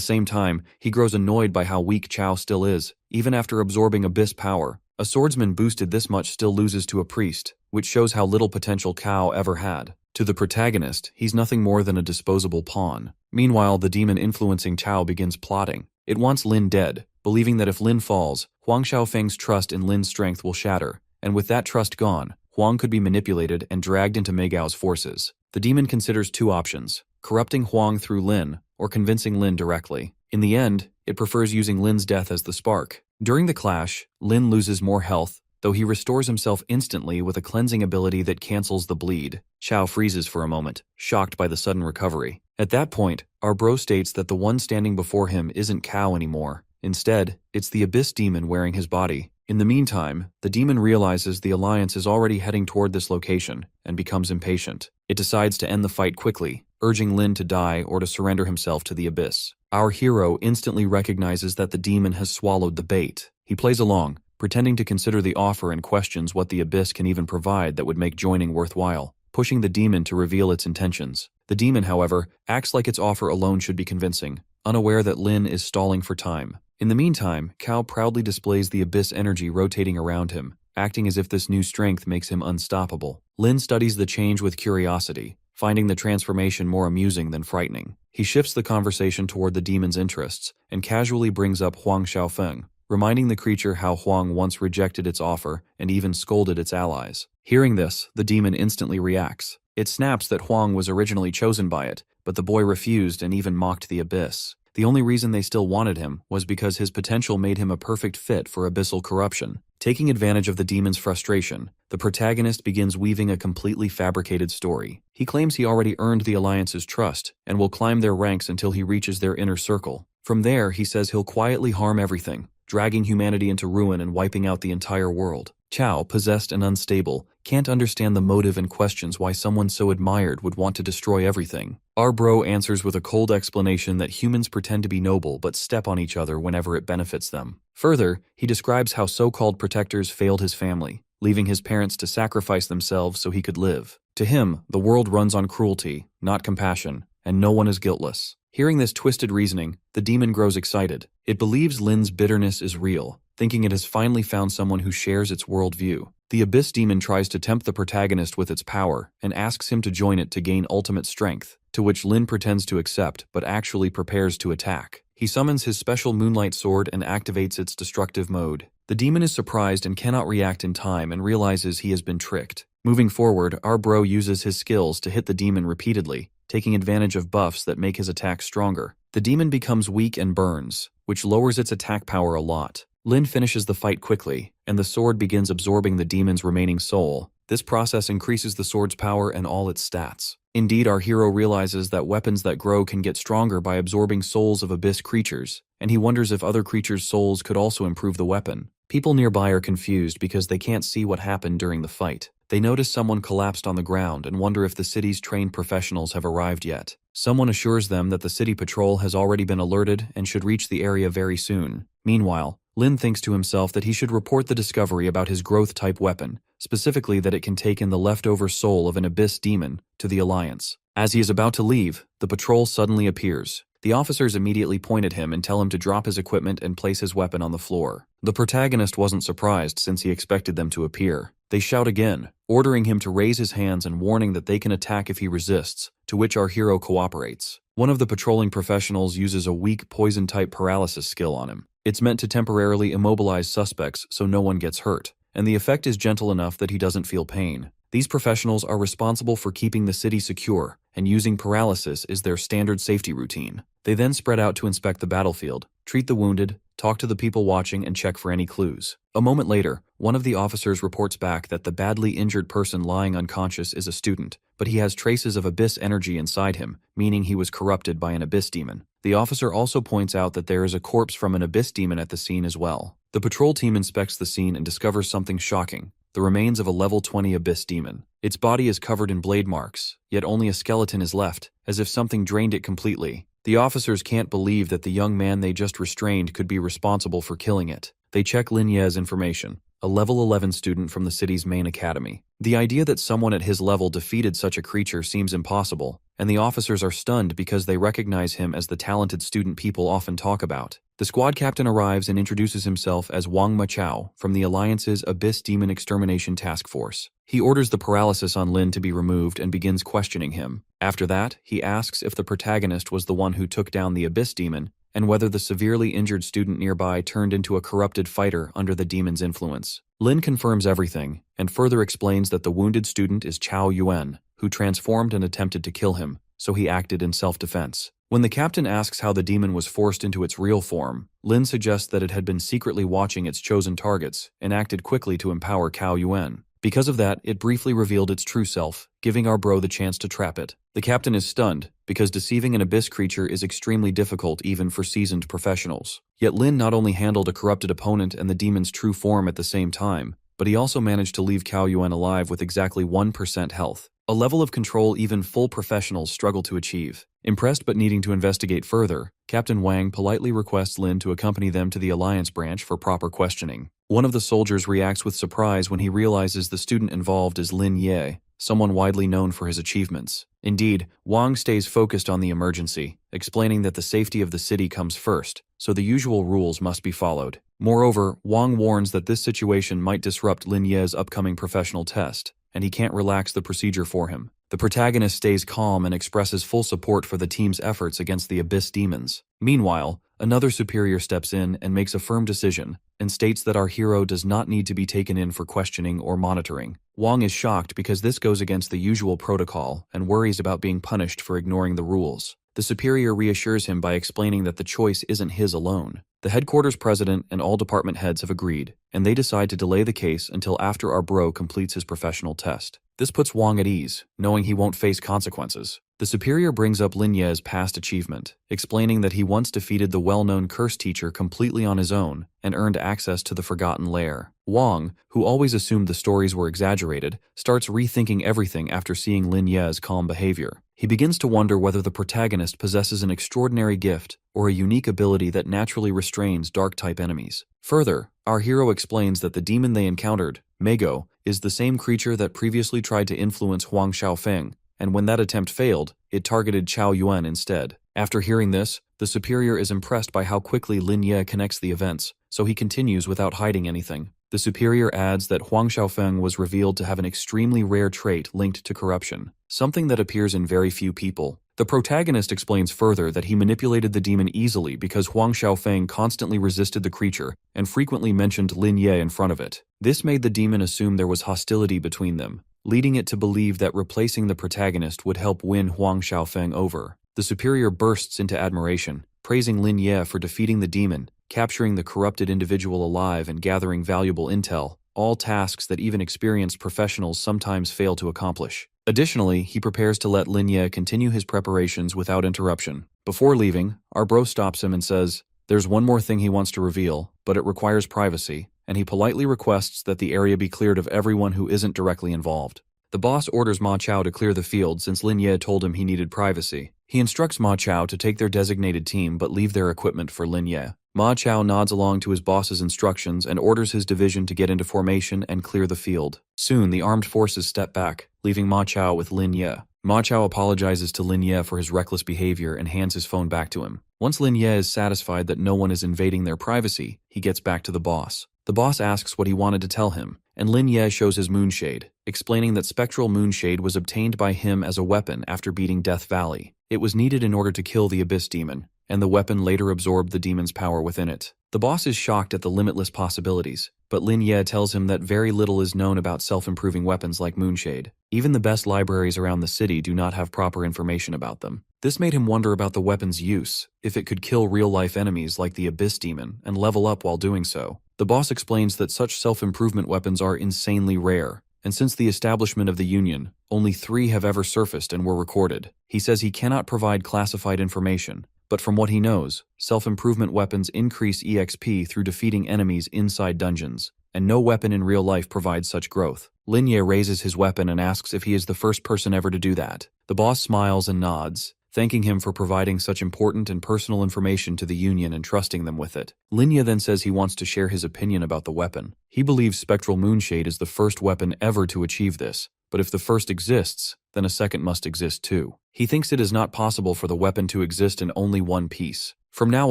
same time, he grows annoyed by how weak Cao still is, even after absorbing abyss power. A swordsman boosted this much still loses to a priest, which shows how little potential Cao ever had. To the protagonist, he's nothing more than a disposable pawn. Meanwhile, the demon influencing Cao begins plotting. It wants Lin dead, believing that if Lin falls, Huang Xiaofeng's trust in Lin's strength will shatter, and with that trust gone, Huang could be manipulated and dragged into Meigao's forces. The demon considers two options: corrupting Huang through Lin, or convincing Lin directly. In the end, it prefers using Lin's death as the spark. During the clash, Lin loses more health, though he restores himself instantly with a cleansing ability that cancels the bleed. Chao freezes for a moment, shocked by the sudden recovery. At that point, our bro states that the one standing before him isn't Cao anymore. Instead, it's the abyss demon wearing his body. In the meantime, the demon realizes the Alliance is already heading toward this location and becomes impatient. It decides to end the fight quickly, urging Lin to die or to surrender himself to the abyss. Our hero instantly recognizes that the demon has swallowed the bait. He plays along, pretending to consider the offer and questions what the abyss can even provide that would make joining worthwhile, pushing the demon to reveal its intentions. The demon, however, acts like its offer alone should be convincing, unaware that Lin is stalling for time. In the meantime, Cao proudly displays the abyss energy rotating around him, acting as if this new strength makes him unstoppable. Lin studies the change with curiosity, finding the transformation more amusing than frightening. He shifts the conversation toward the demon's interests and casually brings up Huang Xiaofeng, reminding the creature how Huang once rejected its offer and even scolded its allies. Hearing this, the demon instantly reacts. It snaps that Huang was originally chosen by it, but the boy refused and even mocked the abyss. The only reason they still wanted him was because his potential made him a perfect fit for abyssal corruption. Taking advantage of the demon's frustration, the protagonist begins weaving a completely fabricated story. He claims he already earned the Alliance's trust and will climb their ranks until he reaches their inner circle. From there, he says he'll quietly harm everything, dragging humanity into ruin and wiping out the entire world. Chao, possessed and unstable, can't understand the motive and questions why someone so admired would want to destroy everything. Our bro answers with a cold explanation that humans pretend to be noble but step on each other whenever it benefits them. Further, he describes how so-called protectors failed his family, leaving his parents to sacrifice themselves so he could live. To him, the world runs on cruelty, not compassion, and no one is guiltless. Hearing this twisted reasoning, the demon grows excited. It believes Lin's bitterness is real, thinking it has finally found someone who shares its worldview. The abyss demon tries to tempt the protagonist with its power and asks him to join it to gain ultimate strength, to which Lin pretends to accept but actually prepares to attack. He summons his special moonlight sword and activates its destructive mode. The demon is surprised and cannot react in time and realizes he has been tricked. Moving forward, our bro uses his skills to hit the demon repeatedly, taking advantage of buffs that make his attack stronger. The demon becomes weak and burns, which lowers its attack power a lot. Lin finishes the fight quickly, and the sword begins absorbing the demon's remaining soul. This process increases the sword's power and all its stats. Indeed, our hero realizes that weapons that grow can get stronger by absorbing souls of abyss creatures, and he wonders if other creatures' souls could also improve the weapon. People nearby are confused because they can't see what happened during the fight. They notice someone collapsed on the ground and wonder if the city's trained professionals have arrived yet. Someone assures them that the city patrol has already been alerted and should reach the area very soon. Meanwhile, Lin thinks to himself that he should report the discovery about his growth-type weapon, specifically that it can take in the leftover soul of an abyss demon, to the Alliance. As he is about to leave, the patrol suddenly appears. The officers immediately point at him and tell him to drop his equipment and place his weapon on the floor. The protagonist wasn't surprised since he expected them to appear. They shout again, ordering him to raise his hands and warning that they can attack if he resists, to which our hero cooperates. One of the patrolling professionals uses a weak poison-type paralysis skill on him. It's meant to temporarily immobilize suspects so no one gets hurt, and the effect is gentle enough that he doesn't feel pain. These professionals are responsible for keeping the city secure, and using paralysis is their standard safety routine. They then spread out to inspect the battlefield, treat the wounded, talk to the people watching, and check for any clues. A moment later, one of the officers reports back that the badly injured person lying unconscious is a student, but he has traces of abyss energy inside him, meaning he was corrupted by an abyss demon. The officer also points out that there is a corpse from an abyss demon at the scene as well. The patrol team inspects the scene and discovers something shocking: the remains of a level 20 abyss demon. Its body is covered in blade marks, yet only a skeleton is left, as if something drained it completely. The officers can't believe that the young man they just restrained could be responsible for killing it. They check Lin Ye's information, a level 11 student from the city's main academy. The idea that someone at his level defeated such a creature seems impossible, and the officers are stunned because they recognize him as the talented student people often talk about. The squad captain arrives and introduces himself as Wang Machao from the Alliance's Abyss Demon Extermination Task Force. He orders the paralysis on Lin to be removed and begins questioning him. After that, he asks if the protagonist was the one who took down the Abyss Demon, and whether the severely injured student nearby turned into a corrupted fighter under the demon's influence. Lin confirms everything, and further explains that the wounded student is Chao Yuan, who transformed and attempted to kill him, so he acted in self-defense. When the captain asks how the demon was forced into its real form, Lin suggests that it had been secretly watching its chosen targets and acted quickly to empower Chao Yuan. Because of that, it briefly revealed its true self, giving our bro the chance to trap it. The captain is stunned, because deceiving an abyss creature is extremely difficult even for seasoned professionals. Yet Lin not only handled a corrupted opponent and the demon's true form at the same time, but he also managed to leave Chao Yuan alive with exactly 1% health, a level of control even full professionals struggle to achieve. Impressed but needing to investigate further, Captain Wang politely requests Lin to accompany them to the Alliance branch for proper questioning. One of the soldiers reacts with surprise when he realizes the student involved is Lin Ye, someone widely known for his achievements. Indeed, Wang stays focused on the emergency, explaining that the safety of the city comes first, so the usual rules must be followed. Moreover, Wang warns that this situation might disrupt Lin Ye's upcoming professional test, and he can't relax the procedure for him. The protagonist stays calm and expresses full support for the team's efforts against the Abyss demons. Meanwhile, another superior steps in and makes a firm decision, and states that our hero does not need to be taken in for questioning or monitoring. Wang is shocked because this goes against the usual protocol and worries about being punished for ignoring the rules. The superior reassures him by explaining that the choice isn't his alone. The headquarters president and all department heads have agreed, and they decide to delay the case until after our bro completes his professional test. This puts Wang at ease, knowing he won't face consequences. The superior brings up Lin Ye's past achievement, explaining that he once defeated the well-known curse teacher completely on his own and earned access to the Forgotten Lair. Wang, who always assumed the stories were exaggerated, starts rethinking everything after seeing Lin Ye's calm behavior. He begins to wonder whether the protagonist possesses an extraordinary gift or a unique ability that naturally restrains dark-type enemies. Further, our hero explains that the demon they encountered, Mego, is the same creature that previously tried to influence Huang Xiaofeng, and when that attempt failed, it targeted Chao Yuan instead. After hearing this, the superior is impressed by how quickly Lin Ye connects the events, so he continues without hiding anything. The superior adds that Huang Xiaofeng was revealed to have an extremely rare trait linked to corruption, something that appears in very few people. The protagonist explains further that he manipulated the demon easily because Huang Xiaofeng constantly resisted the creature and frequently mentioned Lin Ye in front of it. This made the demon assume there was hostility between them, leading it to believe that replacing the protagonist would help win Huang Xiaofeng over. The superior bursts into admiration, praising Lin Ye for defeating the demon, capturing the corrupted individual alive, and gathering valuable intel, all tasks that even experienced professionals sometimes fail to accomplish. Additionally, he prepares to let Lin Ye continue his preparations without interruption. Before leaving, our bro stops him and says there's one more thing he wants to reveal, but it requires privacy, and he politely requests that the area be cleared of everyone who isn't directly involved. The boss orders Ma Chao to clear the field since Lin Ye told him he needed privacy. He instructs Ma Chao to take their designated team but leave their equipment for Lin Ye. Ma Chao nods along to his boss's instructions and orders his division to get into formation and clear the field. Soon, the armed forces step back, leaving Ma Chao with Lin Ye. Ma Chao apologizes to Lin Ye for his reckless behavior and hands his phone back to him. Once Lin Ye is satisfied that no one is invading their privacy, he gets back to the boss. The boss asks what he wanted to tell him, and Lin Ye shows his moonshade, explaining that spectral moonshade was obtained by him as a weapon after beating Death Valley. It was needed in order to kill the Abyss Demon, and the weapon later absorbed the demon's power within it. The boss is shocked at the limitless possibilities, but Lin Ye tells him that very little is known about self-improving weapons like moonshade. Even the best libraries around the city do not have proper information about them. This made him wonder about the weapon's use, if it could kill real-life enemies like the Abyss Demon and level up while doing so. The boss explains that such self-improvement weapons are insanely rare, and since the establishment of the Union, only 3 have ever surfaced and were recorded. He says he cannot provide classified information, but from what he knows, self-improvement weapons increase EXP through defeating enemies inside dungeons, and no weapon in real life provides such growth. Lin Ye raises his weapon and asks if he is the first person ever to do that. The boss smiles and nods, thanking him for providing such important and personal information to the Union and trusting them with it. Lin Ye then says he wants to share his opinion about the weapon. He believes Spectral Moonshade is the first weapon ever to achieve this, but if the first exists, then a second must exist too. He thinks it is not possible for the weapon to exist in only one piece. From now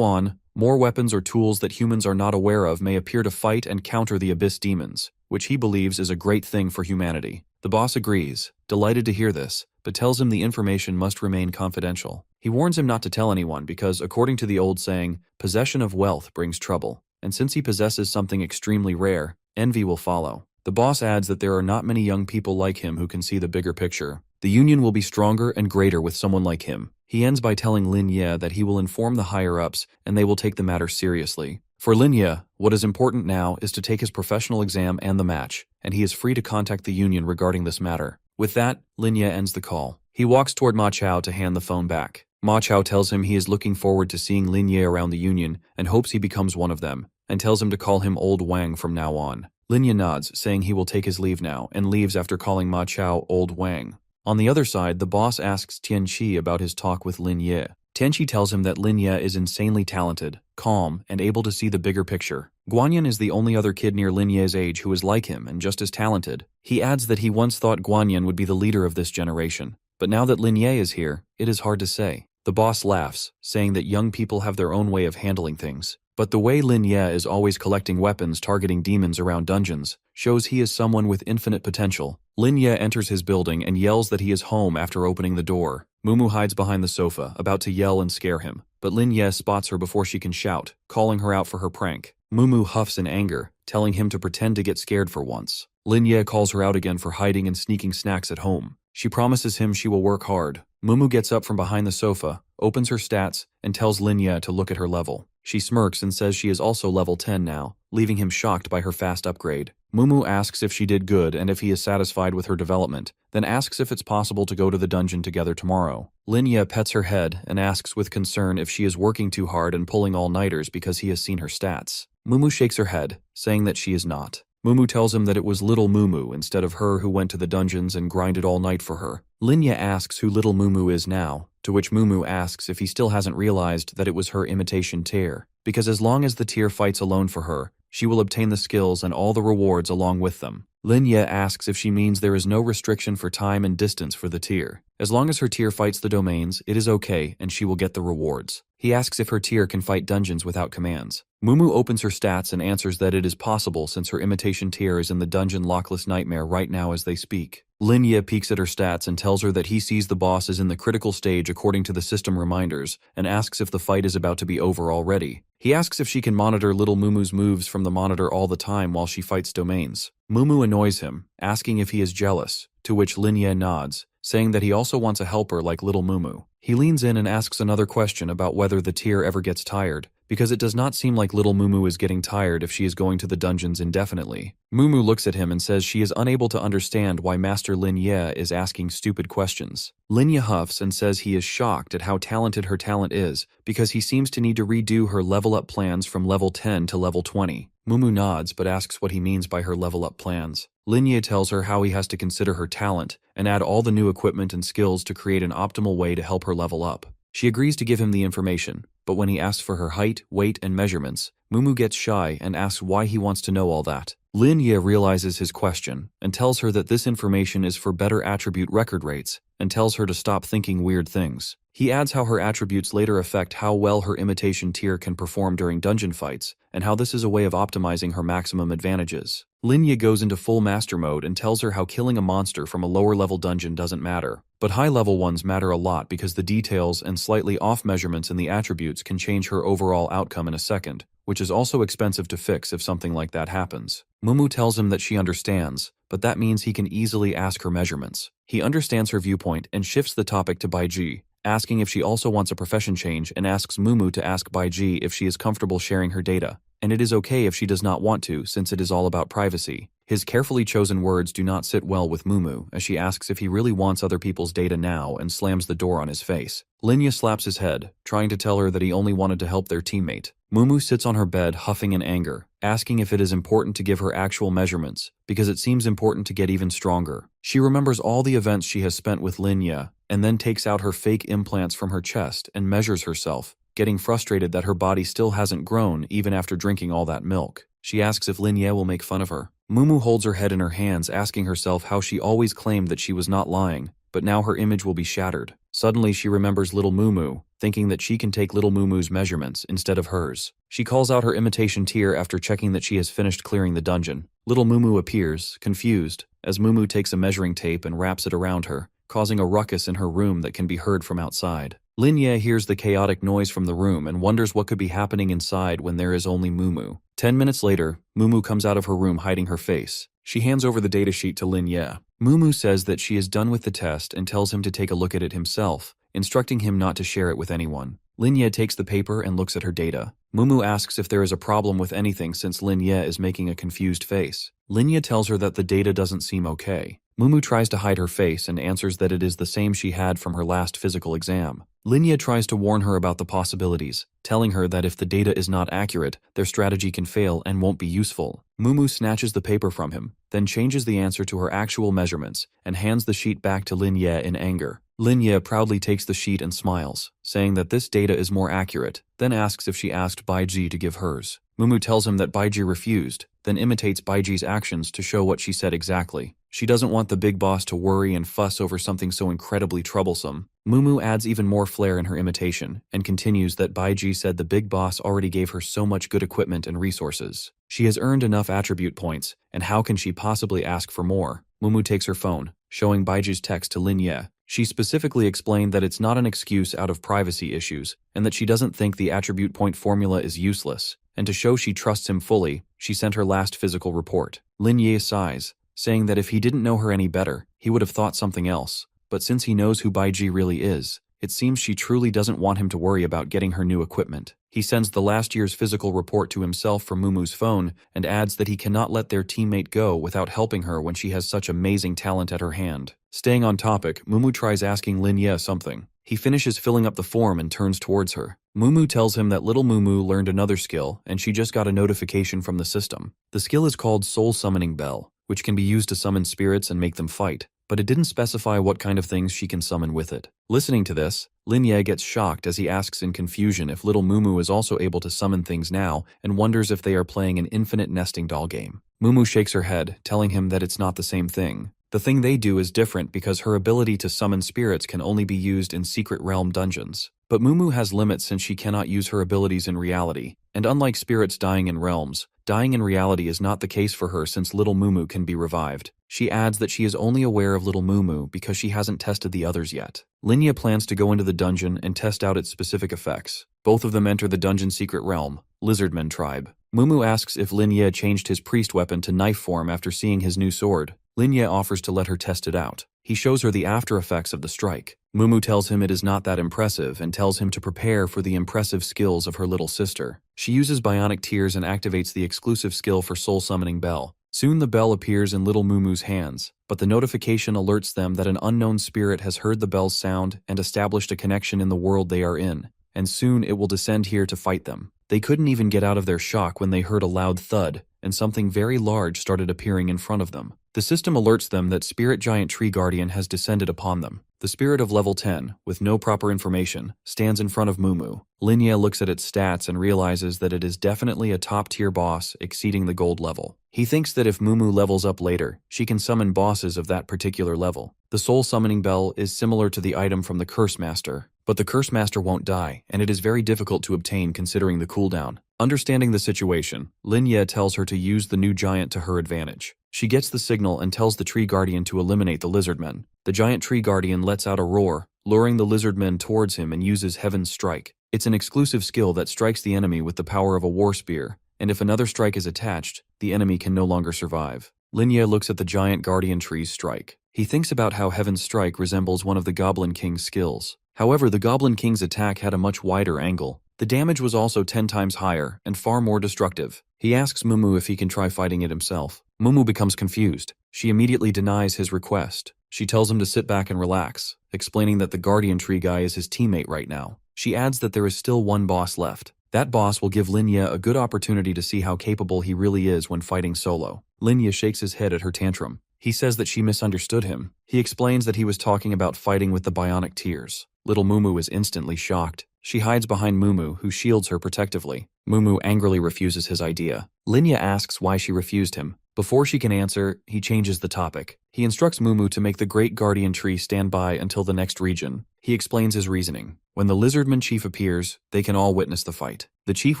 on, more weapons or tools that humans are not aware of may appear to fight and counter the Abyss Demons, which he believes is a great thing for humanity. The boss agrees, delighted to hear this, but tells him the information must remain confidential. He warns him not to tell anyone because, according to the old saying, possession of wealth brings trouble, and since he possesses something extremely rare, envy will follow. The boss adds that there are not many young people like him who can see the bigger picture. The Union will be stronger and greater with someone like him. He ends by telling Lin Ye that he will inform the higher-ups and they will take the matter seriously. For Lin Ye, what is important now is to take his professional exam and the match, and he is free to contact the Union regarding this matter. With that, Lin Ye ends the call. He walks toward Ma Chao to hand the phone back. Ma Chao tells him he is looking forward to seeing Lin Ye around the Union and hopes he becomes one of them, and tells him to call him Old Wang from now on. Lin Ye nods, saying he will take his leave now, and leaves after calling Ma Chao Old Wang. On the other side, the boss asks Tianqi about his talk with Lin Ye. Tianqi tells him that Lin Ye is insanely talented, calm, and able to see the bigger picture. Guanyin is the only other kid near Lin Ye's age who is like him and just as talented. He adds that he once thought Guanyin would be the leader of this generation, but now that Lin Ye is here, it is hard to say. The boss laughs, saying that young people have their own way of handling things. But the way Lin Ye is always collecting weapons targeting demons around dungeons shows he is someone with infinite potential. Lin Ye enters his building and yells that he is home after opening the door. Mumu hides behind the sofa, about to yell and scare him, but Lin Ye spots her before she can shout, calling her out for her prank. Mumu huffs in anger, telling him to pretend to get scared for once. Lin Ye calls her out again for hiding and sneaking snacks at home. She promises him she will work hard. Mumu gets up from behind the sofa, opens her stats, and tells Lin Ye to look at her level. She smirks and says she is also level 10 now, leaving him shocked by her fast upgrade. Mumu asks if she did good and if he is satisfied with her development, then asks if it's possible to go to the dungeon together tomorrow. Lin Ye pets her head and asks with concern if she is working too hard and pulling all-nighters because he has seen her stats. Mumu shakes her head, saying that she is not. Mumu tells him that it was little Mumu instead of her who went to the dungeons and grinded all night for her. Lin Ye asks who little Mumu is now, to which Mumu asks if he still hasn't realized that it was her imitation Tear, because as long as the Tear fights alone for her, she will obtain the skills and all the rewards along with them. Lin Ye asks if she means there is no restriction for time and distance for the Tear. As long as her Tear fights the domains, it is okay and she will get the rewards. He asks if her Tear can fight dungeons without commands. Mumu opens her stats and answers that it is possible since her imitation Tear is in the dungeon Lockless Nightmare right now as they speak. Lin Ye peeks at her stats and tells her that he sees the boss is in the critical stage according to the system reminders and asks if the fight is about to be over already. He asks if she can monitor little Mumu's moves from the monitor all the time while she fights domains. Mumu annoys him, asking if he is jealous, to which Lin Ye nods, saying that he also wants a helper like little Mumu. He leans in and asks another question about whether the Tear ever gets tired, because it does not seem like little Mumu is getting tired if she is going to the dungeons indefinitely. Mumu looks at him and says she is unable to understand why Master Lin Ye is asking stupid questions. Lin Ye huffs and says he is shocked at how talented her talent is, because he seems to need to redo her level-up plans from level 10 to level 20. Mumu nods but asks what he means by her level-up plans. Lin Ye tells her how he has to consider her talent and add all the new equipment and skills to create an optimal way to help her level up. She agrees to give him the information, but when he asks for her height, weight, and measurements, Mumu gets shy and asks why he wants to know all that. Lin Ye realizes his question and tells her that this information is for better attribute record rates and tells her to stop thinking weird things. He adds how her attributes later affect how well her imitation tier can perform during dungeon fights and how this is a way of optimizing her maximum advantages. Lin Ye goes into full master mode and tells her how killing a monster from a lower level dungeon doesn't matter, but high level ones matter a lot because the details and slightly off measurements in the attributes can change her overall outcome in a second, which is also expensive to fix if something like that happens. Mumu tells him that she understands, but that means he can easily ask her measurements. He understands her viewpoint and shifts the topic to Baiji, asking if she also wants a profession change and asks Mumu to ask Baiji if she is comfortable sharing her data, and it is okay if she does not want to since it is all about privacy. His carefully chosen words do not sit well with Mumu as she asks if he really wants other people's data now and slams the door on his face. Linya slaps his head, trying to tell her that he only wanted to help their teammate. Mumu sits on her bed huffing in anger, asking if it is important to give her actual measurements, because it seems important to get even stronger. She remembers all the events she has spent with Linya, and then takes out her fake implants from her chest and measures herself, getting frustrated that her body still hasn't grown even after drinking all that milk. She asks if Linya will make fun of her. Mumu holds her head in her hands, asking herself how she always claimed that she was not lying, but now her image will be shattered. Suddenly she remembers little Mumu, thinking that she can take little Mumu's measurements instead of hers. She calls out her imitation tier after checking that she has finished clearing the dungeon. Little Mumu appears, confused, as Mumu takes a measuring tape and wraps it around her, causing a ruckus in her room that can be heard from outside. Linya hears the chaotic noise from the room and wonders what could be happening inside when there is only Mumu. 10 minutes later, Mumu comes out of her room hiding her face. She hands over the datasheet to Linya. Mumu says that she is done with the test and tells him to take a look at it himself, instructing him not to share it with anyone. Linya takes the paper and looks at her data. Mumu asks if there is a problem with anything since Linya is making a confused face. Linya tells her that the data doesn't seem okay. Mumu tries to hide her face and answers that it is the same she had from her last physical exam. Linya tries to warn her about the possibilities, telling her that if the data is not accurate, their strategy can fail and won't be useful. Mumu snatches the paper from him, then changes the answer to her actual measurements and hands the sheet back to Linya in anger. Linya proudly takes the sheet and smiles, saying that this data is more accurate, then asks if she asked Baiji to give hers. Mumu tells him that Baiji refused, then imitates Baiji's actions to show what she said exactly. She doesn't want the big boss to worry and fuss over something so incredibly troublesome. Mumu adds even more flair in her imitation, and continues that Baiji said the big boss already gave her so much good equipment and resources. She has earned enough attribute points, and how can she possibly ask for more? Mumu takes her phone, showing Baiji's text to Linya. She specifically explained that it's not an excuse out of privacy issues, and that she doesn't think the attribute point formula is useless, and to show she trusts him fully, she sent her last physical report. Linya sighs, saying that if he didn't know her any better, he would have thought something else, but since he knows who Baiji really is, it seems she truly doesn't want him to worry about getting her new equipment. He sends the last year's physical report to himself from Mumu's phone and adds that he cannot let their teammate go without helping her when she has such amazing talent at her hand. Staying on topic, Mumu tries asking Linya something. He finishes filling up the form and turns towards her. Mumu tells him that little Mumu learned another skill and she just got a notification from the system. The skill is called Soul Summoning Bell, which can be used to summon spirits and make them fight, but it didn't specify what kind of things she can summon with it. Listening to this, Linya gets shocked as he asks in confusion if little Mumu is also able to summon things now and wonders if they are playing an infinite nesting doll game. Mumu shakes her head, telling him that it's not the same thing. The thing they do is different because her ability to summon spirits can only be used in secret realm dungeons. But Mumu has limits since she cannot use her abilities in reality, and unlike spirits dying in realms, dying in reality is not the case for her since little Mumu can be revived. She adds that she is only aware of little Mumu because she hasn't tested the others yet. Linya plans to go into the dungeon and test out its specific effects. Both of them enter the dungeon secret realm, Lizardman tribe. Mumu asks if Linya changed his priest weapon to knife form after seeing his new sword. Linya offers to let her test it out. He shows her the after effects of the strike. Mumu tells him it is not that impressive and tells him to prepare for the impressive skills of her little sister. She uses bionic tears and activates the exclusive skill for Soul Summoning Bell. Soon the bell appears in little Mumu's hands, but the notification alerts them that an unknown spirit has heard the bell's sound and established a connection in the world they are in, and soon it will descend here to fight them. They couldn't even get out of their shock when they heard a loud thud, and something very large started appearing in front of them. The system alerts them that Spirit Giant Tree Guardian has descended upon them. The spirit of level 10, with no proper information, stands in front of Mumu. Linya looks at its stats and realizes that it is definitely a top-tier boss exceeding the gold level. He thinks that if Mumu levels up later, she can summon bosses of that particular level. The soul summoning bell is similar to the item from the Curse Master, but the Curse Master won't die, and it is very difficult to obtain considering the cooldown. Understanding the situation, Linya tells her to use the new giant to her advantage. She gets the signal and tells the Tree Guardian to eliminate the Lizardmen. The giant Tree Guardian lets out a roar, luring the Lizardmen towards him and uses Heaven's Strike. It's an exclusive skill that strikes the enemy with the power of a war spear, and if another strike is attached, the enemy can no longer survive. Linya looks at the giant Guardian Tree's strike. He thinks about how Heaven's Strike resembles one of the Goblin King's skills. However, the Goblin King's attack had a much wider angle. The damage was also 10 times higher and far more destructive. He asks Mumu if he can try fighting it himself. Mumu becomes confused. She immediately denies his request. She tells him to sit back and relax, explaining that the Guardian Tree guy is his teammate right now. She adds that there is still one boss left. That boss will give Linya a good opportunity to see how capable he really is when fighting solo. Linya shakes his head at her tantrum. He says that she misunderstood him. He explains that he was talking about fighting with the bionic tears. Little Mumu is instantly shocked. She hides behind Mumu, who shields her protectively. Mumu angrily refuses his idea. Linya asks why she refused him. Before she can answer, he changes the topic. He instructs Mumu to make the Great Guardian Tree stand by until the next region. He explains his reasoning. When the Lizardman Chief appears, they can all witness the fight. The Chief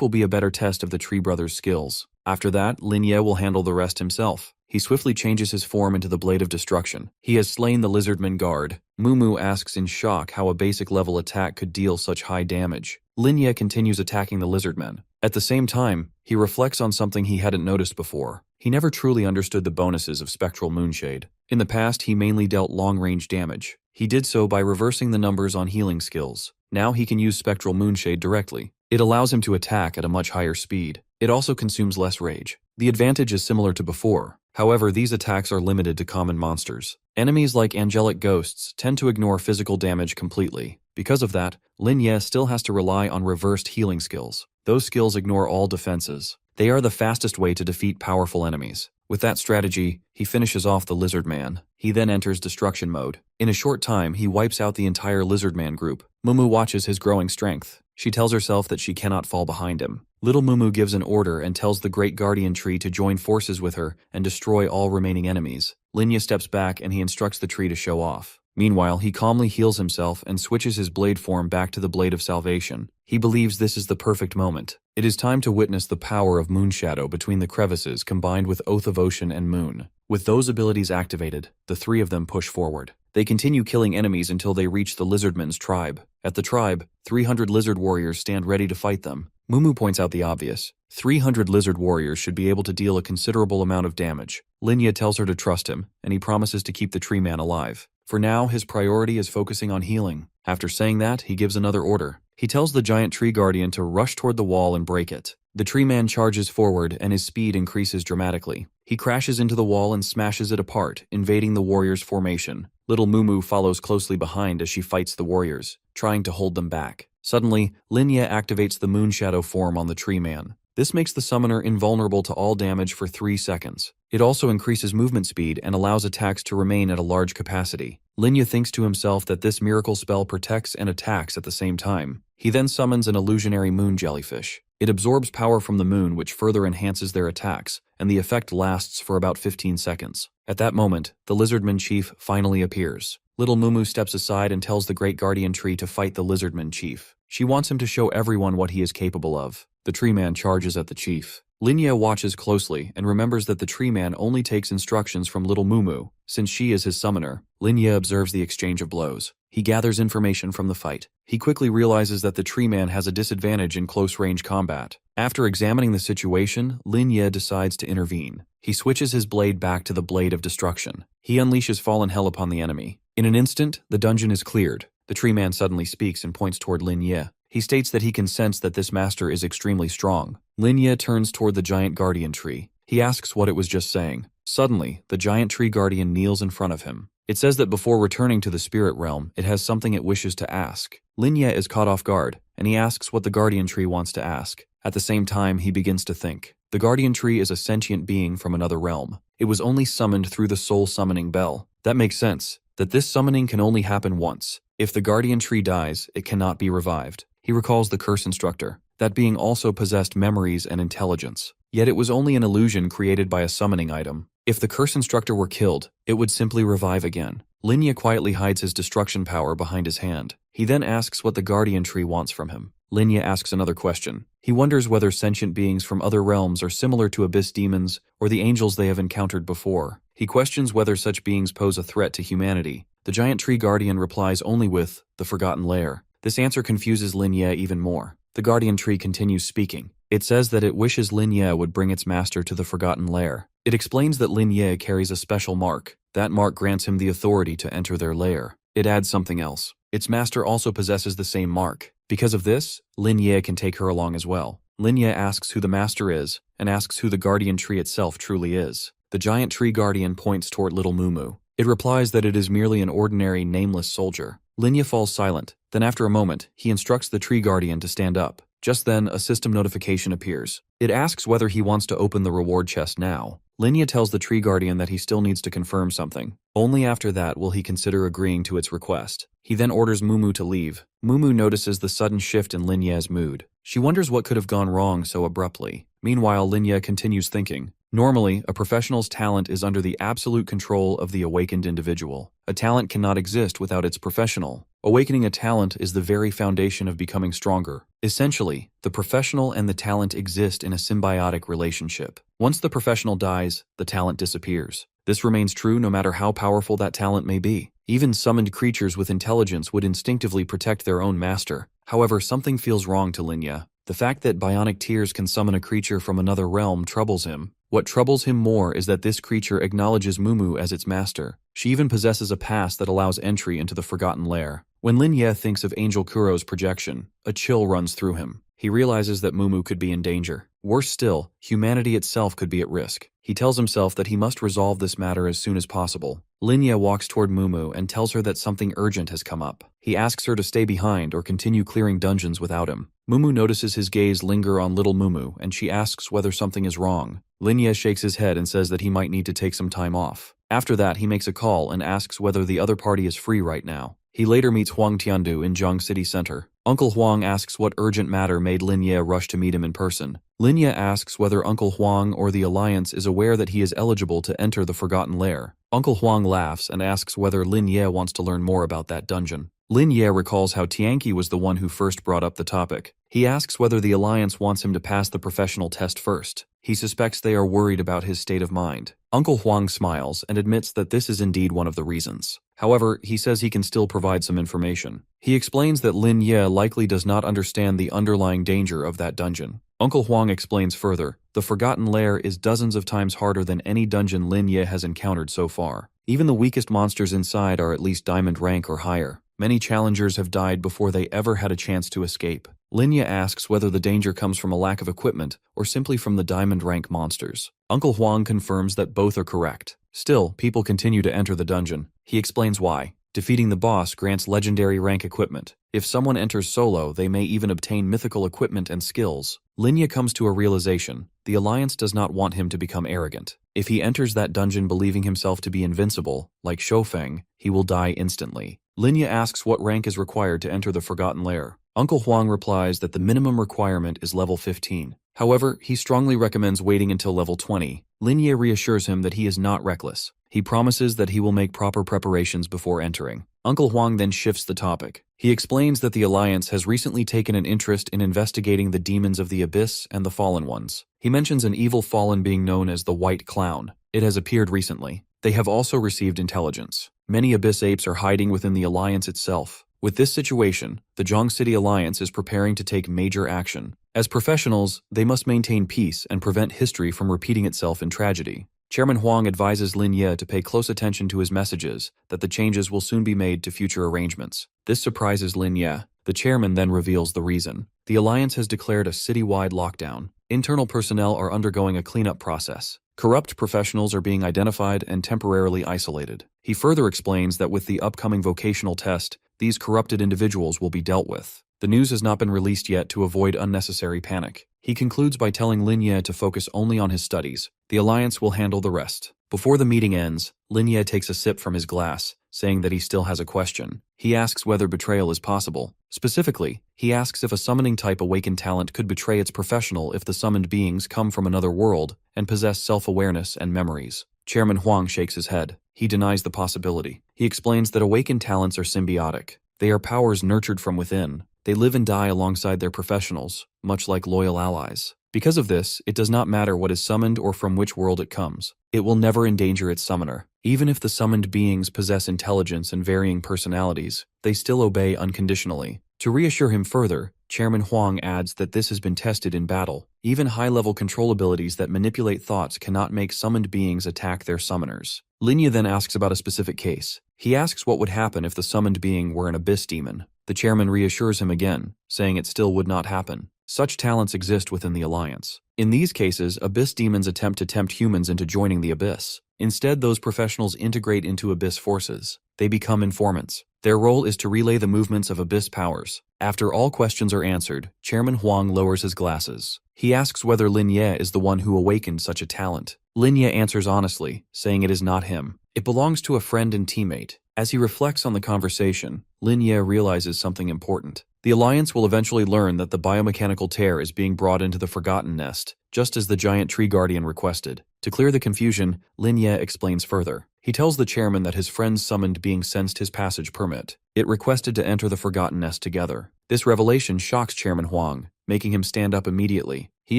will be a better test of the Tree Brothers' skills. After that, Linya will handle the rest himself. He swiftly changes his form into the Blade of Destruction. He has slain the Lizardman guard. Mumu asks in shock how a basic level attack could deal such high damage. Linya continues attacking the Lizardmen. At the same time, he reflects on something he hadn't noticed before. He never truly understood the bonuses of Spectral Moonshade. In the past, he mainly dealt long-range damage. He did so by reversing the numbers on healing skills. Now he can use Spectral Moonshade directly. It allows him to attack at a much higher speed. It also consumes less rage. The advantage is similar to before. However, these attacks are limited to common monsters. Enemies like angelic ghosts tend to ignore physical damage completely. Because of that, Linya still has to rely on reversed healing skills. Those skills ignore all defenses. They are the fastest way to defeat powerful enemies. With that strategy, he finishes off the Lizard Man. He then enters destruction mode. In a short time, he wipes out the entire Lizard Man group. Mumu watches his growing strength. She tells herself that she cannot fall behind him. Little Mumu gives an order and tells the Great Guardian Tree to join forces with her and destroy all remaining enemies. Linya steps back and he instructs the tree to show off. Meanwhile, he calmly heals himself and switches his blade form back to the Blade of Salvation. He believes this is the perfect moment. It is time to witness the power of Moonshadow between the crevices combined with Oath of Ocean and Moon. With those abilities activated, the three of them push forward. They continue killing enemies until they reach the Lizardmen's tribe. At the tribe, 300 lizard warriors stand ready to fight them. Mumu points out the obvious. 300 lizard warriors should be able to deal a considerable amount of damage. Linya tells her to trust him, and he promises to keep the tree man alive. For now, his priority is focusing on healing. After saying that, he gives another order. He tells the giant tree guardian to rush toward the wall and break it. The tree man charges forward and his speed increases dramatically. He crashes into the wall and smashes it apart, invading the warriors' formation. Little Mumu follows closely behind as she fights the warriors, trying to hold them back. Suddenly, Linya activates the Moonshadow form on the tree man. This makes the summoner invulnerable to all damage for 3 seconds. It also increases movement speed and allows attacks to remain at a large capacity. Linya thinks to himself that this miracle spell protects and attacks at the same time. He then summons an illusionary moon jellyfish. It absorbs power from the moon, which further enhances their attacks, and the effect lasts for about 15 seconds. At that moment, the Lizardman Chief finally appears. Little Mumu steps aside and tells the Great Guardian Tree to fight the Lizardman Chief. She wants him to show everyone what he is capable of. The tree man charges at the chief. Linya watches closely and remembers that the tree man only takes instructions from Little Mumu. Since she is his summoner, Linya observes the exchange of blows. He gathers information from the fight. He quickly realizes that the tree man has a disadvantage in close-range combat. After examining the situation, Linya decides to intervene. He switches his blade back to the Blade of Destruction. He unleashes Fallen Hell upon the enemy. In an instant, the dungeon is cleared. The tree man suddenly speaks and points toward Linya. He states that he can sense that this master is extremely strong. Linya turns toward the giant guardian tree. He asks what it was just saying. Suddenly, the giant tree guardian kneels in front of him. It says that before returning to the spirit realm, it has something it wishes to ask. Linya is caught off guard, and he asks what the guardian tree wants to ask. At the same time, he begins to think. The guardian tree is a sentient being from another realm. It was only summoned through the soul summoning bell. That makes sense. that this summoning can only happen once. If the guardian tree dies, it cannot be revived. He recalls the curse instructor. That being also possessed memories and intelligence. Yet it was only an illusion created by a summoning item. If the curse instructor were killed, it would simply revive again. Linya quietly hides his destruction power behind his hand. He then asks what the guardian tree wants from him. Linya asks another question. He wonders whether sentient beings from other realms are similar to abyss demons or the angels they have encountered before. He questions whether such beings pose a threat to humanity. The giant tree guardian replies only with, the Forgotten Lair. This answer confuses Linya even more. The guardian tree continues speaking. It says that it wishes Linya would bring its master to the Forgotten Lair. It explains that Linya carries a special mark. That mark grants him the authority to enter their lair. It adds something else. Its master also possesses the same mark. Because of this, Linya can take her along as well. Linya asks who the master is, and asks who the guardian tree itself truly is. The giant tree guardian points toward little Mumu. It replies that it is merely an ordinary, nameless soldier. Linya falls silent. Then after a moment, he instructs the tree guardian to stand up. Just then, a system notification appears. It asks whether he wants to open the reward chest now. Linya tells the tree guardian that he still needs to confirm something. Only after that will he consider agreeing to its request. He then orders Mumu to leave. Mumu notices the sudden shift in Linya's mood. She wonders what could have gone wrong so abruptly. Meanwhile, Linya continues thinking. Normally, a professional's talent is under the absolute control of the awakened individual. A talent cannot exist without its professional. Awakening a talent is the very foundation of becoming stronger. Essentially, the professional and the talent exist in a symbiotic relationship. Once the professional dies, the talent disappears. This remains true no matter how powerful that talent may be. Even summoned creatures with intelligence would instinctively protect their own master. However, something feels wrong to Linya. The fact that bionic tears can summon a creature from another realm troubles him. What troubles him more is that this creature acknowledges Mumu as its master. She even possesses a pass that allows entry into the Forgotten Lair. When Linya thinks of Angel Kuro's projection, a chill runs through him. He realizes that Mumu could be in danger. Worse still, humanity itself could be at risk. He tells himself that he must resolve this matter as soon as possible. Linya walks toward Mumu and tells her that something urgent has come up. He asks her to stay behind or continue clearing dungeons without him. Mumu notices his gaze linger on little Mumu and she asks whether something is wrong. Linya shakes his head and says that he might need to take some time off. After that, he makes a call and asks whether the other party is free right now. He later meets Huang Tiandu in Zhang City Center. Uncle Huang asks what urgent matter made Linya rush to meet him in person. Linya asks whether Uncle Huang or the Alliance is aware that he is eligible to enter the Forgotten Lair. Uncle Huang laughs and asks whether Linya wants to learn more about that dungeon. Linya recalls how Tianqi was the one who first brought up the topic. He asks whether the Alliance wants him to pass the professional test first. He suspects they are worried about his state of mind. Uncle Huang smiles and admits that this is indeed one of the reasons. However, he says he can still provide some information. He explains that Lin Ye likely does not understand the underlying danger of that dungeon. Uncle Huang explains further, the Forgotten Lair is dozens of times harder than any dungeon Lin Ye has encountered so far. Even the weakest monsters inside are at least diamond rank or higher. Many challengers have died before they ever had a chance to escape. Linya asks whether the danger comes from a lack of equipment or simply from the diamond rank monsters. Uncle Huang confirms that both are correct. Still, people continue to enter the dungeon. He explains why. Defeating the boss grants legendary rank equipment. If someone enters solo, they may even obtain mythical equipment and skills. Linya comes to a realization. The Alliance does not want him to become arrogant. If he enters that dungeon believing himself to be invincible, like Shofeng, he will die instantly. Linya asks what rank is required to enter the Forgotten Lair. Uncle Huang replies that the minimum requirement is level 15. However, he strongly recommends waiting until level 20. Linya reassures him that he is not reckless. He promises that he will make proper preparations before entering. Uncle Huang then shifts the topic. He explains that the Alliance has recently taken an interest in investigating the demons of the Abyss and the Fallen Ones. He mentions an evil fallen being known as the White Clown. It has appeared recently. They have also received intelligence. Many Abyss apes are hiding within the Alliance itself. With this situation, the Zhang City Alliance is preparing to take major action. As professionals, they must maintain peace and prevent history from repeating itself in tragedy. Chairman Huang advises Lin Ye to pay close attention to his messages, that the changes will soon be made to future arrangements. This surprises Lin Ye. The chairman then reveals the reason. The Alliance has declared a citywide lockdown. Internal personnel are undergoing a cleanup process. Corrupt professionals are being identified and temporarily isolated. He further explains that with the upcoming vocational test, these corrupted individuals will be dealt with. The news has not been released yet to avoid unnecessary panic. He concludes by telling Lin Ye to focus only on his studies. The Alliance will handle the rest. Before the meeting ends, Linye takes a sip from his glass, saying that he still has a question. He asks whether betrayal is possible. Specifically, he asks if a summoning-type awakened talent could betray its professional if the summoned beings come from another world and possess self-awareness and memories. Chairman Huang shakes his head. He denies the possibility. He explains that awakened talents are symbiotic. They are powers nurtured from within. They live and die alongside their professionals, much like loyal allies. Because of this, it does not matter what is summoned or from which world it comes. It will never endanger its summoner. Even if the summoned beings possess intelligence and varying personalities, they still obey unconditionally. To reassure him further, Chairman Huang adds that this has been tested in battle. Even high-level control abilities that manipulate thoughts cannot make summoned beings attack their summoners. Linye then asks about a specific case. He asks what would happen if the summoned being were an abyss demon. The chairman reassures him again, saying it still would not happen. Such talents exist within the Alliance. In these cases, abyss demons attempt to tempt humans into joining the abyss. Instead, those professionals integrate into abyss forces. They become informants. Their role is to relay the movements of abyss powers. After all questions are answered, Chairman Huang lowers his glasses. He asks whether Linye is the one who awakened such a talent. Linye answers honestly, saying it is not him. It belongs to a friend and teammate. As he reflects on the conversation, Linye realizes something important. The Alliance will eventually learn that the biomechanical tear is being brought into the Forgotten Nest, just as the giant tree guardian requested. To clear the confusion, Linye explains further. He tells the chairman that his friend's summoned being sensed his passage permit. It requested to enter the Forgotten Nest together. This revelation shocks Chairman Huang, making him stand up immediately. He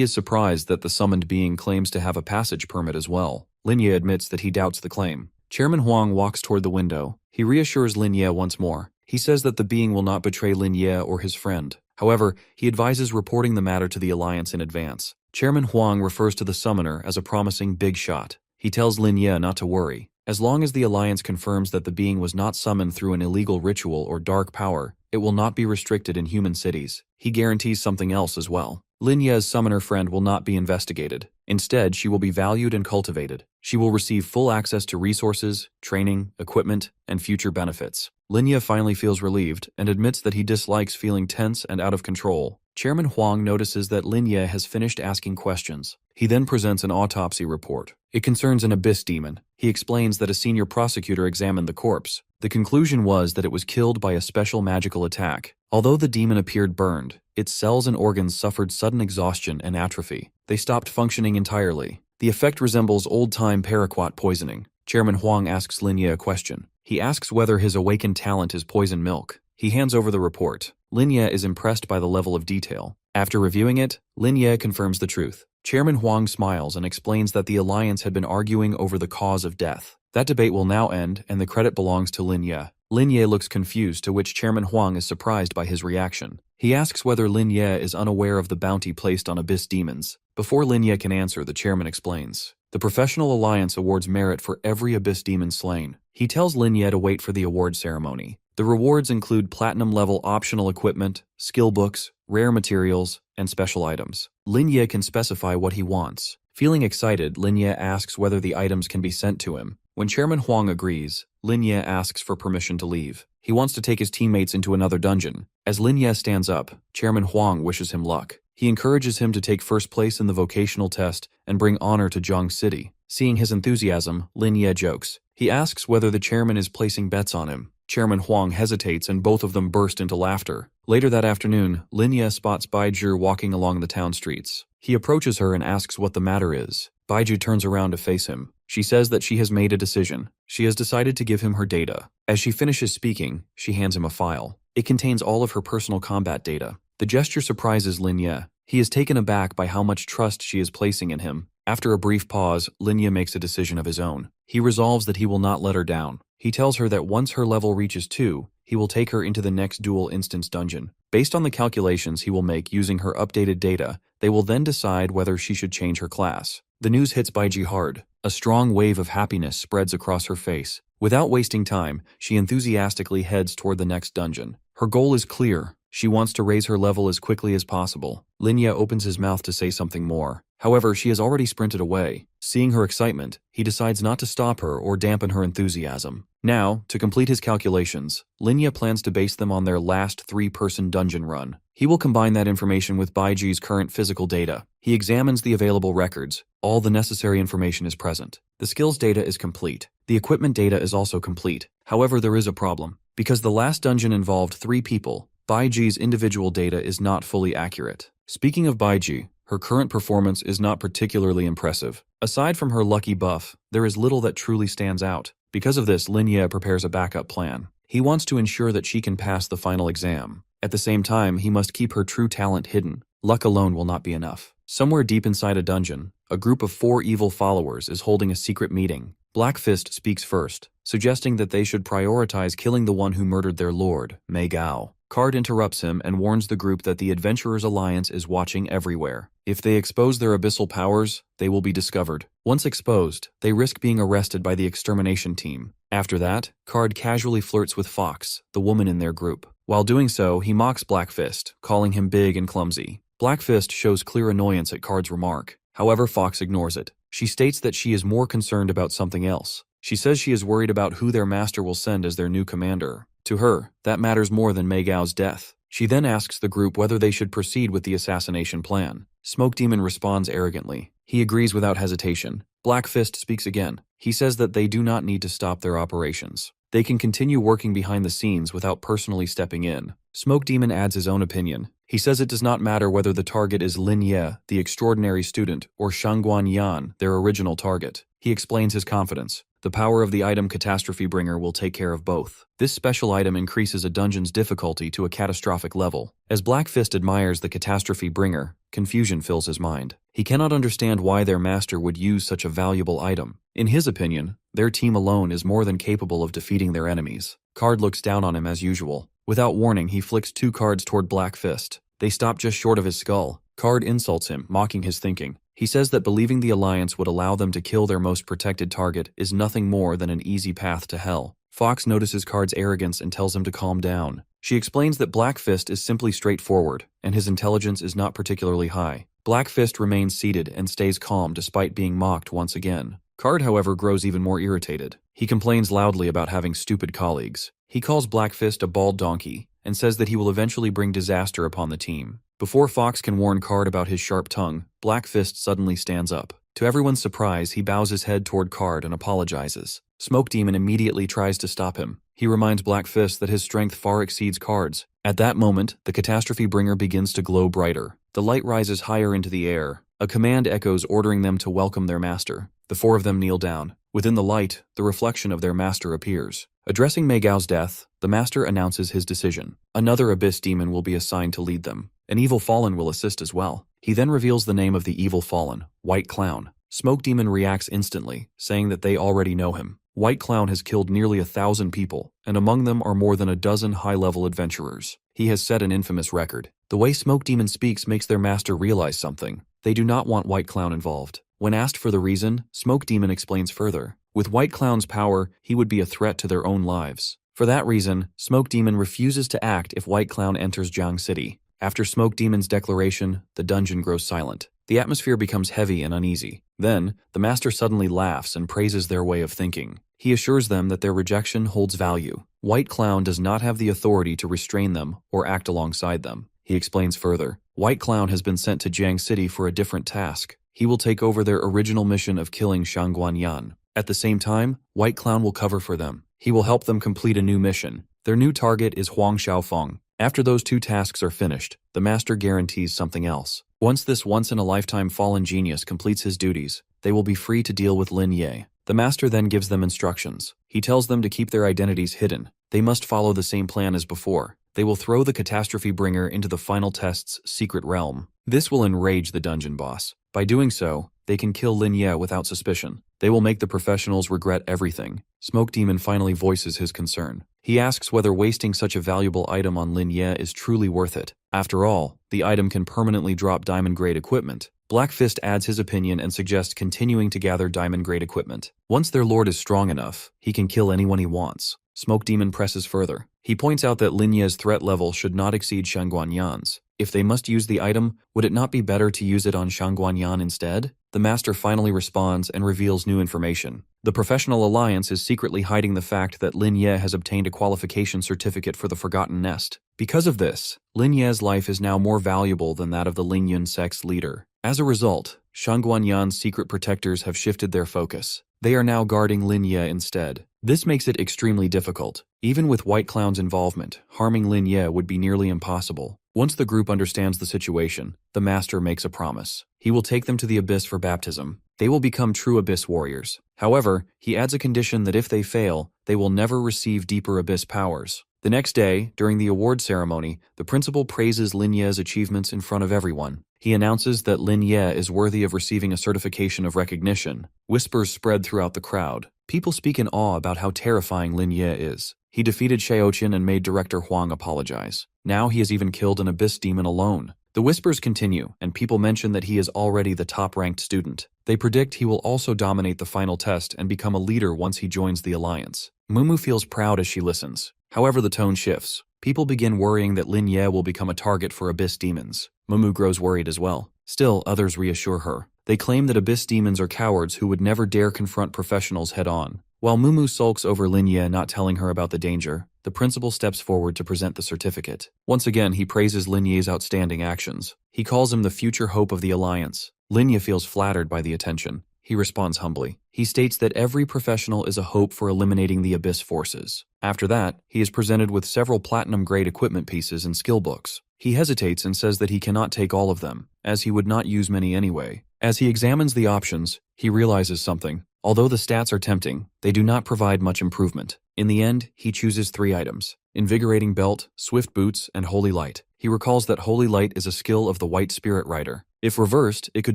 is surprised that the summoned being claims to have a passage permit as well. Linye admits that he doubts the claim. Chairman Huang walks toward the window. He reassures Linye once more. He says that the being will not betray Linye or his friend. However, he advises reporting the matter to the Alliance in advance. Chairman Huang refers to the summoner as a promising big shot. He tells Linye not to worry. As long as the Alliance confirms that the being was not summoned through an illegal ritual or dark power, it will not be restricted in human cities. He guarantees something else as well. Linye's summoner friend will not be investigated. Instead, she will be valued and cultivated. She will receive full access to resources, training, equipment, and future benefits. Linye finally feels relieved and admits that he dislikes feeling tense and out of control. Chairman Huang notices that Linye has finished asking questions. He then presents an autopsy report. It concerns an abyss demon. He explains that a senior prosecutor examined the corpse. The conclusion was that it was killed by a special magical attack. Although the demon appeared burned, its cells and organs suffered sudden exhaustion and atrophy. They stopped functioning entirely. The effect resembles old-time paraquat poisoning. Chairman Huang asks Linye a question. He asks whether his awakened talent is poison milk. He hands over the report. Linye is impressed by the level of detail. After reviewing it, Linye confirms the truth. Chairman Huang smiles and explains that the Alliance had been arguing over the cause of death. That debate will now end, and the credit belongs to Linye. Linye looks confused, to which Chairman Huang is surprised by his reaction. He asks whether Linye is unaware of the bounty placed on abyss demons. Before Linye can answer, the chairman explains. The Professional Alliance awards merit for every abyss demon slain. He tells Linye to wait for the award ceremony. The rewards include platinum-level optional equipment, skill books, rare materials, and special items. Linye can specify what he wants. Feeling excited, Linye asks whether the items can be sent to him. When Chairman Huang agrees, Linye asks for permission to leave. He wants to take his teammates into another dungeon. As Linye stands up, Chairman Huang wishes him luck. He encourages him to take first place in the vocational test and bring honor to Zhang City. Seeing his enthusiasm, Linye jokes. He asks whether the chairman is placing bets on him. Chairman Huang hesitates and both of them burst into laughter. Later that afternoon, Linye spots Baizhi walking along the town streets. He approaches her and asks what the matter is. Baizhi turns around to face him. She says that she has made a decision. She has decided to give him her data. As she finishes speaking, she hands him a file. It contains all of her personal combat data. The gesture surprises Linye. He is taken aback by how much trust she is placing in him. After a brief pause, Linye makes a decision of his own. He resolves that he will not let her down. He tells her that once her level reaches 2, he will take her into the next dual instance dungeon. Based on the calculations he will make using her updated data, they will then decide whether she should change her class. The news hits Baizhi hard. A strong wave of happiness spreads across her face. Without wasting time, she enthusiastically heads toward the next dungeon. Her goal is clear. She wants to raise her level as quickly as possible. Linye opens his mouth to say something more. However, she has already sprinted away. Seeing her excitement, he decides not to stop her or dampen her enthusiasm. Now, to complete his calculations, Linye plans to base them on their last 3-person dungeon run. He will combine that information with Baizhi's current physical data. He examines the available records. All the necessary information is present. The skills data is complete. The equipment data is also complete. However, there is a problem. Because the last dungeon involved 3 people, Baiji's individual data is not fully accurate. Speaking of Baiji, her current performance is not particularly impressive. Aside from her lucky buff, there is little that truly stands out. Because of this, Lin Ye prepares a backup plan. He wants to ensure that she can pass the final exam. At the same time, he must keep her true talent hidden. Luck alone will not be enough. Somewhere deep inside a dungeon, a group of 4 evil followers is holding a secret meeting. Black Fist speaks first, suggesting that they should prioritize killing the one who murdered their lord, Mei Gao. Card interrupts him and warns the group that the Adventurers Alliance is watching everywhere. If they expose their abyssal powers, they will be discovered. Once exposed, they risk being arrested by the extermination team. After that, Card casually flirts with Fox, the woman in their group. While doing so, he mocks Black Fist, calling him big and clumsy. Black Fist shows clear annoyance at Card's remark. However, Fox ignores it. She states that she is more concerned about something else. She says she is worried about who their master will send as their new commander. To her, that matters more than Mei Gao's death. She then asks the group whether they should proceed with the assassination plan. Smoke Demon responds arrogantly. He agrees without hesitation. Black Fist speaks again. He says that they do not need to stop their operations. They can continue working behind the scenes without personally stepping in. Smoke Demon adds his own opinion. He says it does not matter whether the target is Lin Ye, the extraordinary student, or Shangguan Yan, their original target. He explains his confidence. The power of the item Catastrophe Bringer will take care of both. This special item increases a dungeon's difficulty to a catastrophic level. As Black Fist admires the Catastrophe Bringer, confusion fills his mind. He cannot understand why their master would use such a valuable item. In his opinion, their team alone is more than capable of defeating their enemies. Card looks down on him as usual. Without warning, he flicks 2 cards toward Black Fist. They stop just short of his skull. Card insults him, mocking his thinking. He says that believing the Alliance would allow them to kill their most protected target is nothing more than an easy path to hell. Fox notices Card's arrogance and tells him to calm down. She explains that Black Fist is simply straightforward, and his intelligence is not particularly high. Black Fist remains seated and stays calm despite being mocked once again. Card, however, grows even more irritated. He complains loudly about having stupid colleagues. He calls Black Fist a bald donkey and says that he will eventually bring disaster upon the team. Before Fox can warn Card about his sharp tongue, Black Fist suddenly stands up. To everyone's surprise, he bows his head toward Card and apologizes. Smoke Demon immediately tries to stop him. He reminds Black Fist that his strength far exceeds Card's. At that moment, the Catastrophe Bringer begins to glow brighter. The light rises higher into the air. A command echoes ordering them to welcome their master. The 4 of them kneel down. Within the light, the reflection of their master appears. Addressing Mei Gao's death, the master announces his decision. Another Abyss Demon will be assigned to lead them. An Evil Fallen will assist as well. He then reveals the name of the Evil Fallen, White Clown. Smoke Demon reacts instantly, saying that they already know him. White Clown has killed nearly 1,000 people, and among them are more than a dozen high-level adventurers. He has set an infamous record. The way Smoke Demon speaks makes their master realize something. They do not want White Clown involved. When asked for the reason, Smoke Demon explains further. With White Clown's power, he would be a threat to their own lives. For that reason, Smoke Demon refuses to act if White Clown enters Jiang City. After Smoke Demon's declaration, the dungeon grows silent. The atmosphere becomes heavy and uneasy. Then, the master suddenly laughs and praises their way of thinking. He assures them that their rejection holds value. White Clown does not have the authority to restrain them or act alongside them. He explains further. White Clown has been sent to Jiang City for a different task. He will take over their original mission of killing Shangguan Yan. At the same time, White Clown will cover for them. He will help them complete a new mission. Their new target is Huang Xiaofeng. After those 2 tasks are finished, the master guarantees something else. Once this once-in-a-lifetime fallen genius completes his duties, they will be free to deal with Lin Ye. The master then gives them instructions. He tells them to keep their identities hidden. They must follow the same plan as before. They will throw the Catastrophe Bringer into the final test's secret realm. This will enrage the dungeon boss. By doing so, they can kill Lin Ye without suspicion. They will make the professionals regret everything. Smoke Demon finally voices his concern. He asks whether wasting such a valuable item on Lin Ye is truly worth it. After all, the item can permanently drop diamond-grade equipment. Black Fist adds his opinion and suggests continuing to gather diamond-grade equipment. Once their lord is strong enough, he can kill anyone he wants. Smoke Demon presses further. He points out that Lin Ye's threat level should not exceed Shangguan Yan's. If they must use the item, would it not be better to use it on Shangguan Yan instead? The master finally responds and reveals new information. The Professional Alliance is secretly hiding the fact that Lin Ye has obtained a qualification certificate for the Forgotten Nest. Because of this, Lin Ye's life is now more valuable than that of the Ling Yun sect's leader. As a result, Shangguan Yan's secret protectors have shifted their focus. They are now guarding Lin Ye instead. This makes it extremely difficult. Even with White Clown's involvement, harming Lin Ye would be nearly impossible. Once the group understands the situation, the master makes a promise. He will take them to the abyss for baptism. They will become true abyss warriors. However, he adds a condition that if they fail, they will never receive deeper abyss powers. The next day, during the award ceremony, the principal praises Lin Ye's achievements in front of everyone. He announces that Lin Ye is worthy of receiving a certification of recognition. Whispers spread throughout the crowd. People speak in awe about how terrifying Lin Ye is. He defeated Xiaoqian and made Director Huang apologize. Now he has even killed an abyss demon alone. The whispers continue, and people mention that he is already the top-ranked student. They predict he will also dominate the final test and become a leader once he joins the alliance. Mumu feels proud as she listens. However, the tone shifts. People begin worrying that Lin Ye will become a target for abyss demons. Mumu grows worried as well. Still, others reassure her. They claim that abyss demons are cowards who would never dare confront professionals head-on. While Mumu sulks over Lin Ye not telling her about the danger, the principal steps forward to present the certificate. Once again, he praises Lin Ye's outstanding actions. He calls him the future hope of the alliance. Lin Ye feels flattered by the attention. He responds humbly. He states that every professional is a hope for eliminating the abyss forces. After that, he is presented with several platinum-grade equipment pieces and skill books. He hesitates and says that he cannot take all of them, as he would not use many anyway. As he examines the options, he realizes something. Although the stats are tempting, they do not provide much improvement. In the end, he chooses 3 items: Invigorating Belt, Swift Boots, and Holy Light. He recalls that Holy Light is a skill of the White Spirit Rider. If reversed, it could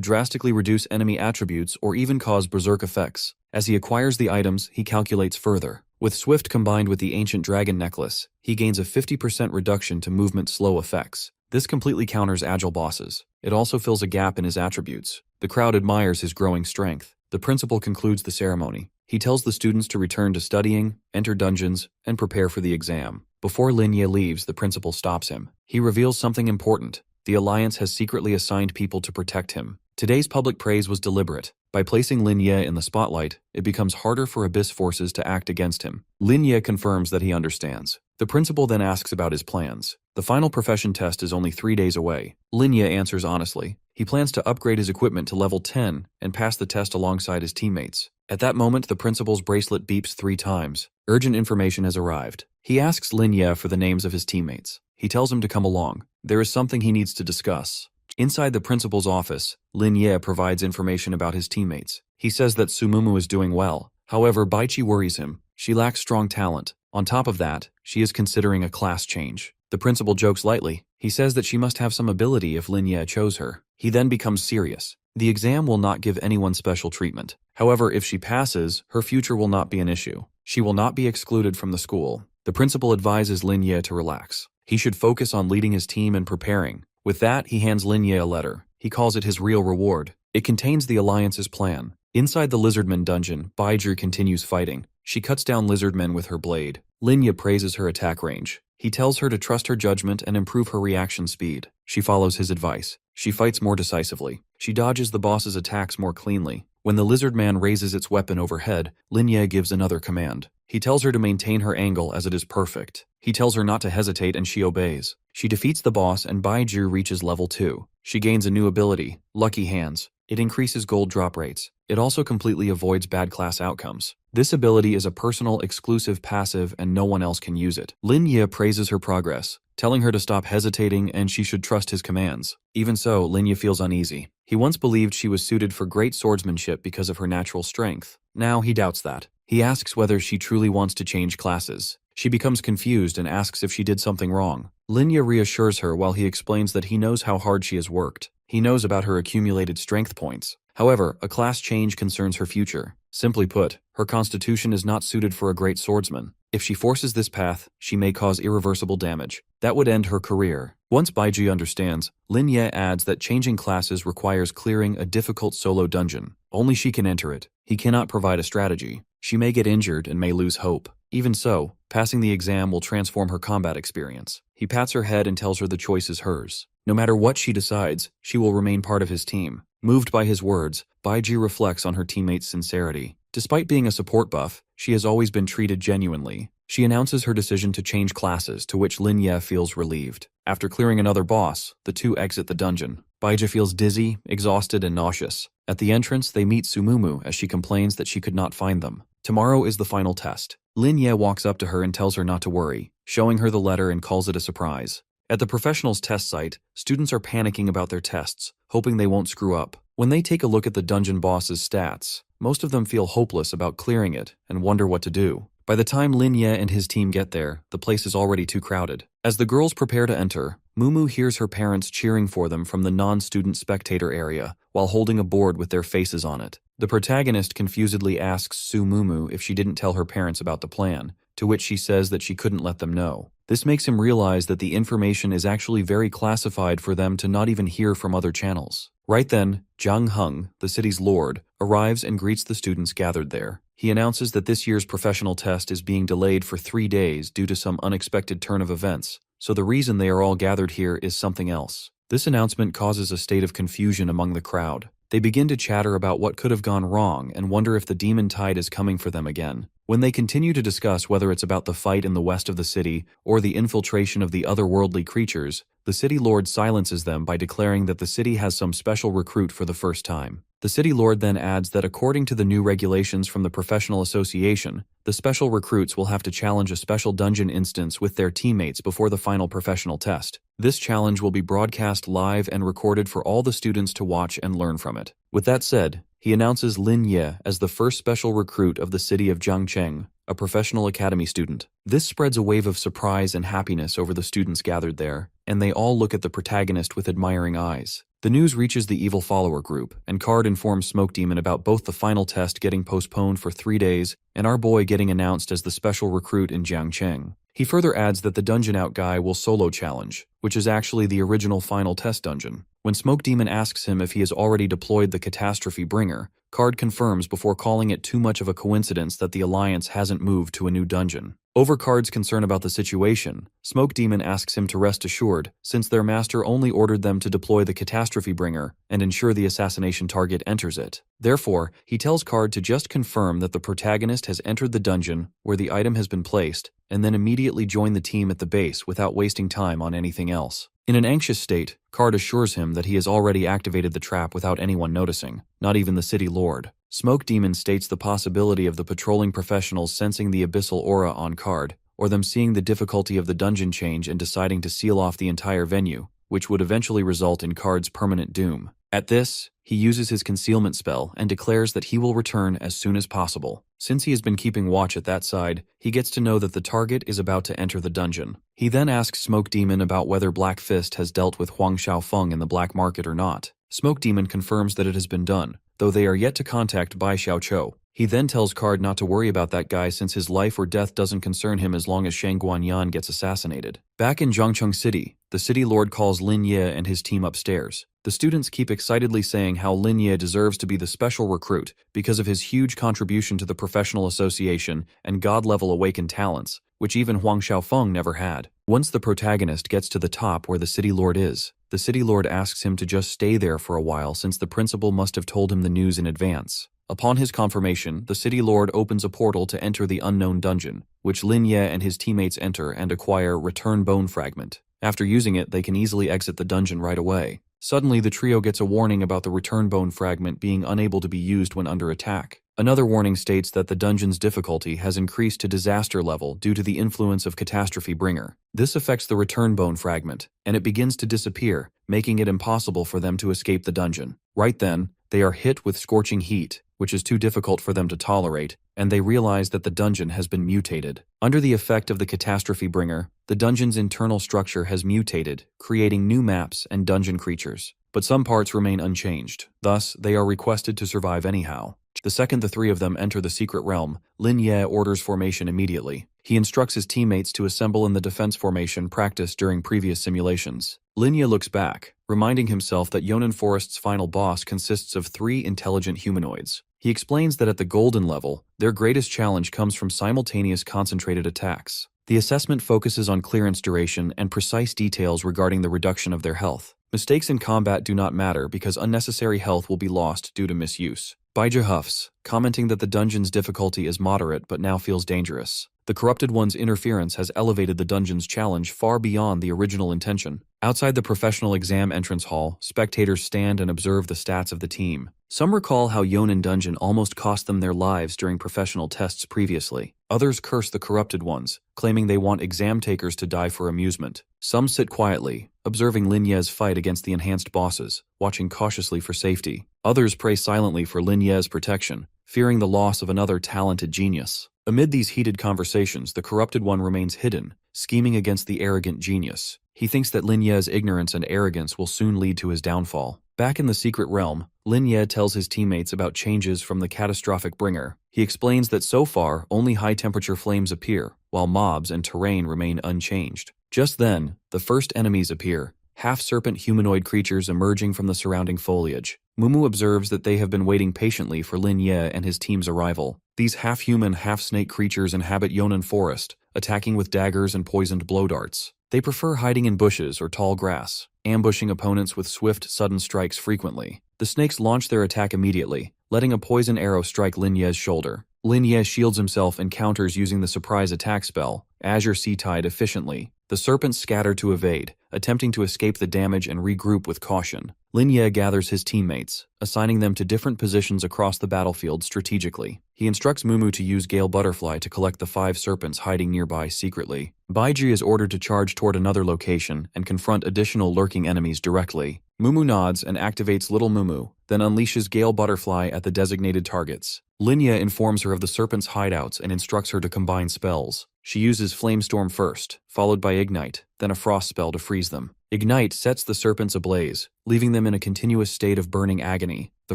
drastically reduce enemy attributes or even cause berserk effects. As he acquires the items, he calculates further. With Swift combined with the Ancient Dragon Necklace, he gains a 50% reduction to movement slow effects. This completely counters agile bosses. It also fills a gap in his attributes. The crowd admires his growing strength. The principal concludes the ceremony. He tells the students to return to studying, enter dungeons, and prepare for the exam. Before Lin Ye leaves, the principal stops him. He reveals something important. The Alliance has secretly assigned people to protect him. Today's public praise was deliberate. By placing Lin Ye in the spotlight, it becomes harder for abyss forces to act against him. Lin Ye confirms that he understands. The principal then asks about his plans. The final profession test is only 3 days away. Lin Ye answers honestly. He plans to upgrade his equipment to level 10 and pass the test alongside his teammates. At that moment, the principal's bracelet beeps 3 times. Urgent information has arrived. He asks Lin Ye for the names of his teammates. He tells him to come along. There is something he needs to discuss. Inside the principal's office, Lin Ye provides information about his teammates. He says that Sumumu is doing well. However, Baichi worries him. She lacks strong talent. On top of that, she is considering a class change. The principal jokes lightly. He says that she must have some ability if Lin Ye chose her. He then becomes serious. The exam will not give anyone special treatment. However, if she passes, her future will not be an issue. She will not be excluded from the school. The principal advises Lin Ye to relax. He should focus on leading his team and preparing. With that, he hands Lin Ye a letter. He calls it his real reward. It contains the Alliance's plan. Inside the Lizardman dungeon, Baizhi continues fighting. She cuts down Lizardmen with her blade. Lin Ye praises her attack range. He tells her to trust her judgment and improve her reaction speed. She follows his advice. She fights more decisively. She dodges the boss's attacks more cleanly. When the lizard man raises its weapon overhead, Lin Ye gives another command. He tells her to maintain her angle as it is perfect. He tells her not to hesitate and she obeys. She defeats the boss and Baizhi reaches level 2. She gains a new ability, Lucky Hands. It increases gold drop rates. It also completely avoids bad class outcomes. This ability is a personal, exclusive passive and no one else can use it. Lin Ye praises her progress, telling her to stop hesitating and she should trust his commands. Even so, Lin Ye feels uneasy. He once believed she was suited for great swordsmanship because of her natural strength. Now he doubts that. He asks whether she truly wants to change classes. She becomes confused and asks if she did something wrong. Lin Ye reassures her while he explains that he knows how hard she has worked. He knows about her accumulated strength points. However, a class change concerns her future. Simply put, her constitution is not suited for a great swordsman. If she forces this path, she may cause irreversible damage. That would end her career. Once Baizhi understands, Lin Ye adds that changing classes requires clearing a difficult solo dungeon. Only she can enter it. He cannot provide a strategy. She may get injured and may lose hope. Even so, passing the exam will transform her combat experience. He pats her head and tells her the choice is hers. No matter what she decides, she will remain part of his team. Moved by his words, Baizhi reflects on her teammate's sincerity. Despite being a support buff, she has always been treated genuinely. She announces her decision to change classes, to which Lin Ye feels relieved. After clearing another boss, the two exit the dungeon. Baija feels dizzy, exhausted, and nauseous. At the entrance, they meet Sumumu as she complains that she could not find them. Tomorrow is the final test. Lin Ye walks up to her and tells her not to worry, showing her the letter and calls it a surprise. At the professionals' test site, students are panicking about their tests, hoping they won't screw up. When they take a look at the dungeon boss's stats, most of them feel hopeless about clearing it and wonder what to do. By the time Lin Ye and his team get there, the place is already too crowded. As the girls prepare to enter, Mumu hears her parents cheering for them from the non-student spectator area while holding a board with their faces on it. The protagonist confusedly asks Su Mumu if she didn't tell her parents about the plan, to which she says that she couldn't let them know. This makes him realize that the information is actually very classified for them to not even hear from other channels. Right then, Zhang Heng, the city's lord, arrives and greets the students gathered there. He announces that this year's professional test is being delayed for 3 days due to some unexpected turn of events, so the reason they are all gathered here is something else. This announcement causes a state of confusion among the crowd. They begin to chatter about what could have gone wrong and wonder if the demon tide is coming for them again. When they continue to discuss whether it's about the fight in the west of the city or the infiltration of the otherworldly creatures, the city lord silences them by declaring that the city has some special recruit for the first time. The city lord then adds that according to the new regulations from the professional association, the special recruits will have to challenge a special dungeon instance with their teammates before the final professional test. This challenge will be broadcast live and recorded for all the students to watch and learn from it. With that said, he announces Lin Ye as the first special recruit of the city of Jiangcheng, a professional academy student. This spreads a wave of surprise and happiness over the students gathered there, and they all look at the protagonist with admiring eyes. The news reaches the evil follower group, and Card informs Smoke Demon about both the final test getting postponed for 3 days and our boy getting announced as the special recruit in Jiangcheng. He further adds that the Dungeon Out guy will solo challenge, which is actually the original final test dungeon. When Smoke Demon asks him if he has already deployed the Catastrophe Bringer, Card confirms before calling it too much of a coincidence that the Alliance hasn't moved to a new dungeon. Over Card's concern about the situation, Smoke Demon asks him to rest assured, since their master only ordered them to deploy the Catastrophe Bringer and ensure the assassination target enters it. Therefore, he tells Card to just confirm that the protagonist has entered the dungeon where the item has been placed, and then immediately join the team at the base without wasting time on anything else. In an anxious state, Card assures him that he has already activated the trap without anyone noticing, not even the city lord. Smoke Demon states the possibility of the patrolling professionals sensing the abyssal aura on Card, or them seeing the difficulty of the dungeon change and deciding to seal off the entire venue, which would eventually result in Card's permanent doom. At this, he uses his concealment spell and declares that he will return as soon as possible. Since he has been keeping watch at that side, he gets to know that the target is about to enter the dungeon. He then asks Smoke Demon about whether Black Fist has dealt with Huang Xiaofeng in the black market or not. Smoke Demon confirms that it has been done, though they are yet to contact Bai Xiaoqiu. He then tells Card not to worry about that guy since his life or death doesn't concern him as long as Shang Guanyan gets assassinated. Back in Zhangcheng City, the city lord calls Lin Ye and his team upstairs. The students keep excitedly saying how Lin Ye deserves to be the special recruit because of his huge contribution to the professional association and god-level awakened talents, which even Huang Xiaofeng never had. Once the protagonist gets to the top where the city lord is, the city lord asks him to just stay there for a while since the principal must have told him the news in advance. Upon his confirmation, the city lord opens a portal to enter the unknown dungeon, which Lin Ye and his teammates enter and acquire Return Bone Fragment. After using it, they can easily exit the dungeon right away. Suddenly, the trio gets a warning about the Return Bone Fragment being unable to be used when under attack. Another warning states that the dungeon's difficulty has increased to disaster level due to the influence of Catastrophe Bringer. This affects the Return Bone Fragment, and it begins to disappear, making it impossible for them to escape the dungeon. Right then, they are hit with scorching heat, which is too difficult for them to tolerate, and they realize that the dungeon has been mutated. Under the effect of the Catastrophe Bringer, the dungeon's internal structure has mutated, creating new maps and dungeon creatures. But some parts remain unchanged, thus they are requested to survive anyhow. The second the three of them enter the secret realm, Lin Ye orders formation immediately. He instructs his teammates to assemble in the defense formation practiced during previous simulations. Lin Ye looks back, reminding himself that Yonan Forest's final boss consists of 3 intelligent humanoids. He explains that at the golden level, their greatest challenge comes from simultaneous concentrated attacks. The assessment focuses on clearance duration and precise details regarding the reduction of their health. Mistakes in combat do not matter because unnecessary health will be lost due to misuse. Baija huffs, commenting that the dungeon's difficulty is moderate but now feels dangerous. The Corrupted One's interference has elevated the dungeon's challenge far beyond the original intention. Outside the professional exam entrance hall, spectators stand and observe the stats of the team. Some recall how Yonin Dungeon almost cost them their lives during professional tests previously. Others curse the Corrupted Ones, claiming they want exam takers to die for amusement. Some sit quietly, observing Lin Ye's fight against the enhanced bosses, watching cautiously for safety. Others pray silently for Lin Ye's protection, fearing the loss of another talented genius. Amid these heated conversations, the Corrupted One remains hidden, scheming against the arrogant genius. He thinks that Lin Ye's ignorance and arrogance will soon lead to his downfall. Back in the secret realm, Lin Ye tells his teammates about changes from the catastrophic bringer. He explains that so far, only high-temperature flames appear, while mobs and terrain remain unchanged. Just then, the first enemies appear, half-serpent humanoid creatures emerging from the surrounding foliage. Mumu observes that they have been waiting patiently for Lin Ye and his team's arrival. These half-human, half-snake creatures inhabit Yonan Forest, attacking with daggers and poisoned blow darts. They prefer hiding in bushes or tall grass, ambushing opponents with swift, sudden strikes frequently. The snakes launch their attack immediately, letting a poison arrow strike Lin Ye's shoulder. Lin Ye shields himself and counters using the surprise attack spell, Azure Sea Tide, efficiently. The serpents scatter to evade, attempting to escape the damage and regroup with caution. Lin Ye gathers his teammates, assigning them to different positions across the battlefield strategically. He instructs Mumu to use Gale Butterfly to collect the 5 serpents hiding nearby secretly. Baiji is ordered to charge toward another location and confront additional lurking enemies directly. Mumu nods and activates Little Mumu, then unleashes Gale Butterfly at the designated targets. Lin Ye informs her of the serpents' hideouts and instructs her to combine spells. She uses Flamestorm first, followed by Ignite, then a Frost spell to freeze them. Ignite sets the serpents ablaze, leaving them in a continuous state of burning agony. The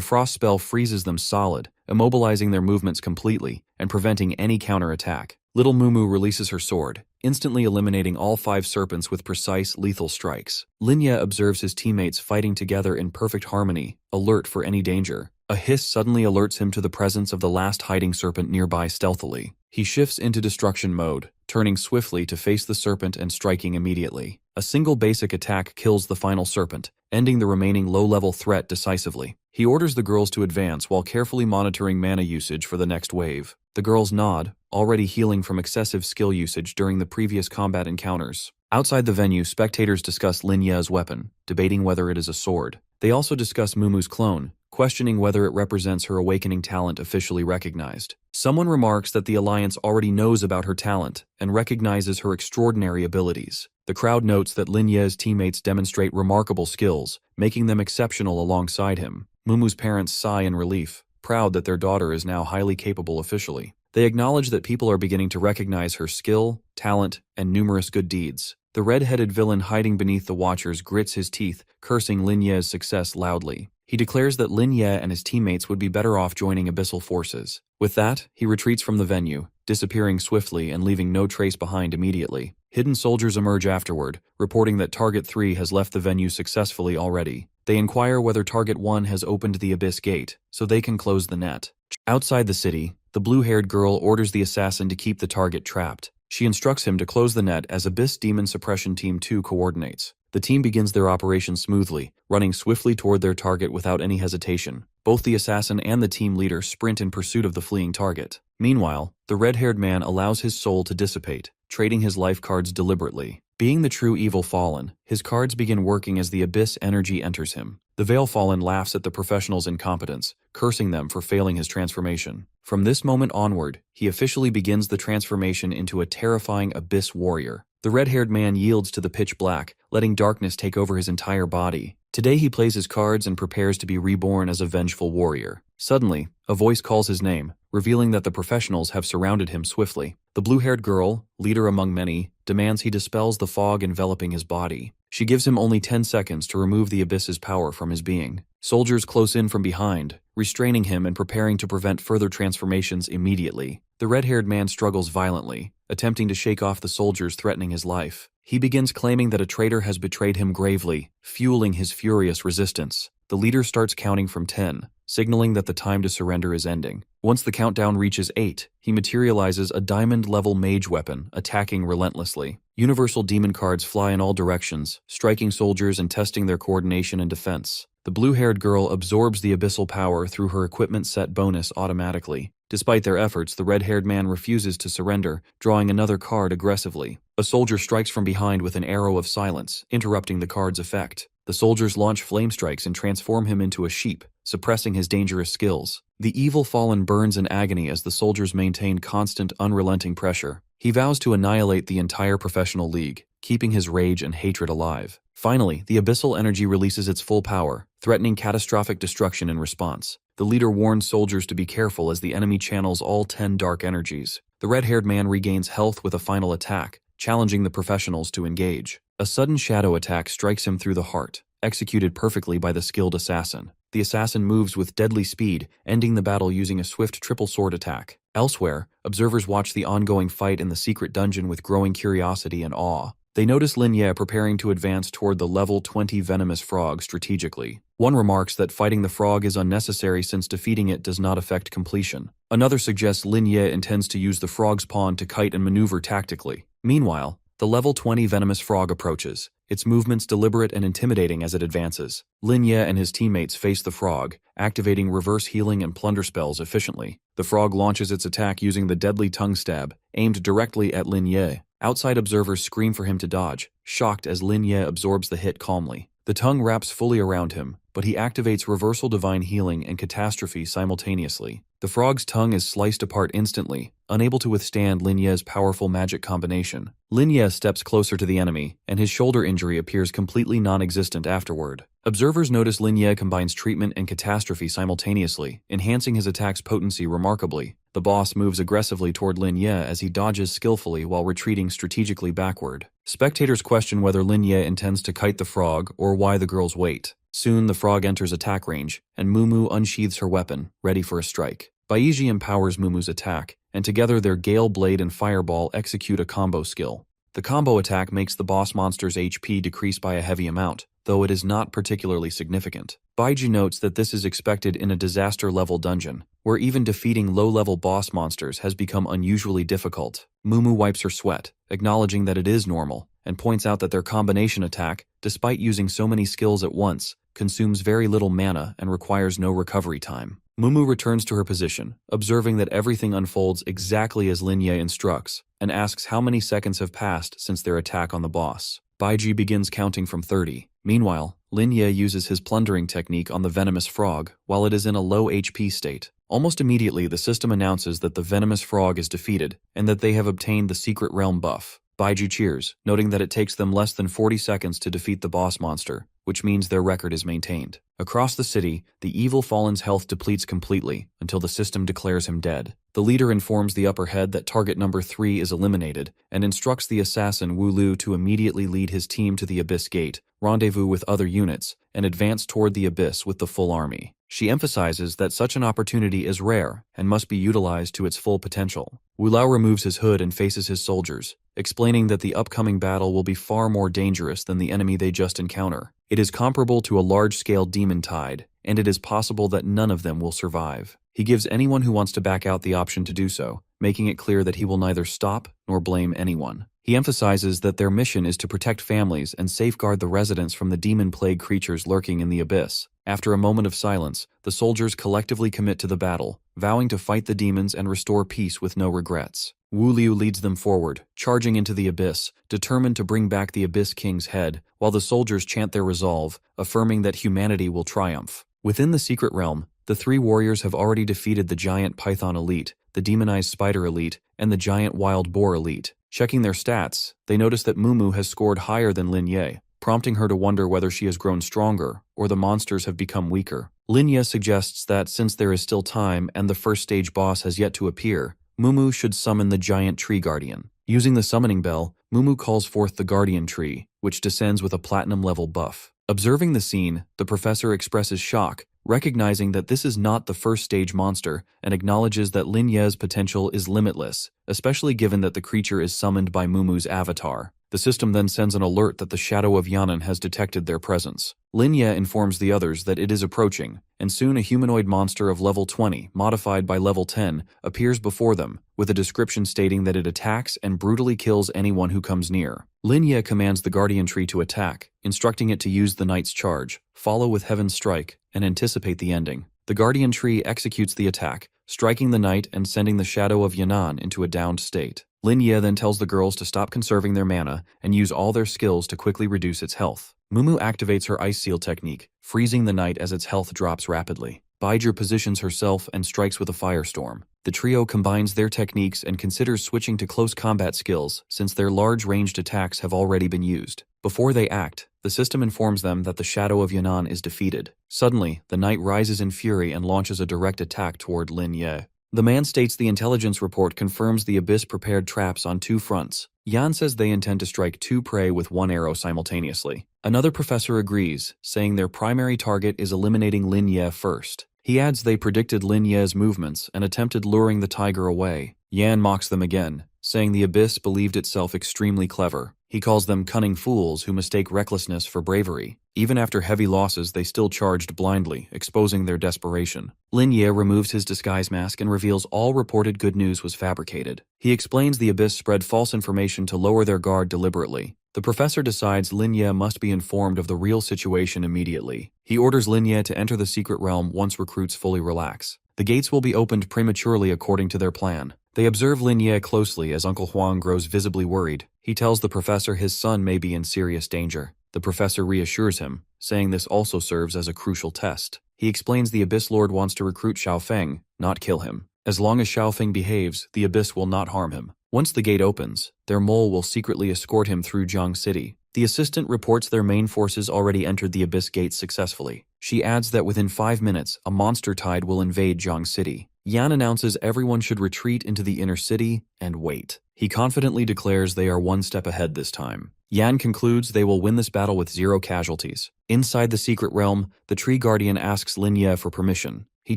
Frost spell freezes them solid, immobilizing their movements completely and preventing any counterattack. Little Mumu releases her sword, instantly eliminating all 5 serpents with precise, lethal strikes. Lin Ye observes his teammates fighting together in perfect harmony, alert for any danger. A hiss suddenly alerts him to the presence of the last hiding serpent nearby stealthily. He shifts into destruction mode, turning swiftly to face the serpent and striking immediately. A single basic attack kills the final serpent, ending the remaining low-level threat decisively. He orders the girls to advance while carefully monitoring mana usage for the next wave. The girls nod, already healing from excessive skill usage during the previous combat encounters. Outside the venue, spectators discuss Lin Ye's weapon, debating whether it is a sword. They also discuss Mumu's clone, questioning whether it represents her awakening talent officially recognized. Someone remarks that the Alliance already knows about her talent and recognizes her extraordinary abilities. The crowd notes that Lin Ye's teammates demonstrate remarkable skills, making them exceptional alongside him. Mumu's parents sigh in relief, proud that their daughter is now highly capable officially. They acknowledge that people are beginning to recognize her skill, talent, and numerous good deeds. The red-headed villain hiding beneath the Watchers grits his teeth, cursing Lin Ye's success loudly. He declares that Lin Ye and his teammates would be better off joining Abyssal forces. With that, he retreats from the venue, disappearing swiftly and leaving no trace behind immediately. Hidden soldiers emerge afterward, reporting that Target 3 has left the venue successfully already. They inquire whether Target 1 has opened the Abyss Gate, so they can close the net. Outside the city, the blue-haired girl orders the assassin to keep the target trapped. She instructs him to close the net as Abyss Demon Suppression Team 2 coordinates. The team begins their operation smoothly, running swiftly toward their target without any hesitation. Both the assassin and the team leader sprint in pursuit of the fleeing target. Meanwhile, the red-haired man allows his soul to dissipate, trading his life cards deliberately. Being the true evil Fallen, his cards begin working as the Abyss energy enters him. The Veil Fallen laughs at the professional's incompetence, cursing them for failing his transformation. From this moment onward, he officially begins the transformation into a terrifying Abyss warrior. The red-haired man yields to the pitch black, letting darkness take over his entire body. Today he plays his cards and prepares to be reborn as a vengeful warrior. Suddenly, a voice calls his name, revealing that the professionals have surrounded him swiftly. The blue-haired girl, leader among many, demands he dispels the fog enveloping his body. She gives him only 10 seconds to remove the Abyss's power from his being. Soldiers close in from behind, restraining him and preparing to prevent further transformations immediately. The red-haired man struggles violently, attempting to shake off the soldiers threatening his life. He begins claiming that a traitor has betrayed him gravely, fueling his furious resistance. The leader starts counting from 10, signaling that the time to surrender is ending. Once the countdown reaches 8, he materializes a diamond-level mage weapon, attacking relentlessly. Universal demon cards fly in all directions, striking soldiers and testing their coordination and defense. The blue-haired girl absorbs the abyssal power through her equipment set bonus automatically. Despite their efforts, the red-haired man refuses to surrender, drawing another card aggressively. A soldier strikes from behind with an arrow of silence, interrupting the card's effect. The soldiers launch flame strikes and transform him into a sheep, suppressing his dangerous skills. The evil fallen burns in agony as the soldiers maintain constant, unrelenting pressure. He vows to annihilate the entire professional league, keeping his rage and hatred alive. Finally, the abyssal energy releases its full power, threatening catastrophic destruction in response. The leader warns soldiers to be careful as the enemy channels all 10 dark energies. The red-haired man regains health with a final attack, challenging the professionals to engage. A sudden shadow attack strikes him through the heart, executed perfectly by the skilled assassin. The assassin moves with deadly speed, ending the battle using a swift triple sword attack. Elsewhere, observers watch the ongoing fight in the secret dungeon with growing curiosity and awe. They notice Lin Ye preparing to advance toward the level 20 venomous frog strategically. One remarks that fighting the frog is unnecessary since defeating it does not affect completion. Another suggests Lin Ye intends to use the frog's pawn to kite and maneuver tactically. Meanwhile, the level 20 venomous frog approaches, its movements deliberate and intimidating as it advances. Lin Ye and his teammates face the frog, activating reverse healing and plunder spells efficiently. The frog launches its attack using the deadly tongue stab, aimed directly at Lin Ye. Outside observers scream for him to dodge, shocked as Lin Ye absorbs the hit calmly. The tongue wraps fully around him, but he activates reversal divine healing and catastrophe simultaneously. The frog's tongue is sliced apart instantly, unable to withstand Lin Ye's powerful magic combination. Lin Ye steps closer to the enemy, and his shoulder injury appears completely non-existent afterward. Observers notice Lin Ye combines treatment and catastrophe simultaneously, enhancing his attack's potency remarkably. The boss moves aggressively toward Lin Ye as he dodges skillfully while retreating strategically backward. Spectators question whether Lin Ye intends to kite the frog or why the girls wait. Soon the frog enters attack range, and Mumu unsheathes her weapon, ready for a strike. Baiji empowers Mumu's attack, and together their Gale Blade and Fireball execute a combo skill. The combo attack makes the boss monster's HP decrease by a heavy amount, though it is not particularly significant. Baiji notes that this is expected in a disaster-level dungeon, where even defeating low-level boss monsters has become unusually difficult. Mumu wipes her sweat, acknowledging that it is normal, and points out that their combination attack, despite using so many skills at once, consumes very little mana and requires no recovery time. Mumu returns to her position, observing that everything unfolds exactly as Lin Ye instructs, and asks how many seconds have passed since their attack on the boss. Baiji begins counting from 30. Meanwhile, Lin Ye uses his plundering technique on the venomous frog while it is in a low HP state. Almost immediately, the system announces that the venomous frog is defeated and that they have obtained the Secret Realm buff. Baiji cheers, noting that it takes them less than 40 seconds to defeat the boss monster, which means their record is maintained. Across the city, the evil fallen's health depletes completely until the system declares him dead. The leader informs the upper head that target number 3 is eliminated and instructs the assassin Wu Lu to immediately lead his team to the Abyss Gate, rendezvous with other units, and advance toward the Abyss with the full army. She emphasizes that such an opportunity is rare and must be utilized to its full potential. Wu Lao removes his hood and faces his soldiers, explaining that the upcoming battle will be far more dangerous than the enemy they just encounter. It is comparable to a large-scale demon tide, and it is possible that none of them will survive. He gives anyone who wants to back out the option to do so, making it clear that he will neither stop nor blame anyone. He emphasizes that their mission is to protect families and safeguard the residents from the demon-plagued creatures lurking in the abyss. After a moment of silence, the soldiers collectively commit to the battle, vowing to fight the demons and restore peace with no regrets. Wu Liu leads them forward, charging into the abyss, determined to bring back the Abyss King's head, while the soldiers chant their resolve, affirming that humanity will triumph. Within the Secret Realm, the 3 warriors have already defeated the giant python elite, the demonized spider elite, and the giant wild boar elite. Checking their stats, they notice that Mumu has scored higher than Lin Ye, prompting her to wonder whether she has grown stronger or the monsters have become weaker. Lin Ye suggests that since there is still time and the first stage boss has yet to appear, Mumu should summon the giant tree guardian. Using the summoning bell, Mumu calls forth the guardian tree, which descends with a platinum-level buff. Observing the scene, the professor expresses shock, recognizing that this is not the first stage monster, and acknowledges that Lin Ye's potential is limitless, especially given that the creature is summoned by Mumu's avatar. The system then sends an alert that the shadow of Yan'an has detected their presence. Lin Ye informs the others that it is approaching, and soon a humanoid monster of level 20, modified by level 10, appears before them, with a description stating that it attacks and brutally kills anyone who comes near. Lin Ye commands the guardian tree to attack, instructing it to use the Knight's charge, follow with Heaven's strike, and anticipate the ending. The guardian tree executes the attack, striking the Knight and sending the shadow of Yan'an into a downed state. Lin Ye then tells the girls to stop conserving their mana and use all their skills to quickly reduce its health. Mumu activates her Ice Seal technique, freezing the Knight as its health drops rapidly. Baizhi positions herself and strikes with a firestorm. The trio combines their techniques and considers switching to close combat skills since their large ranged attacks have already been used. Before they act, the system informs them that the shadow of Yan'an is defeated. Suddenly, the Knight rises in fury and launches a direct attack toward Lin Ye. The man states the intelligence report confirms the Abyss prepared traps on 2 fronts. Yan says they intend to strike 2 prey with 1 arrow simultaneously. Another professor agrees, saying their primary target is eliminating Lin Ye first. He adds they predicted Lin Ye's movements and attempted luring the tiger away. Yan mocks them again, saying the Abyss believed itself extremely clever. He calls them cunning fools who mistake recklessness for bravery. Even after heavy losses, they still charged blindly, exposing their desperation. Lin Ye removes his disguise mask and reveals all reported good news was fabricated. He explains the Abyss spread false information to lower their guard deliberately. The professor decides Lin Ye must be informed of the real situation immediately. He orders Lin Ye to enter the secret realm once recruits fully relax. The gates will be opened prematurely according to their plan. They observe Lin Ye closely as Uncle Huang grows visibly worried. He tells the professor his son may be in serious danger. The professor reassures him, saying this also serves as a crucial test. He explains the Abyss Lord wants to recruit Xiaofeng, not kill him. As long as Xiaofeng behaves, the Abyss will not harm him. Once the gate opens, their mole will secretly escort him through Jiang City. The assistant reports their main forces already entered the Abyss Gate successfully. She adds that within 5 minutes, a monster tide will invade Jiang City. Yan announces everyone should retreat into the inner city and wait. He confidently declares they are 1 step ahead this time. Yan concludes they will win this battle with 0 casualties. Inside the secret realm, the Tree Guardian asks Lin Ye for permission. He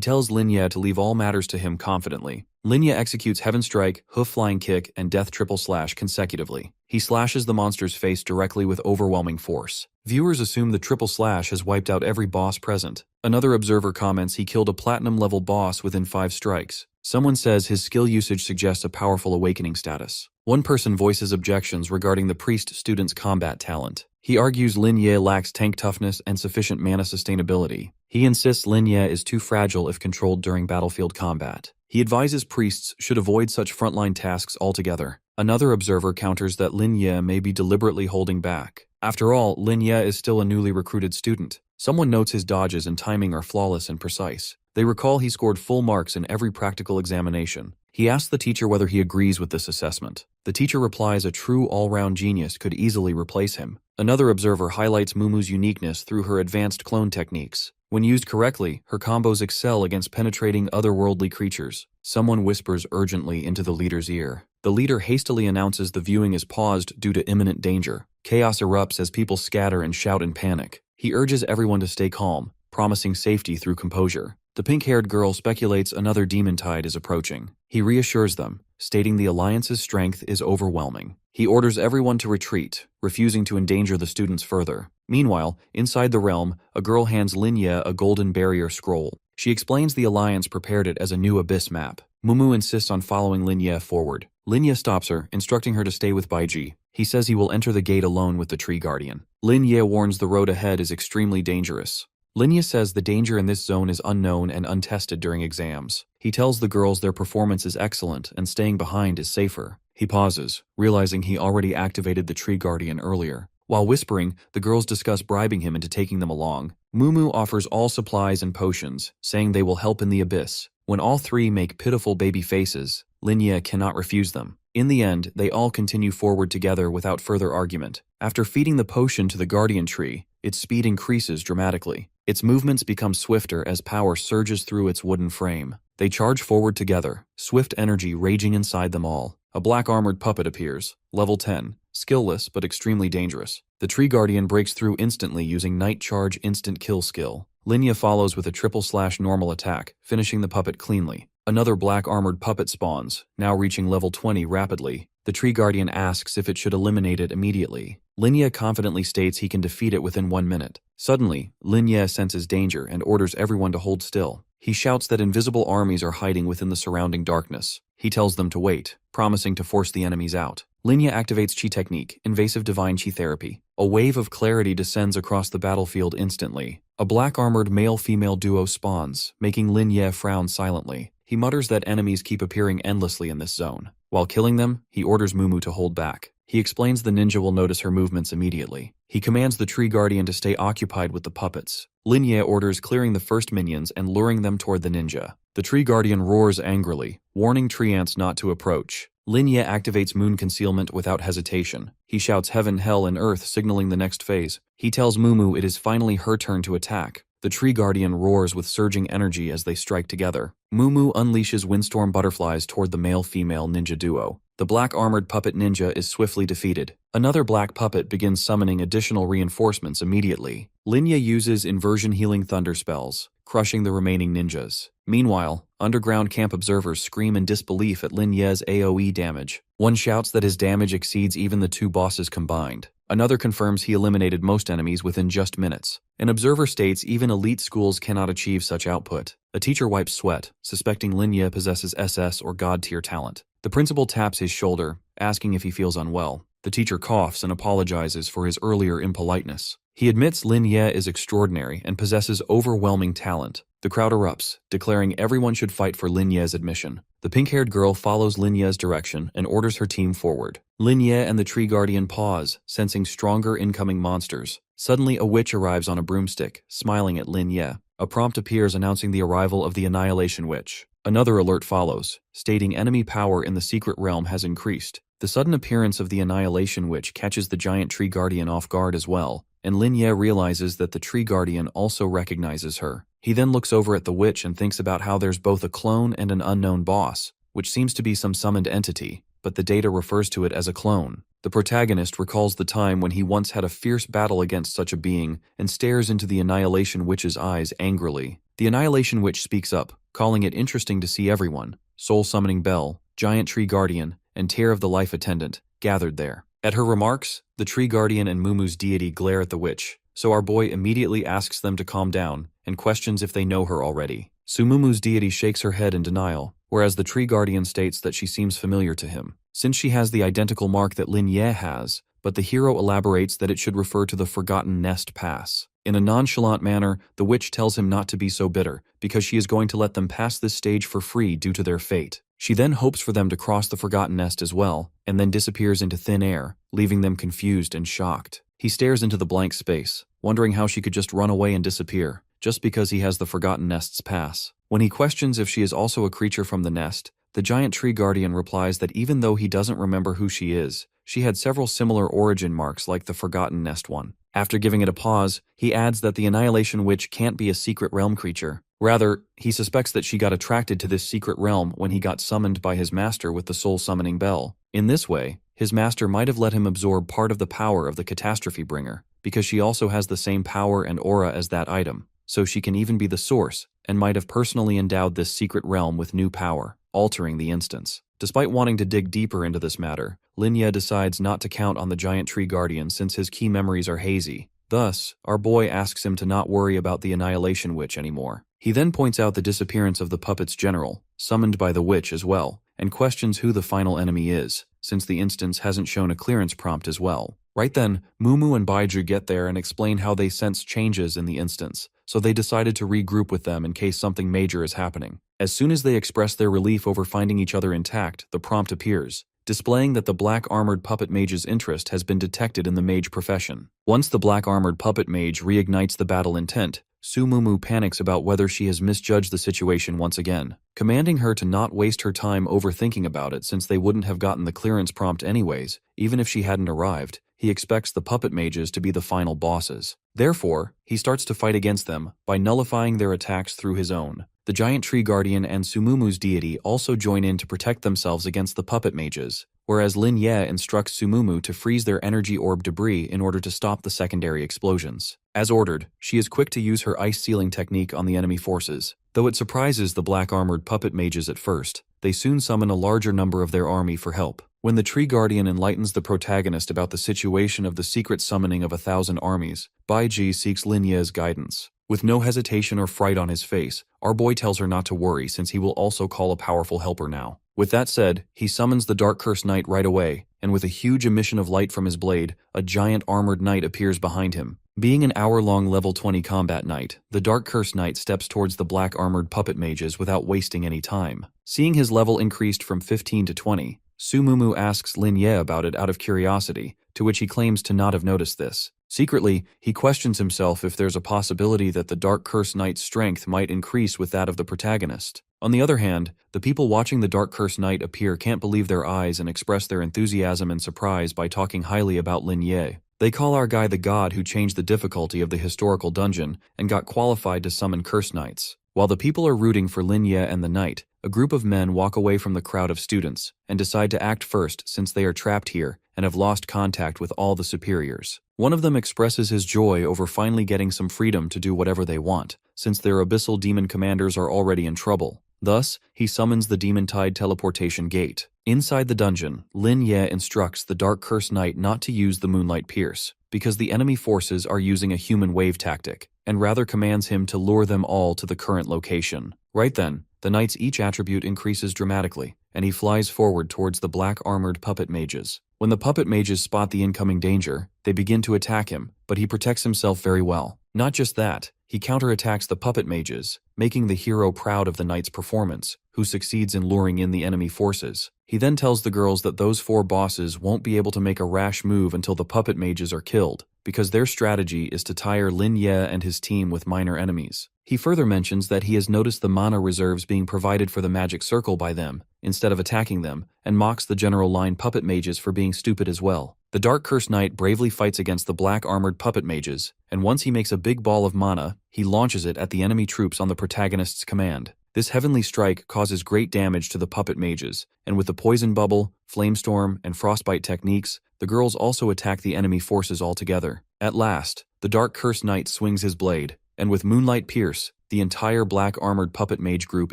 tells Lin Ye to leave all matters to him confidently. Lin Ye executes Heaven Strike, Hoof Flying Kick, and Death Triple Slash consecutively. He slashes the monster's face directly with overwhelming force. Viewers assume the Triple Slash has wiped out every boss present. Another observer comments he killed a platinum-level boss within 5 strikes. Someone says his skill usage suggests a powerful awakening status. One person voices objections regarding the priest-student's combat talent. He argues Lin Ye lacks tank toughness and sufficient mana sustainability. He insists Lin Ye is too fragile if controlled during battlefield combat. He advises priests should avoid such frontline tasks altogether. Another observer counters that Lin Ye may be deliberately holding back. After all, Lin Ye is still a newly recruited student. Someone notes his dodges and timing are flawless and precise. They recall he scored full marks in every practical examination. He asks the teacher whether he agrees with this assessment. The teacher replies a true all-round genius could easily replace him. Another observer highlights Mumu's uniqueness through her advanced clone techniques. When used correctly, her combos excel against penetrating otherworldly creatures. Someone whispers urgently into the leader's ear. The leader hastily announces the viewing is paused due to imminent danger. Chaos erupts as people scatter and shout in panic. He urges everyone to stay calm, promising safety through composure. The pink-haired girl speculates another demon tide is approaching. He reassures them, stating the Alliance's strength is overwhelming. He orders everyone to retreat, refusing to endanger the students further. Meanwhile, inside the realm, a girl hands Lin Ye a golden barrier scroll. She explains the Alliance prepared it as a new abyss map. Mumu insists on following Lin Ye forward. Lin Ye stops her, instructing her to stay with Baizhi. He says he will enter the gate alone with the Tree Guardian. Lin Ye warns the road ahead is extremely dangerous. Lin Ye says the danger in this zone is unknown and untested during exams. He tells the girls their performance is excellent and staying behind is safer. He pauses, realizing he already activated the Tree Guardian earlier. While whispering, the girls discuss bribing him into taking them along. Mumu offers all supplies and potions, saying they will help in the abyss. When all 3 make pitiful baby faces, Lin Ye cannot refuse them. In the end, they all continue forward together without further argument. After feeding the potion to the guardian tree, its speed increases dramatically. Its movements become swifter as power surges through its wooden frame. They charge forward together, swift energy raging inside them all. A black armored puppet appears, level 10, skillless but extremely dangerous. The Tree Guardian breaks through instantly using Night Charge instant kill skill. Lin Ye follows with a triple slash normal attack, finishing the puppet cleanly. Another black armored puppet spawns, now reaching level 20 rapidly. The Tree Guardian asks if it should eliminate it immediately. Lin Ye confidently states he can defeat it within 1 minute. Suddenly, Lin Ye senses danger and orders everyone to hold still. He shouts that invisible armies are hiding within the surrounding darkness. He tells them to wait, promising to force the enemies out. Linya activates Qi Technique, Invasive Divine Qi Therapy. A wave of clarity descends across the battlefield instantly. A black-armored male-female duo spawns, making Linya frown silently. He mutters that enemies keep appearing endlessly in this zone. While killing them, he orders Mumu to hold back. He explains the ninja will notice her movements immediately. He commands the Tree Guardian to stay occupied with the puppets. Linya orders clearing the first minions and luring them toward the ninja. The Tree Guardian roars angrily, warning tree ants not to approach. Linya activates moon concealment without hesitation. He shouts heaven, hell, and earth, signaling the next phase. He tells Mumu it is finally her turn to attack. The Tree Guardian roars with surging energy as they strike together. Mumu unleashes windstorm butterflies toward the male-female ninja duo. The black-armored puppet ninja is swiftly defeated. Another black puppet begins summoning additional reinforcements immediately. Linya uses inversion healing thunder spells, crushing the remaining ninjas. Meanwhile, underground camp observers scream in disbelief at Linya's AoE damage. One shouts that his damage exceeds even the two bosses combined. Another confirms he eliminated most enemies within just minutes. An observer states even elite schools cannot achieve such output. A teacher wipes sweat, suspecting Linya possesses SS or God-tier talent. The principal taps his shoulder, asking if he feels unwell. The teacher coughs and apologizes for his earlier impoliteness. He admits Linya is extraordinary and possesses overwhelming talent. The crowd erupts, declaring everyone should fight for Linya's admission. The pink-haired girl follows Linya's direction and orders her team forward. Linya and the Tree Guardian pause, sensing stronger incoming monsters. Suddenly, a witch arrives on a broomstick, smiling at Linya. A prompt appears announcing the arrival of the Annihilation Witch. Another alert follows, stating enemy power in the secret realm has increased. The sudden appearance of the Annihilation Witch catches the giant Tree Guardian off guard as well, and Linya realizes that the Tree Guardian also recognizes her. He then looks over at the witch and thinks about how there's both a clone and an unknown boss, which seems to be some summoned entity, but the data refers to it as a clone. The protagonist recalls the time when he once had a fierce battle against such a being and stares into the Annihilation Witch's eyes angrily. The Annihilation Witch speaks up, calling it interesting to see everyone, Soul Summoning Bell, Giant Tree Guardian, and Tear of the Life Attendant, gathered there. At her remarks, the Tree Guardian and Mumu's deity glare at the witch, so our boy immediately asks them to calm down and questions if they know her already. Sumumu's deity shakes her head in denial, whereas the Tree Guardian states that she seems familiar to him, since she has the identical mark that Linya has, but the hero elaborates that it should refer to the Forgotten Nest Pass. In a nonchalant manner, the witch tells him not to be so bitter, because she is going to let them pass this stage for free due to their fate. She then hopes for them to cross the Forgotten Nest as well, and then disappears into thin air, leaving them confused and shocked. He stares into the blank space, wondering how she could just run away and disappear, just because he has the Forgotten Nest's pass. When he questions if she is also a creature from the nest, the giant Tree Guardian replies that even though he doesn't remember who she is, she had several similar origin marks like the Forgotten Nest one. After giving it a pause, he adds that the Annihilation Witch can't be a secret realm creature. Rather, he suspects that she got attracted to this secret realm when he got summoned by his master with the Soul Summoning Bell. In this way, his master might have let him absorb part of the power of the Catastrophe Bringer, because she also has the same power and aura as that item, so she can even be the source, and might have personally endowed this secret realm with new power, altering the instance. Despite wanting to dig deeper into this matter, Linya decides not to count on the giant Tree Guardian since his key memories are hazy. Thus, our boy asks him to not worry about the Annihilation Witch anymore. He then points out the disappearance of the puppet's general, summoned by the witch as well, and questions who the final enemy is, since the instance hasn't shown a clearance prompt as well. Right then, Mumu and Baiju get there and explain how they sense changes in the instance, so they decided to regroup with them in case something major is happening. As soon as they express their relief over finding each other intact, the prompt appears, displaying that the black-armored puppet mage's interest has been detected in the mage profession. Once the black-armored puppet mage reignites the battle intent, Sumumu panics about whether she has misjudged the situation once again, commanding her to not waste her time overthinking about it since they wouldn't have gotten the clearance prompt anyways, even if she hadn't arrived. He expects the puppet mages to be the final bosses. Therefore, he starts to fight against them by nullifying their attacks through his own. The giant Tree Guardian and Sumumu's deity also join in to protect themselves against the puppet mages, whereas Linya instructs Sumumu to freeze their energy orb debris in order to stop the secondary explosions. As ordered, she is quick to use her ice sealing technique on the enemy forces. Though it surprises the black-armored puppet mages at first, they soon summon a larger number of their army for help. When the Tree Guardian enlightens the protagonist about the situation of the secret summoning of 1,000 armies, Baiji seeks Linya's guidance. With no hesitation or fright on his face, our boy tells her not to worry since he will also call a powerful helper now. With that said, he summons the Dark Curse Knight right away, and with a huge emission of light from his blade, a giant armored knight appears behind him. Being an hour-long level 20 combat knight, the Dark Curse Knight steps towards the black armored puppet mages without wasting any time. Seeing his level increased from 15 to 20, Sumumu asks Lin Ye about it out of curiosity, to which he claims to not have noticed this. Secretly, he questions himself if there's a possibility that the Dark Curse Knight's strength might increase with that of the protagonist. On the other hand, the people watching the Dark Curse Knight appear can't believe their eyes and express their enthusiasm and surprise by talking highly about Lin Ye. They call our guy the god who changed the difficulty of the historical dungeon and got qualified to summon curse knights. While the people are rooting for Lin Ye and the knight, a group of men walk away from the crowd of students and decide to act first since they are trapped here and have lost contact with all the superiors. One of them expresses his joy over finally getting some freedom to do whatever they want, since their abyssal demon commanders are already in trouble. Thus, he summons the Demon Tide teleportation gate. Inside the dungeon, Lin Ye instructs the Dark Curse Knight not to use the Moonlight Pierce, because the enemy forces are using a human wave tactic, and rather commands him to lure them all to the current location. Right then, the knight's each attribute increases dramatically, and he flies forward towards the black-armored puppet mages. When the puppet mages spot the incoming danger, they begin to attack him, but he protects himself very well. Not just that, he counterattacks the puppet mages, making the hero proud of the knight's performance, who succeeds in luring in the enemy forces. He then tells the girls that those 4 bosses won't be able to make a rash move until the puppet mages are killed, because their strategy is to tire Lin Ye and his team with minor enemies. He further mentions that he has noticed the mana reserves being provided for the magic circle by them, instead of attacking them, and mocks the general line puppet mages for being stupid as well. The Dark Curse Knight bravely fights against the black-armored puppet mages, and once he makes a big ball of mana, he launches it at the enemy troops on the protagonist's command. This heavenly strike causes great damage to the puppet mages, and with the poison bubble, flamestorm, and frostbite techniques, the girls also attack the enemy forces altogether. At last, the Dark Curse Knight swings his blade, and with Moonlight Pierce, the entire black-armored puppet mage group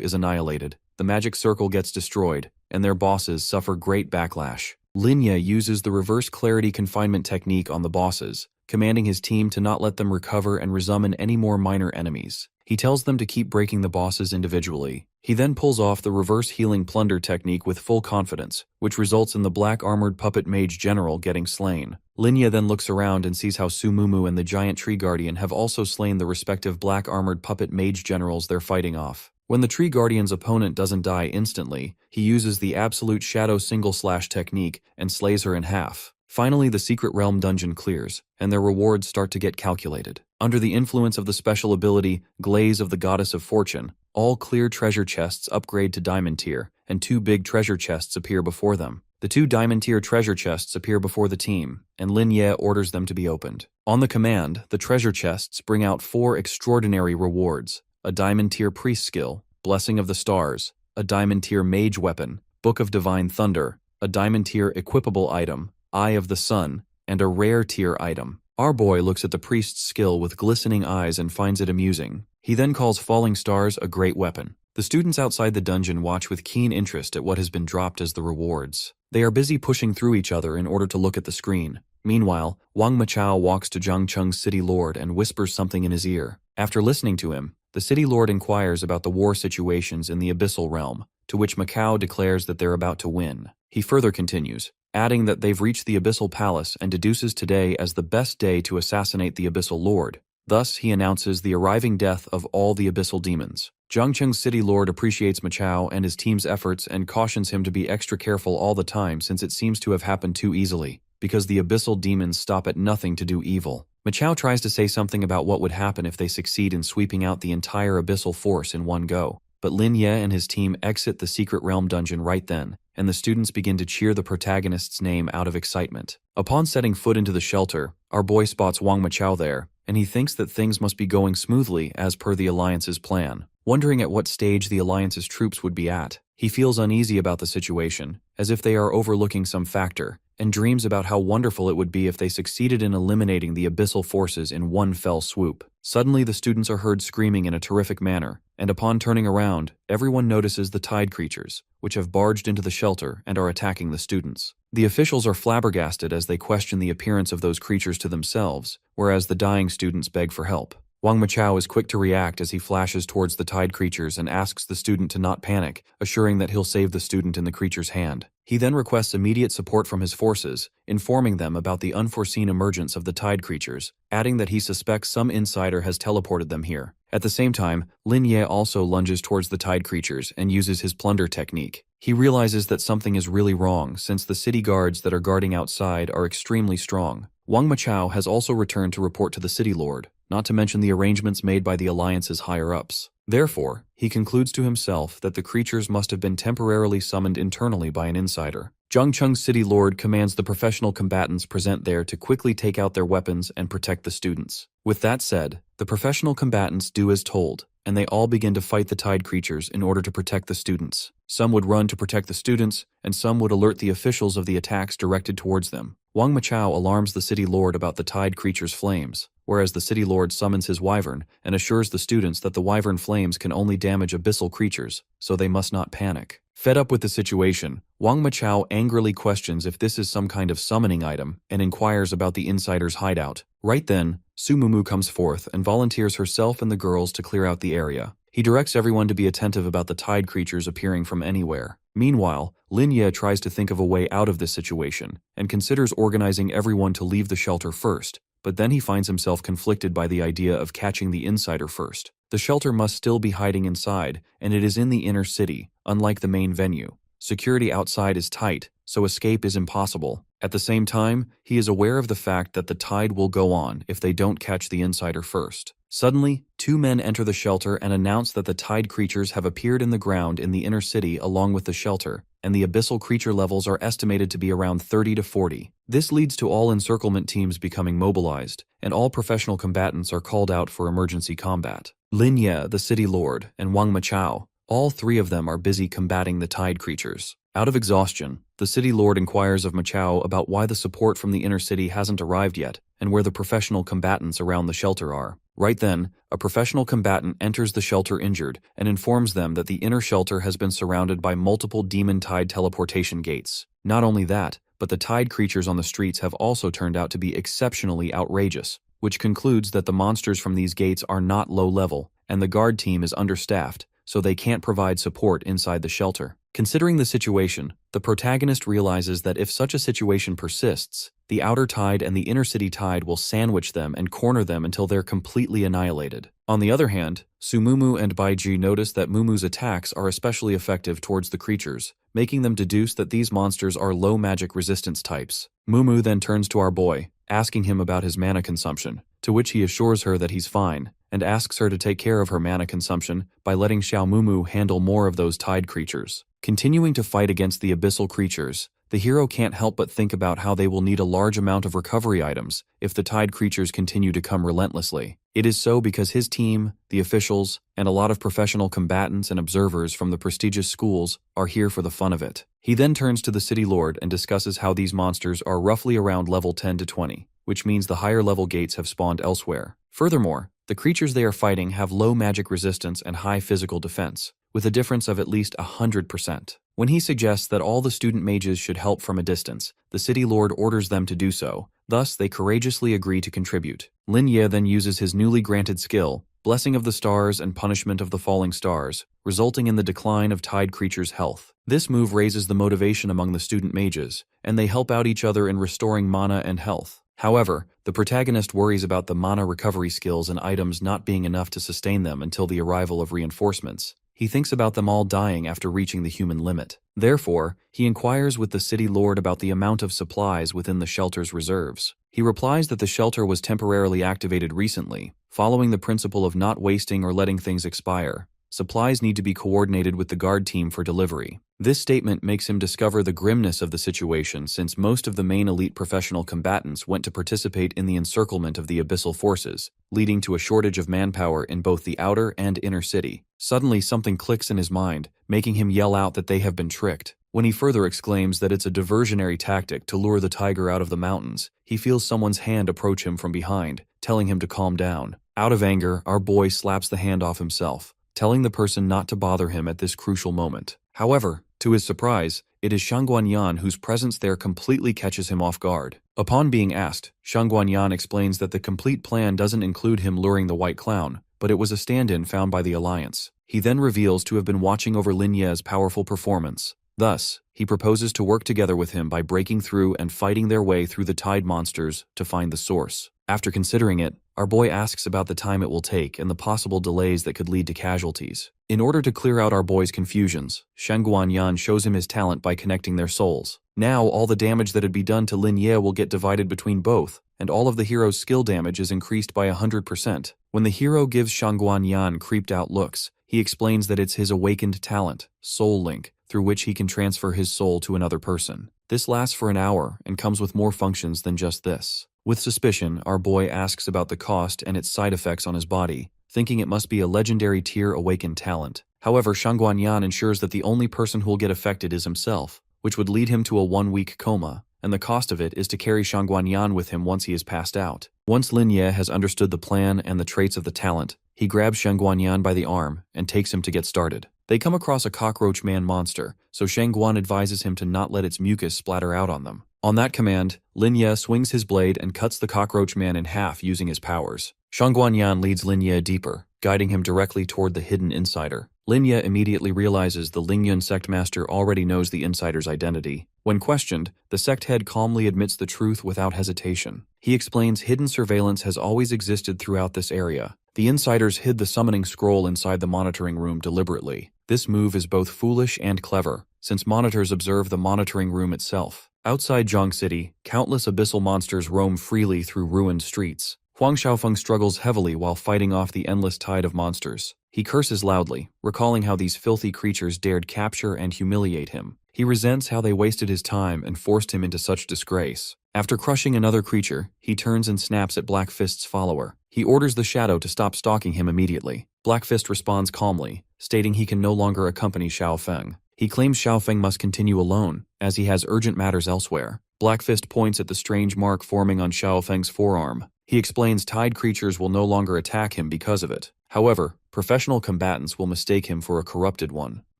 is annihilated. The magic circle gets destroyed, and their bosses suffer great backlash. Lin Ye uses the reverse clarity confinement technique on the bosses, commanding his team to not let them recover and resummon any more minor enemies. He tells them to keep breaking the bosses individually. He then pulls off the reverse healing plunder technique with full confidence, which results in the black-armored puppet mage general getting slain. Lin Ye then looks around and sees how Sumumu and the giant tree guardian have also slain the respective black-armored puppet mage generals they're fighting off. When the Tree Guardian's opponent doesn't die instantly, he uses the Absolute Shadow Single Slash technique and slays her in half. Finally, the Secret Realm dungeon clears, and their rewards start to get calculated. Under the influence of the special ability, Glaze of the Goddess of Fortune, all clear treasure chests upgrade to Diamond Tier, and 2 big treasure chests appear before them. The 2 Diamond Tier treasure chests appear before the team, and Lin Ye orders them to be opened. On the command, the treasure chests bring out 4 extraordinary rewards: a Diamond Tier Priest skill, Blessing of the Stars, a Diamond Tier Mage weapon, Book of Divine Thunder, a Diamond Tier equipable item, Eye of the Sun, and a rare tier item. Our boy looks at the priest's skill with glistening eyes and finds it amusing. He then calls Falling Stars a great weapon. The students outside the dungeon watch with keen interest at what has been dropped as the rewards. They are busy pushing through each other in order to look at the screen. Meanwhile, Wang Machao walks to Zhang Cheng's city lord and whispers something in his ear. After listening to him, the city lord inquires about the war situations in the Abyssal Realm, to which Macau declares that they're about to win. He further continues, adding that they've reached the Abyssal Palace and deduces today as the best day to assassinate the Abyssal Lord. Thus, he announces the arriving death of all the Abyssal demons. Zhangcheng's city lord appreciates Machao and his team's efforts and cautions him to be extra careful all the time since it seems to have happened too easily, because the Abyssal demons stop at nothing to do evil. Machao tries to say something about what would happen if they succeed in sweeping out the entire Abyssal force in one go, but Lin Ye and his team exit the Secret Realm dungeon right then, and the students begin to cheer the protagonist's name out of excitement. Upon setting foot into the shelter, our boy spots Wang Machao there, and he thinks that things must be going smoothly as per the Alliance's plan. Wondering at what stage the Alliance's troops would be at, he feels uneasy about the situation, as if they are overlooking some factor, and dreams about how wonderful it would be if they succeeded in eliminating the Abyssal forces in one fell swoop. Suddenly the students are heard screaming in a terrific manner, and upon turning around, everyone notices the tide creatures, which have barged into the shelter and are attacking the students. The officials are flabbergasted as they question the appearance of those creatures to themselves, whereas the dying students beg for help. Wang Michao is quick to react as he flashes towards the tide creatures and asks the student to not panic, assuring that he'll save the student in the creature's hand. He then requests immediate support from his forces, informing them about the unforeseen emergence of the tide creatures, adding that he suspects some insider has teleported them here. At the same time, Lin Ye also lunges towards the tide creatures and uses his plunder technique. He realizes that something is really wrong since the city guards that are guarding outside are extremely strong. Wang Michao has also returned to report to the city lord, not to mention the arrangements made by the alliance's higher-ups. Therefore, he concludes to himself that the creatures must have been temporarily summoned internally by an insider. Zhangcheng's city lord commands the professional combatants present there to quickly take out their weapons and protect the students. With that said, the professional combatants do as told, and they all begin to fight the tide creatures in order to protect the students. Some would run to protect the students, and some would alert the officials of the attacks directed towards them. Wang Michao alarms the city lord about the tide creatures' flames, whereas the city lord summons his wyvern and assures the students that the wyvern flames can only damage abyssal creatures, so they must not panic. Fed up with the situation, Wang Michao angrily questions if this is some kind of summoning item and inquires about the insider's hideout. Right then, Su Mumu comes forth and volunteers herself and the girls to clear out the area. He directs everyone to be attentive about the tide creatures appearing from anywhere. Meanwhile, Lin Ye tries to think of a way out of this situation and considers organizing everyone to leave the shelter first, but then he finds himself conflicted by the idea of catching the insider first. The shelter must still be hiding inside, and it is in the inner city, unlike the main venue. Security outside is tight, so escape is impossible. At the same time, he is aware of the fact that the tide will go on if they don't catch the insider first. Suddenly, two men enter the shelter and announce that the tide creatures have appeared in the ground in the inner city along with the shelter, and the abyssal creature levels are estimated to be around 30 to 40. This leads to all encirclement teams becoming mobilized, and all professional combatants are called out for emergency combat. Lin Ye, the city lord, and Wang Michao, all three of them are busy combating the tide creatures. Out of exhaustion, the city lord inquires of Michao about why the support from the inner city hasn't arrived yet, and where the professional combatants around the shelter are. Right then, a professional combatant enters the shelter injured and informs them that the inner shelter has been surrounded by multiple demon tide teleportation gates. Not only that, but the tide creatures on the streets have also turned out to be exceptionally outrageous, which concludes that the monsters from these gates are not low level, and the guard team is understaffed, so they can't provide support inside the shelter. Considering the situation, the protagonist realizes that if such a situation persists, the outer tide and the inner city tide will sandwich them and corner them until they're completely annihilated. On the other hand, Sumumu and Baiji notice that Mumu's attacks are especially effective towards the creatures, making them deduce that these monsters are low magic resistance types. Mumu then turns to our boy, asking him about his mana consumption, to which he assures her that he's fine, and asks her to take care of her mana consumption by letting Xiao Mumu handle more of those tide creatures. Continuing to fight against the abyssal creatures, the hero can't help but think about how they will need a large amount of recovery items if the tide creatures continue to come relentlessly. It is so because his team, the officials, and a lot of professional combatants and observers from the prestigious schools are here for the fun of it. He then turns to the city lord and discusses how these monsters are roughly around level 10 to 20, which means the higher level gates have spawned elsewhere. Furthermore, the creatures they are fighting have low magic resistance and high physical defense, with a difference of at least 100%. When he suggests that all the student mages should help from a distance, the city lord orders them to do so. Thus, they courageously agree to contribute. Lin Ye then uses his newly granted skill, Blessing of the Stars and Punishment of the Falling Stars, resulting in the decline of tide creatures' health. This move raises the motivation among the student mages, and they help out each other in restoring mana and health. However, the protagonist worries about the mana recovery skills and items not being enough to sustain them until the arrival of reinforcements. He thinks about them all dying after reaching the human limit. Therefore, he inquires with the city lord about the amount of supplies within the shelter's reserves. He replies that the shelter was temporarily activated recently, following the principle of not wasting or letting things expire. Supplies need to be coordinated with the guard team for delivery. This statement makes him discover the grimness of the situation since most of the main elite professional combatants went to participate in the encirclement of the abyssal forces, leading to a shortage of manpower in both the outer and inner city. Suddenly something clicks in his mind, making him yell out that they have been tricked. When he further exclaims that it's a diversionary tactic to lure the tiger out of the mountains, he feels someone's hand approach him from behind, telling him to calm down. Out of anger, our boy slaps the hand off himself, telling the person not to bother him at this crucial moment. However, To his surprise, it is Shangguanyan whose presence there completely catches him off guard. Upon being asked, Shangguanyan explains that the complete plan doesn't include him luring the White Clown, but it was a stand-in found by the Alliance. He then reveals to have been watching over Lin Ye's powerful performance. Thus, he proposes to work together with him by breaking through and fighting their way through the tide monsters to find the source. After considering it, our boy asks about the time it will take and the possible delays that could lead to casualties. In order to clear out our boy's confusions, Shangguanyan shows him his talent by connecting their souls. Now, all the damage that had been done to Lin Ye will get divided between both, and all of the hero's skill damage is increased by 100%. When the hero gives Shangguanyan creeped-out looks, he explains that it's his awakened talent, Soul Link, through which he can transfer his soul to another person. This lasts for an hour and comes with more functions than just this. With suspicion, our boy asks about the cost and its side effects on his body, thinking it must be a legendary tier awakened talent. However, Shangguanyan ensures that the only person who will get affected is himself, which would lead him to a 1-week coma, and the cost of it is to carry Shangguanyan with him once he is passed out. Once Lin Ye has understood the plan and the traits of the talent, he grabs Shangguanyan by the arm and takes him to get started. They come across a cockroach man monster, so Shangguan advises him to not let its mucus splatter out on them. On that command, Lin Ye swings his blade and cuts the cockroach man in half using his powers. Shangguanyan leads Lin Ye deeper, guiding him directly toward the hidden insider. Lin Ye immediately realizes the Lingyun sect master already knows the insider's identity. When questioned, the sect head calmly admits the truth without hesitation. He explains hidden surveillance has always existed throughout this area. The insiders hid the summoning scroll inside the monitoring room deliberately. This move is both foolish and clever, since monitors observe the monitoring room itself. Outside Zhang City, countless abyssal monsters roam freely through ruined streets. Huang Xiaofeng struggles heavily while fighting off the endless tide of monsters. He curses loudly, recalling how these filthy creatures dared capture and humiliate him. He resents how they wasted his time and forced him into such disgrace. After crushing another creature, he turns and snaps at Black Fist's follower. He orders the Shadow to stop stalking him immediately. Black Fist responds calmly, stating he can no longer accompany Xiaofeng. He claims Xiaofeng must continue alone, as he has urgent matters elsewhere. Black Fist points at the strange mark forming on Xiaofeng's forearm. He explains tide creatures will no longer attack him because of it. However, professional combatants will mistake him for a corrupted one.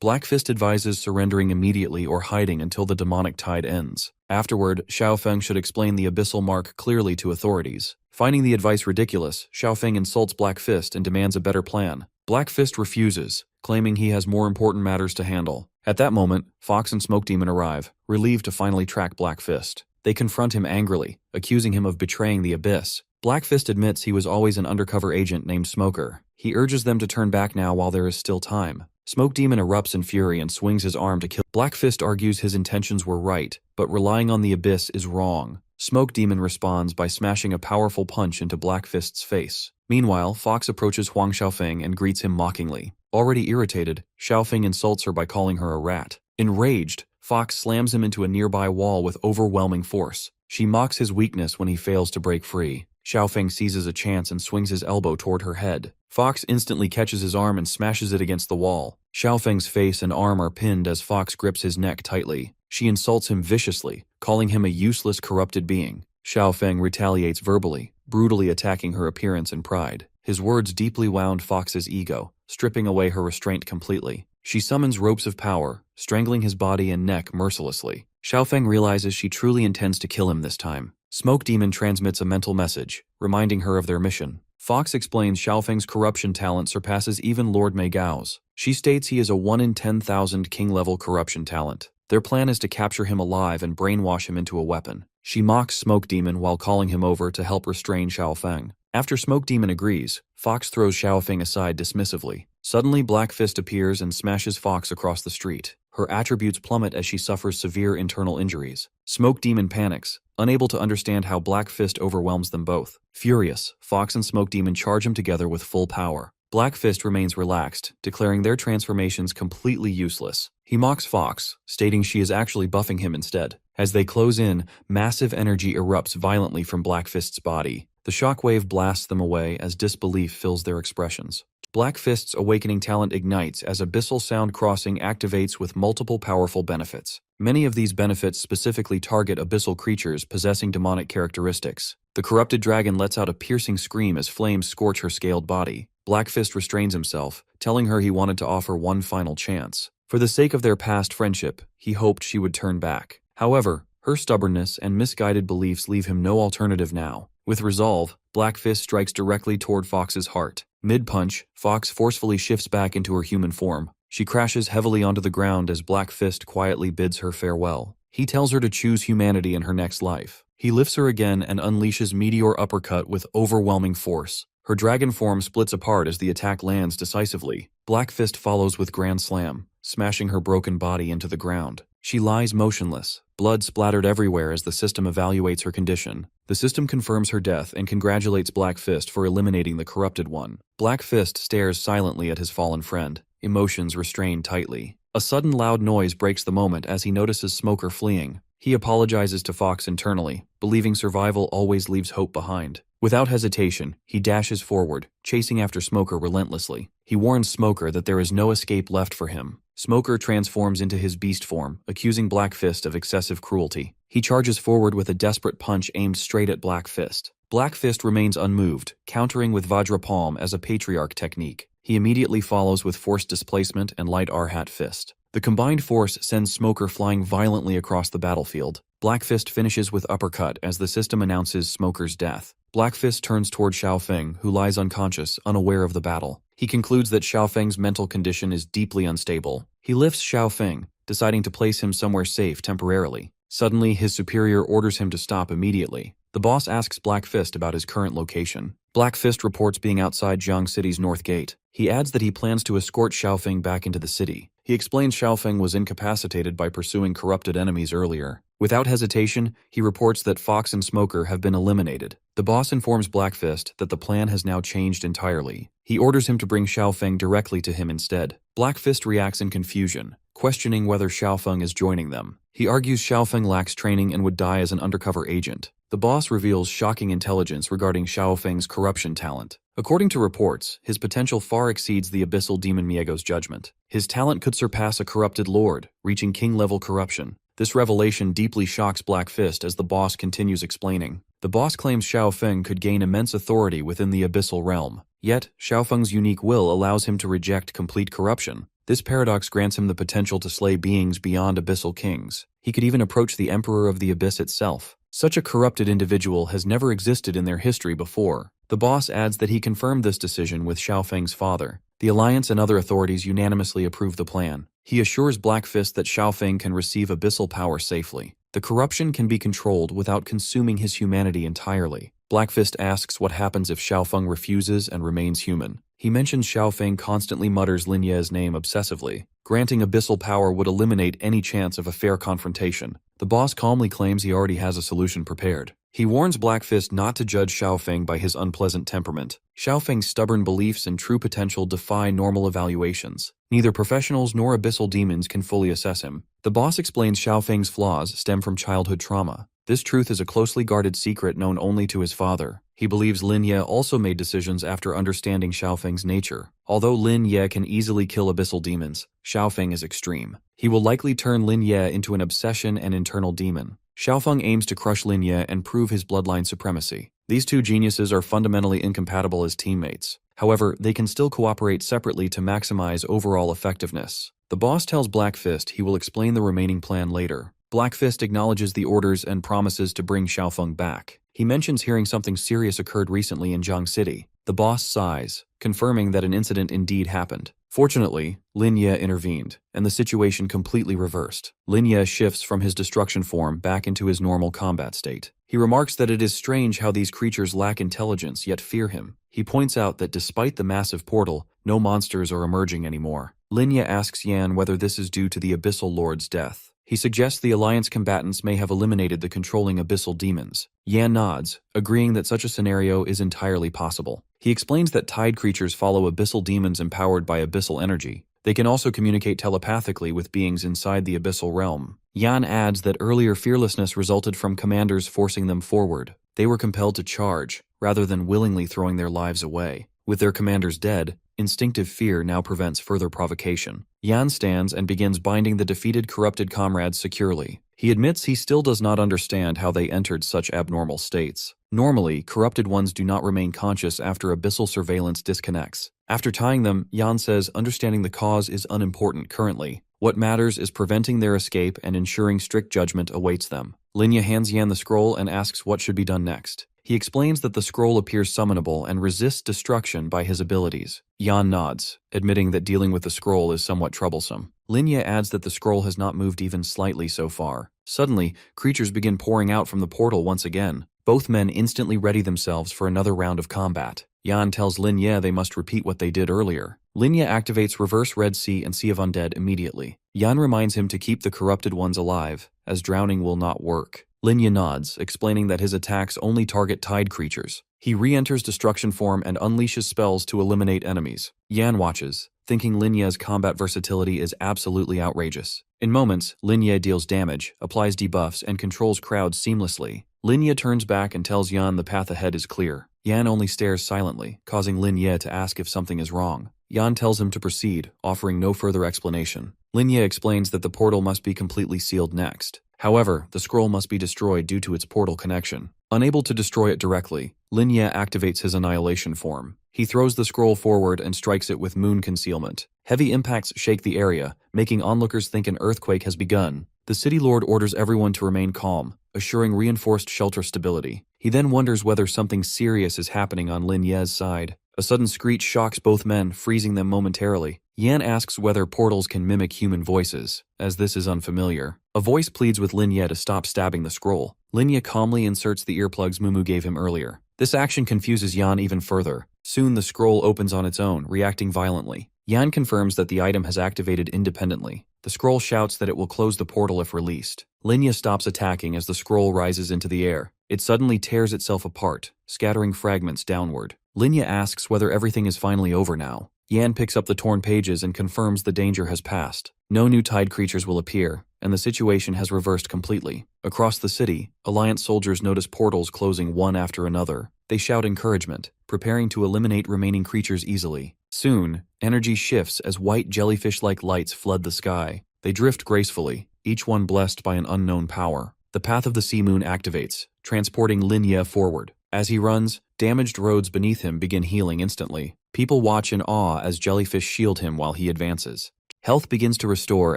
Black Fist advises surrendering immediately or hiding until the demonic tide ends. Afterward, Xiaofeng should explain the abyssal mark clearly to authorities. Finding the advice ridiculous, Xiaofeng insults Black Fist and demands a better plan. Black Fist refuses, claiming he has more important matters to handle. At that moment, Fox and Smoke Demon arrive, relieved to finally track Black Fist. They confront him angrily, accusing him of betraying the Abyss. Black Fist admits he was always an undercover agent named Smoker. He urges them to turn back now while there is still time. Smoke Demon erupts in fury and swings his arm to kill. Black Fist argues his intentions were right, but relying on the Abyss is wrong. Smoke Demon responds by smashing a powerful punch into Black Fist's face. Meanwhile, Fox approaches Huang Xiaofeng and greets him mockingly. Already irritated, Xiaofeng insults her by calling her a rat. Enraged, Fox slams him into a nearby wall with overwhelming force. She mocks his weakness when he fails to break free. Xiaofeng seizes a chance and swings his elbow toward her head. Fox instantly catches his arm and smashes it against the wall. Xiaofeng's face and arm are pinned as Fox grips his neck tightly. She insults him viciously, calling him a useless, corrupted being. Xiaofeng retaliates verbally, brutally attacking her appearance and pride. His words deeply wound Fox's ego, stripping away her restraint completely. She summons ropes of power, strangling his body and neck mercilessly. Xiaofeng realizes she truly intends to kill him this time. Smoke Demon transmits a mental message, reminding her of their mission. Fox explains Xiaofeng's corruption talent surpasses even Lord Mei Gao's. She states he is a 1 in 10,000 king-level corruption talent. Their plan is to capture him alive and brainwash him into a weapon. She mocks Smoke Demon while calling him over to help restrain Xiaofeng. After Smoke Demon agrees, Fox throws Xiaofeng aside dismissively. Suddenly, Black Fist appears and smashes Fox across the street. Her attributes plummet as she suffers severe internal injuries. Smoke Demon panics, unable to understand how Black Fist overwhelms them both. Furious, Fox and Smoke Demon charge him together with full power. Black Fist remains relaxed, declaring their transformations completely useless. He mocks Fox, stating she is actually buffing him instead. As they close in, massive energy erupts violently from Black Fist's body. The shockwave blasts them away as disbelief fills their expressions. Black Fist's awakening talent ignites as Abyssal Sound Crossing activates with multiple powerful benefits. Many of these benefits specifically target abyssal creatures possessing demonic characteristics. The corrupted dragon lets out a piercing scream as flames scorch her scaled body. Black Fist restrains himself, telling her he wanted to offer one final chance. For the sake of their past friendship, he hoped she would turn back. However, her stubbornness and misguided beliefs leave him no alternative now. With resolve, Black Fist strikes directly toward Fox's heart. Mid-punch, Fox forcefully shifts back into her human form. She crashes heavily onto the ground as Black Fist quietly bids her farewell. He tells her to choose humanity in her next life. He lifts her again and unleashes Meteor Uppercut with overwhelming force. Her dragon form splits apart as the attack lands decisively. Black Fist follows with Grand Slam, smashing her broken body into the ground. She lies motionless, blood splattered everywhere as the system evaluates her condition. The system confirms her death and congratulates Black Fist for eliminating the corrupted one. Black Fist stares silently at his fallen friend, emotions restrained tightly. A sudden loud noise breaks the moment as he notices Smoker fleeing. He apologizes to Fox internally, believing survival always leaves hope behind. Without hesitation, he dashes forward, chasing after Smoker relentlessly. He warns Smoker that there is no escape left for him. Smoker transforms into his beast form, accusing Black Fist of excessive cruelty. He charges forward with a desperate punch aimed straight at Black Fist. Black Fist remains unmoved, countering with Vajra Palm as a patriarch technique. He immediately follows with Force Displacement and Light Arhat Fist. The combined force sends Smoker flying violently across the battlefield. Black Fist finishes with Uppercut as the system announces Smoker's death. Black Fist turns toward Xiaofeng, who lies unconscious, unaware of the battle. He concludes that Xiaofeng's mental condition is deeply unstable. He lifts Xiaofeng, deciding to place him somewhere safe temporarily. Suddenly, his superior orders him to stop immediately. The boss asks Black Fist about his current location. Black Fist reports being outside Jiang City's north gate. He adds that he plans to escort Xiaofeng back into the city. He explains Xiaofeng was incapacitated by pursuing corrupted enemies earlier. Without hesitation, he reports that Fox and Smoker have been eliminated. The boss informs Black Fist that the plan has now changed entirely. He orders him to bring Xiaofeng directly to him instead. Black Fist reacts in confusion, questioning whether Xiaofeng is joining them. He argues Xiaofeng lacks training and would die as an undercover agent. The boss reveals shocking intelligence regarding Xiaofeng's corruption talent. According to reports, his potential far exceeds the abyssal demon Miego's judgment. His talent could surpass a corrupted lord, reaching king-level corruption. This revelation deeply shocks Black Fist as the boss continues explaining. The boss claims Xiaofeng could gain immense authority within the abyssal realm. Yet, Xiaofeng's unique will allows him to reject complete corruption. This paradox grants him the potential to slay beings beyond abyssal kings. He could even approach the Emperor of the Abyss itself. Such a corrupted individual has never existed in their history before. The boss adds that he confirmed this decision with Xiaofeng's father. The Alliance and other authorities unanimously approve the plan. He assures Black Fist that Xiaofeng can receive abyssal power safely. The corruption can be controlled without consuming his humanity entirely. Black Fist asks what happens if Xiaofeng refuses and remains human. He mentions Xiaofeng constantly mutters Lin Ye's name obsessively. Granting abyssal power would eliminate any chance of a fair confrontation. The boss calmly claims he already has a solution prepared. He warns Black Fist not to judge Xiaofeng by his unpleasant temperament. Xiaofeng's stubborn beliefs and true potential defy normal evaluations. Neither professionals nor abyssal demons can fully assess him. The boss explains Xiaofeng's flaws stem from childhood trauma. This truth is a closely guarded secret known only to his father. He believes Lin Ye also made decisions after understanding Xiaofeng's nature. Although Lin Ye can easily kill abyssal demons, Xiaofeng is extreme. He will likely turn Lin Ye into an obsession and internal demon. Xiaofeng aims to crush Lin Ye and prove his bloodline supremacy. These two geniuses are fundamentally incompatible as teammates. However, they can still cooperate separately to maximize overall effectiveness. The boss tells Black Fist he will explain the remaining plan later. Black Fist acknowledges the orders and promises to bring Xiaofeng back. He mentions hearing something serious occurred recently in Jiang City. The boss sighs, confirming that an incident indeed happened. Fortunately, Lin Ye intervened, and the situation completely reversed. Lin Ye shifts from his destruction form back into his normal combat state. He remarks that it is strange how these creatures lack intelligence yet fear him. He points out that despite the massive portal, no monsters are emerging anymore. Lin Ye asks Yan whether this is due to the Abyssal Lord's death. He suggests the Alliance combatants may have eliminated the controlling abyssal demons. Yan nods, agreeing that such a scenario is entirely possible. He explains that tide creatures follow abyssal demons empowered by abyssal energy. They can also communicate telepathically with beings inside the abyssal realm. Yan adds that earlier fearlessness resulted from commanders forcing them forward. They were compelled to charge, rather than willingly throwing their lives away. With their commanders dead, instinctive fear now prevents further provocation. Yan stands and begins binding the defeated corrupted comrades securely. He admits he still does not understand how they entered such abnormal states. Normally, corrupted ones do not remain conscious after abyssal surveillance disconnects. After tying them, Yan says understanding the cause is unimportant currently. What matters is preventing their escape and ensuring strict judgment awaits them. Lin Ye hands Yan the scroll and asks what should be done next. He explains that the scroll appears summonable and resists destruction by his abilities. Yan nods, admitting that dealing with the scroll is somewhat troublesome. Lin Ye adds that the scroll has not moved even slightly so far. Suddenly, creatures begin pouring out from the portal once again. Both men instantly ready themselves for another round of combat. Yan tells Lin Ye they must repeat what they did earlier. Lin Ye activates Reverse Red Sea and Sea of Undead immediately. Yan reminds him to keep the corrupted ones alive, as drowning will not work. Lin Ye nods, explaining that his attacks only target tide creatures. He re-enters destruction form and unleashes spells to eliminate enemies. Yan watches, thinking Lin Ye's combat versatility is absolutely outrageous. In moments, Lin Ye deals damage, applies debuffs, and controls crowds seamlessly. Lin Ye turns back and tells Yan the path ahead is clear. Yan only stares silently, causing Lin Ye to ask if something is wrong. Yan tells him to proceed, offering no further explanation. Lin Ye explains that the portal must be completely sealed next. However, the scroll must be destroyed due to its portal connection. Unable to destroy it directly, Lin Ye activates his annihilation form. He throws the scroll forward and strikes it with moon concealment. Heavy impacts shake the area, making onlookers think an earthquake has begun. The city lord orders everyone to remain calm, assuring reinforced shelter stability. He then wonders whether something serious is happening on Lin Ye's side. A sudden screech shocks both men, freezing them momentarily. Yan asks whether portals can mimic human voices, as this is unfamiliar. A voice pleads with Lin Ye to stop stabbing the scroll. Lin Ye calmly inserts the earplugs Mumu gave him earlier. This action confuses Yan even further. Soon the scroll opens on its own, reacting violently. Yan confirms that the item has activated independently. The scroll shouts that it will close the portal if released. Lin Ye stops attacking as the scroll rises into the air. It suddenly tears itself apart, scattering fragments downward. Lin Ye asks whether everything is finally over now. Yan picks up the torn pages and confirms the danger has passed. No new tide creatures will appear, and the situation has reversed completely. Across the city, Alliance soldiers notice portals closing one after another. They shout encouragement, preparing to eliminate remaining creatures easily. Soon, energy shifts as white jellyfish-like lights flood the sky. They drift gracefully, each one blessed by an unknown power. The path of the sea moon activates, transporting Lin Ye forward. As he runs, damaged roads beneath him begin healing instantly. People watch in awe as jellyfish shield him while he advances. Health begins to restore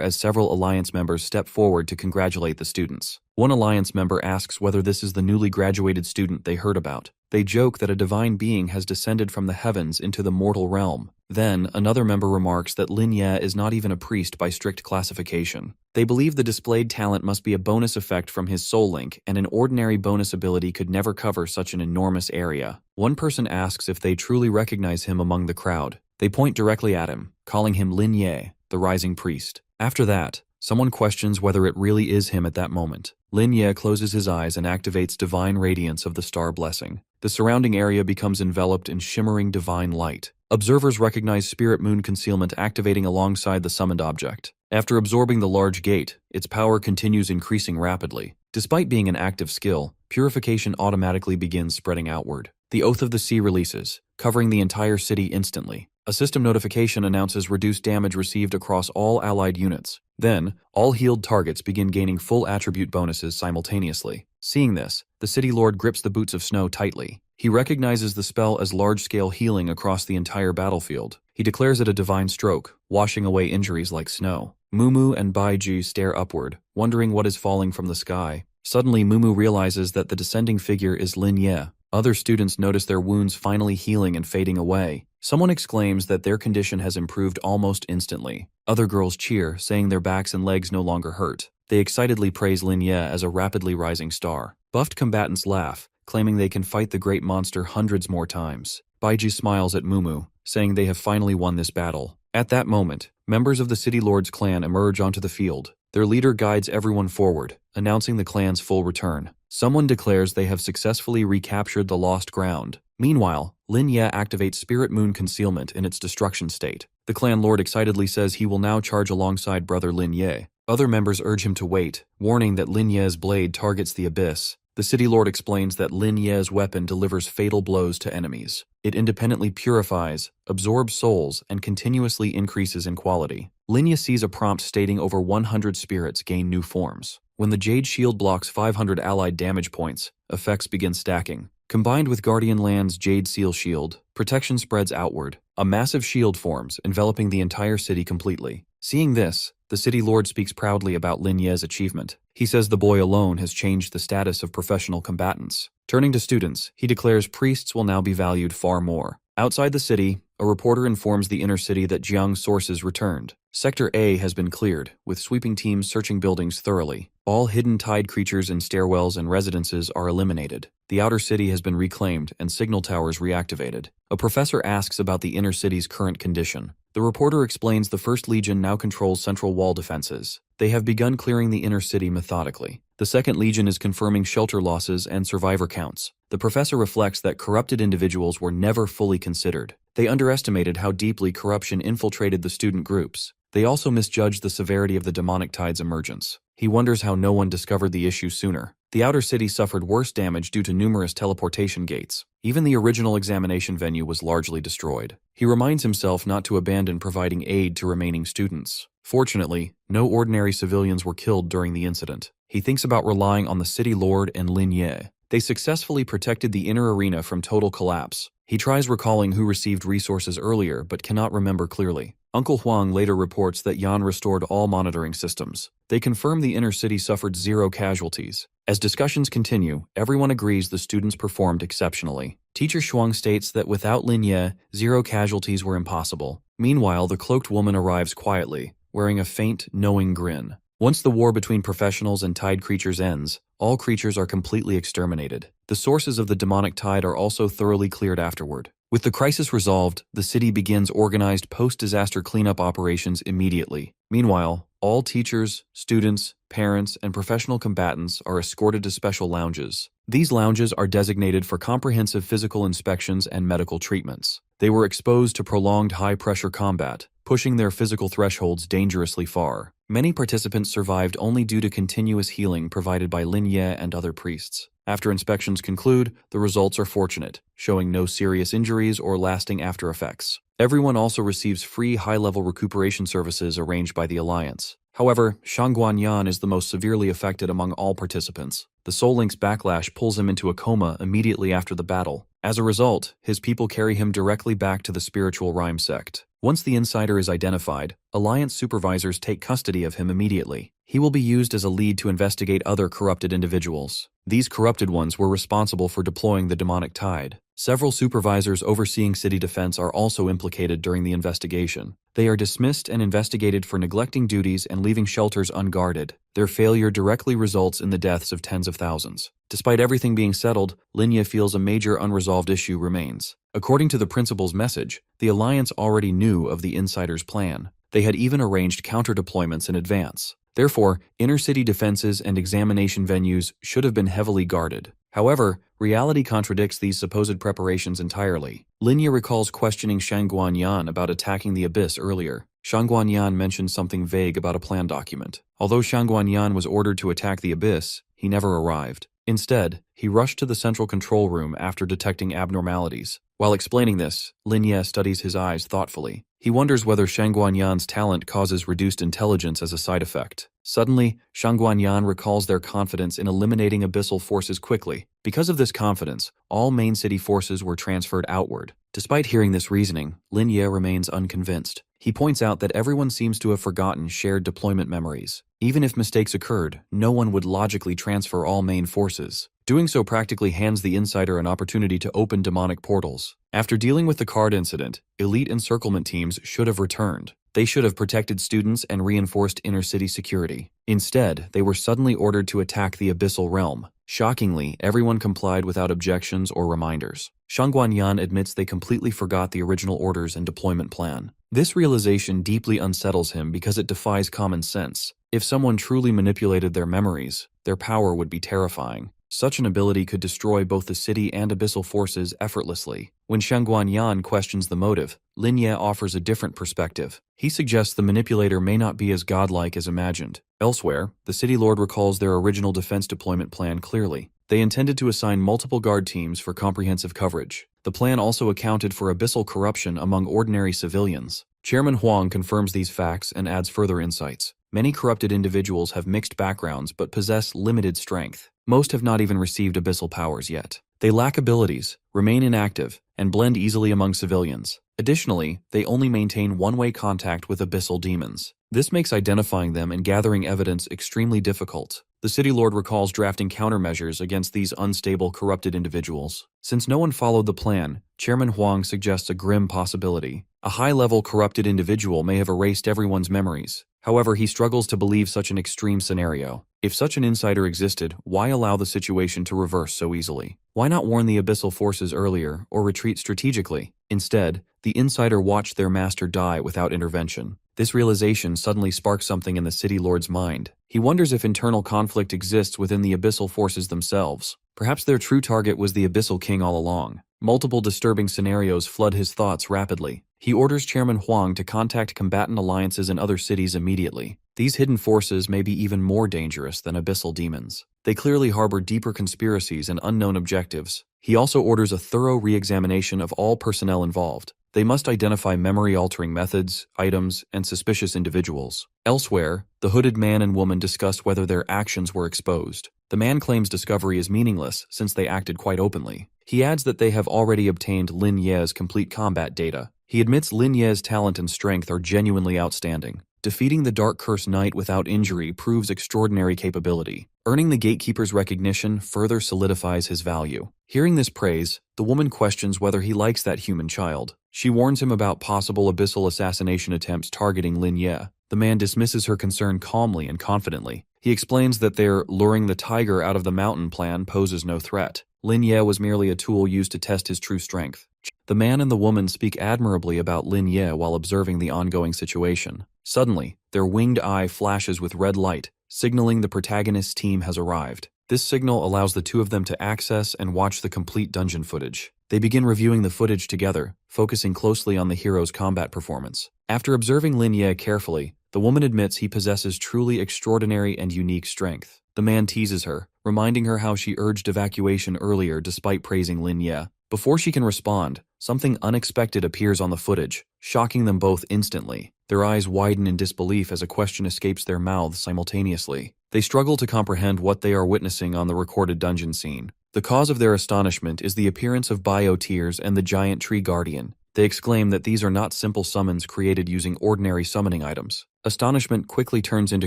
as several Alliance members step forward to congratulate the students. One Alliance member asks whether this is the newly graduated student they heard about. They joke that a divine being has descended from the heavens into the mortal realm. Then, another member remarks that Lin Ye is not even a priest by strict classification. They believe the displayed talent must be a bonus effect from his soul link, and an ordinary bonus ability could never cover such an enormous area. One person asks if they truly recognize him among the crowd. They point directly at him, calling him Lin Ye, the rising priest. After that, someone questions whether it really is him at that moment. Lin Ye closes his eyes and activates divine radiance of the star blessing. The surrounding area becomes enveloped in shimmering divine light. Observers recognize spirit moon concealment activating alongside the summoned object. After absorbing the large gate, its power continues increasing rapidly. Despite being an active skill, purification automatically begins spreading outward. The Oath of the Sea releases, covering the entire city instantly. A system notification announces reduced damage received across all allied units. Then, all healed targets begin gaining full attribute bonuses simultaneously. Seeing this, the city lord grips the boots of snow tightly. He recognizes the spell as large-scale healing across the entire battlefield. He declares it a divine stroke, washing away injuries like snow. Mumu and Baiju stare upward, wondering what is falling from the sky. Suddenly, Mumu realizes that the descending figure is Lin Ye. Other students notice their wounds finally healing and fading away. Someone exclaims that their condition has improved almost instantly. Other girls cheer, saying their backs and legs no longer hurt. They excitedly praise Lin Ye as a rapidly rising star. Buffed combatants laugh, claiming they can fight the great monster hundreds more times. Baiju smiles at Mumu, saying they have finally won this battle. At that moment, members of the City Lord's clan emerge onto the field. Their leader guides everyone forward, announcing the clan's full return. Someone declares they have successfully recaptured the lost ground. Meanwhile, Lin Ye activates Spirit Moon Concealment in its destruction state. The clan lord excitedly says he will now charge alongside brother Lin Ye. Other members urge him to wait, warning that Lin Ye's blade targets the abyss. The city lord explains that Lin Ye's weapon delivers fatal blows to enemies. It independently purifies, absorbs souls, and continuously increases in quality. Lin Ye sees a prompt stating over 100 spirits gain new forms. When the Jade Shield blocks 500 allied damage points, effects begin stacking. Combined with Guardian Land's Jade Seal Shield, protection spreads outward. A massive shield forms, enveloping the entire city completely. Seeing this, the city lord speaks proudly about Lin Ye's achievement. He says the boy alone has changed the status of professional combatants. Turning to students, he declares priests will now be valued far more. Outside the city, a reporter informs the inner city that Jiang's sources returned. Sector A has been cleared, with sweeping teams searching buildings thoroughly. All hidden tide creatures in stairwells and residences are eliminated. The outer city has been reclaimed and signal towers reactivated. A professor asks about the inner city's current condition. The reporter explains the 1st Legion now controls central wall defenses. They have begun clearing the inner city methodically. The 2nd Legion is confirming shelter losses and survivor counts. The professor reflects that corrupted individuals were never fully considered. They underestimated how deeply corruption infiltrated the student groups. They also misjudged the severity of the demonic tide's emergence. He wonders how no one discovered the issue sooner. The outer city suffered worse damage due to numerous teleportation gates. Even the original examination venue was largely destroyed. He reminds himself not to abandon providing aid to remaining students. Fortunately, no ordinary civilians were killed during the incident. He thinks about relying on the city lord and Lin Ye. They successfully protected the inner arena from total collapse. He tries recalling who received resources earlier but cannot remember clearly. Uncle Huang later reports that Yan restored all monitoring systems. They confirm the inner city suffered 0 casualties. As discussions continue, everyone agrees the students performed exceptionally. Teacher Shuang states that without Lin Ye, 0 casualties were impossible. Meanwhile, the cloaked woman arrives quietly, wearing a faint, knowing grin. Once the war between professionals and tide creatures ends, all creatures are completely exterminated. The sources of the demonic tide are also thoroughly cleared afterward. With the crisis resolved, the city begins organized post-disaster cleanup operations immediately. Meanwhile, all teachers, students, parents, and professional combatants are escorted to special lounges. These lounges are designated for comprehensive physical inspections and medical treatments. They were exposed to prolonged high-pressure combat, pushing their physical thresholds dangerously far. Many participants survived only due to continuous healing provided by Lin Ye and other priests. After inspections conclude, the results are fortunate, showing no serious injuries or lasting after effects. Everyone also receives free high-level recuperation services arranged by the Alliance. However, Shangguan Yan is the most severely affected among all participants. The Soul Link's backlash pulls him into a coma immediately after the battle. As a result, his people carry him directly back to the spiritual rhyme sect. Once the insider is identified, Alliance supervisors take custody of him immediately. He will be used as a lead to investigate other corrupted individuals. These corrupted ones were responsible for deploying the demonic tide. Several supervisors overseeing city defense are also implicated during the investigation. They are dismissed and investigated for neglecting duties and leaving shelters unguarded. Their failure directly results in the deaths of tens of thousands. Despite everything being settled, Lin Ye feels a major unresolved issue remains. According to the principal's message, the Alliance already knew of the insider's plan. They had even arranged counter-deployments in advance. Therefore, inner-city defenses and examination venues should have been heavily guarded. However, reality contradicts these supposed preparations entirely. Lin Ye recalls questioning Shangguan Yan about attacking the Abyss earlier. Shangguan Yan mentioned something vague about a plan document. Although Shangguan Yan was ordered to attack the Abyss, he never arrived. Instead, he rushed to the central control room after detecting abnormalities. While explaining this, Lin Ye studies his eyes thoughtfully. He wonders whether Shangguan Yan's talent causes reduced intelligence as a side effect. Suddenly, Shangguan Yan recalls their confidence in eliminating abyssal forces quickly. Because of this confidence, all main city forces were transferred outward. Despite hearing this reasoning, Lin Ye remains unconvinced. He points out that everyone seems to have forgotten shared deployment memories. Even if mistakes occurred, no one would logically transfer all main forces. Doing so practically hands the insider an opportunity to open demonic portals. After dealing with the card incident, elite encirclement teams should have returned. They should have protected students and reinforced inner-city security. Instead, they were suddenly ordered to attack the Abyssal Realm. Shockingly, everyone complied without objections or reminders. Shangguan Yan admits they completely forgot the original orders and deployment plan. This realization deeply unsettles him because it defies common sense. If someone truly manipulated their memories, their power would be terrifying. Such an ability could destroy both the city and abyssal forces effortlessly. When Shangguan Yan questions the motive, Lin Ye offers a different perspective. He suggests the manipulator may not be as godlike as imagined. Elsewhere, the city lord recalls their original defense deployment plan clearly. They intended to assign multiple guard teams for comprehensive coverage. The plan also accounted for abyssal corruption among ordinary civilians. Chairman Huang confirms these facts and adds further insights. Many corrupted individuals have mixed backgrounds but possess limited strength. Most have not even received abyssal powers yet. They lack abilities, remain inactive, and blend easily among civilians. Additionally, they only maintain one-way contact with abyssal demons. This makes identifying them and gathering evidence extremely difficult. The City Lord recalls drafting countermeasures against these unstable, corrupted individuals. Since no one followed the plan, Chairman Huang suggests a grim possibility. A high-level corrupted individual may have erased everyone's memories. However, he struggles to believe such an extreme scenario. If such an insider existed, why allow the situation to reverse so easily? Why not warn the abyssal forces earlier or retreat strategically? Instead, the insider watched their master die without intervention. This realization suddenly sparks something in the City Lord's mind. He wonders if internal conflict exists within the abyssal forces themselves. Perhaps their true target was the Abyssal King all along. Multiple disturbing scenarios flood his thoughts rapidly. He orders Chairman Huang to contact combatant alliances in other cities immediately. These hidden forces may be even more dangerous than abyssal demons. They clearly harbor deeper conspiracies and unknown objectives. He also orders a thorough re-examination of all personnel involved. They must identify memory-altering methods, items, and suspicious individuals. Elsewhere, the hooded man and woman discuss whether their actions were exposed. The man claims discovery is meaningless since they acted quite openly. He adds that they have already obtained Lin Ye's complete combat data. He admits Lin Ye's talent and strength are genuinely outstanding. Defeating the Dark Curse Knight without injury proves extraordinary capability. Earning the Gatekeeper's recognition further solidifies his value. Hearing this praise, the woman questions whether he likes that human child. She warns him about possible abyssal assassination attempts targeting Lin Ye. The man dismisses her concern calmly and confidently. He explains that their luring the tiger out of the mountain plan poses no threat. Lin Ye was merely a tool used to test his true strength. The man and the woman speak admirably about Lin Ye while observing the ongoing situation. Suddenly, their winged eye flashes with red light, signaling the protagonist's team has arrived. This signal allows the two of them to access and watch the complete dungeon footage. They begin reviewing the footage together, focusing closely on the hero's combat performance. After observing Lin Ye carefully, the woman admits he possesses truly extraordinary and unique strength. The man teases her, reminding her how she urged evacuation earlier despite praising Lin Ye. Before she can respond, something unexpected appears on the footage, shocking them both instantly. Their eyes widen in disbelief as a question escapes their mouths simultaneously. They struggle to comprehend what they are witnessing on the recorded dungeon scene. The cause of their astonishment is the appearance of biotears and the giant tree guardian. They exclaim that these are not simple summons created using ordinary summoning items. Astonishment quickly turns into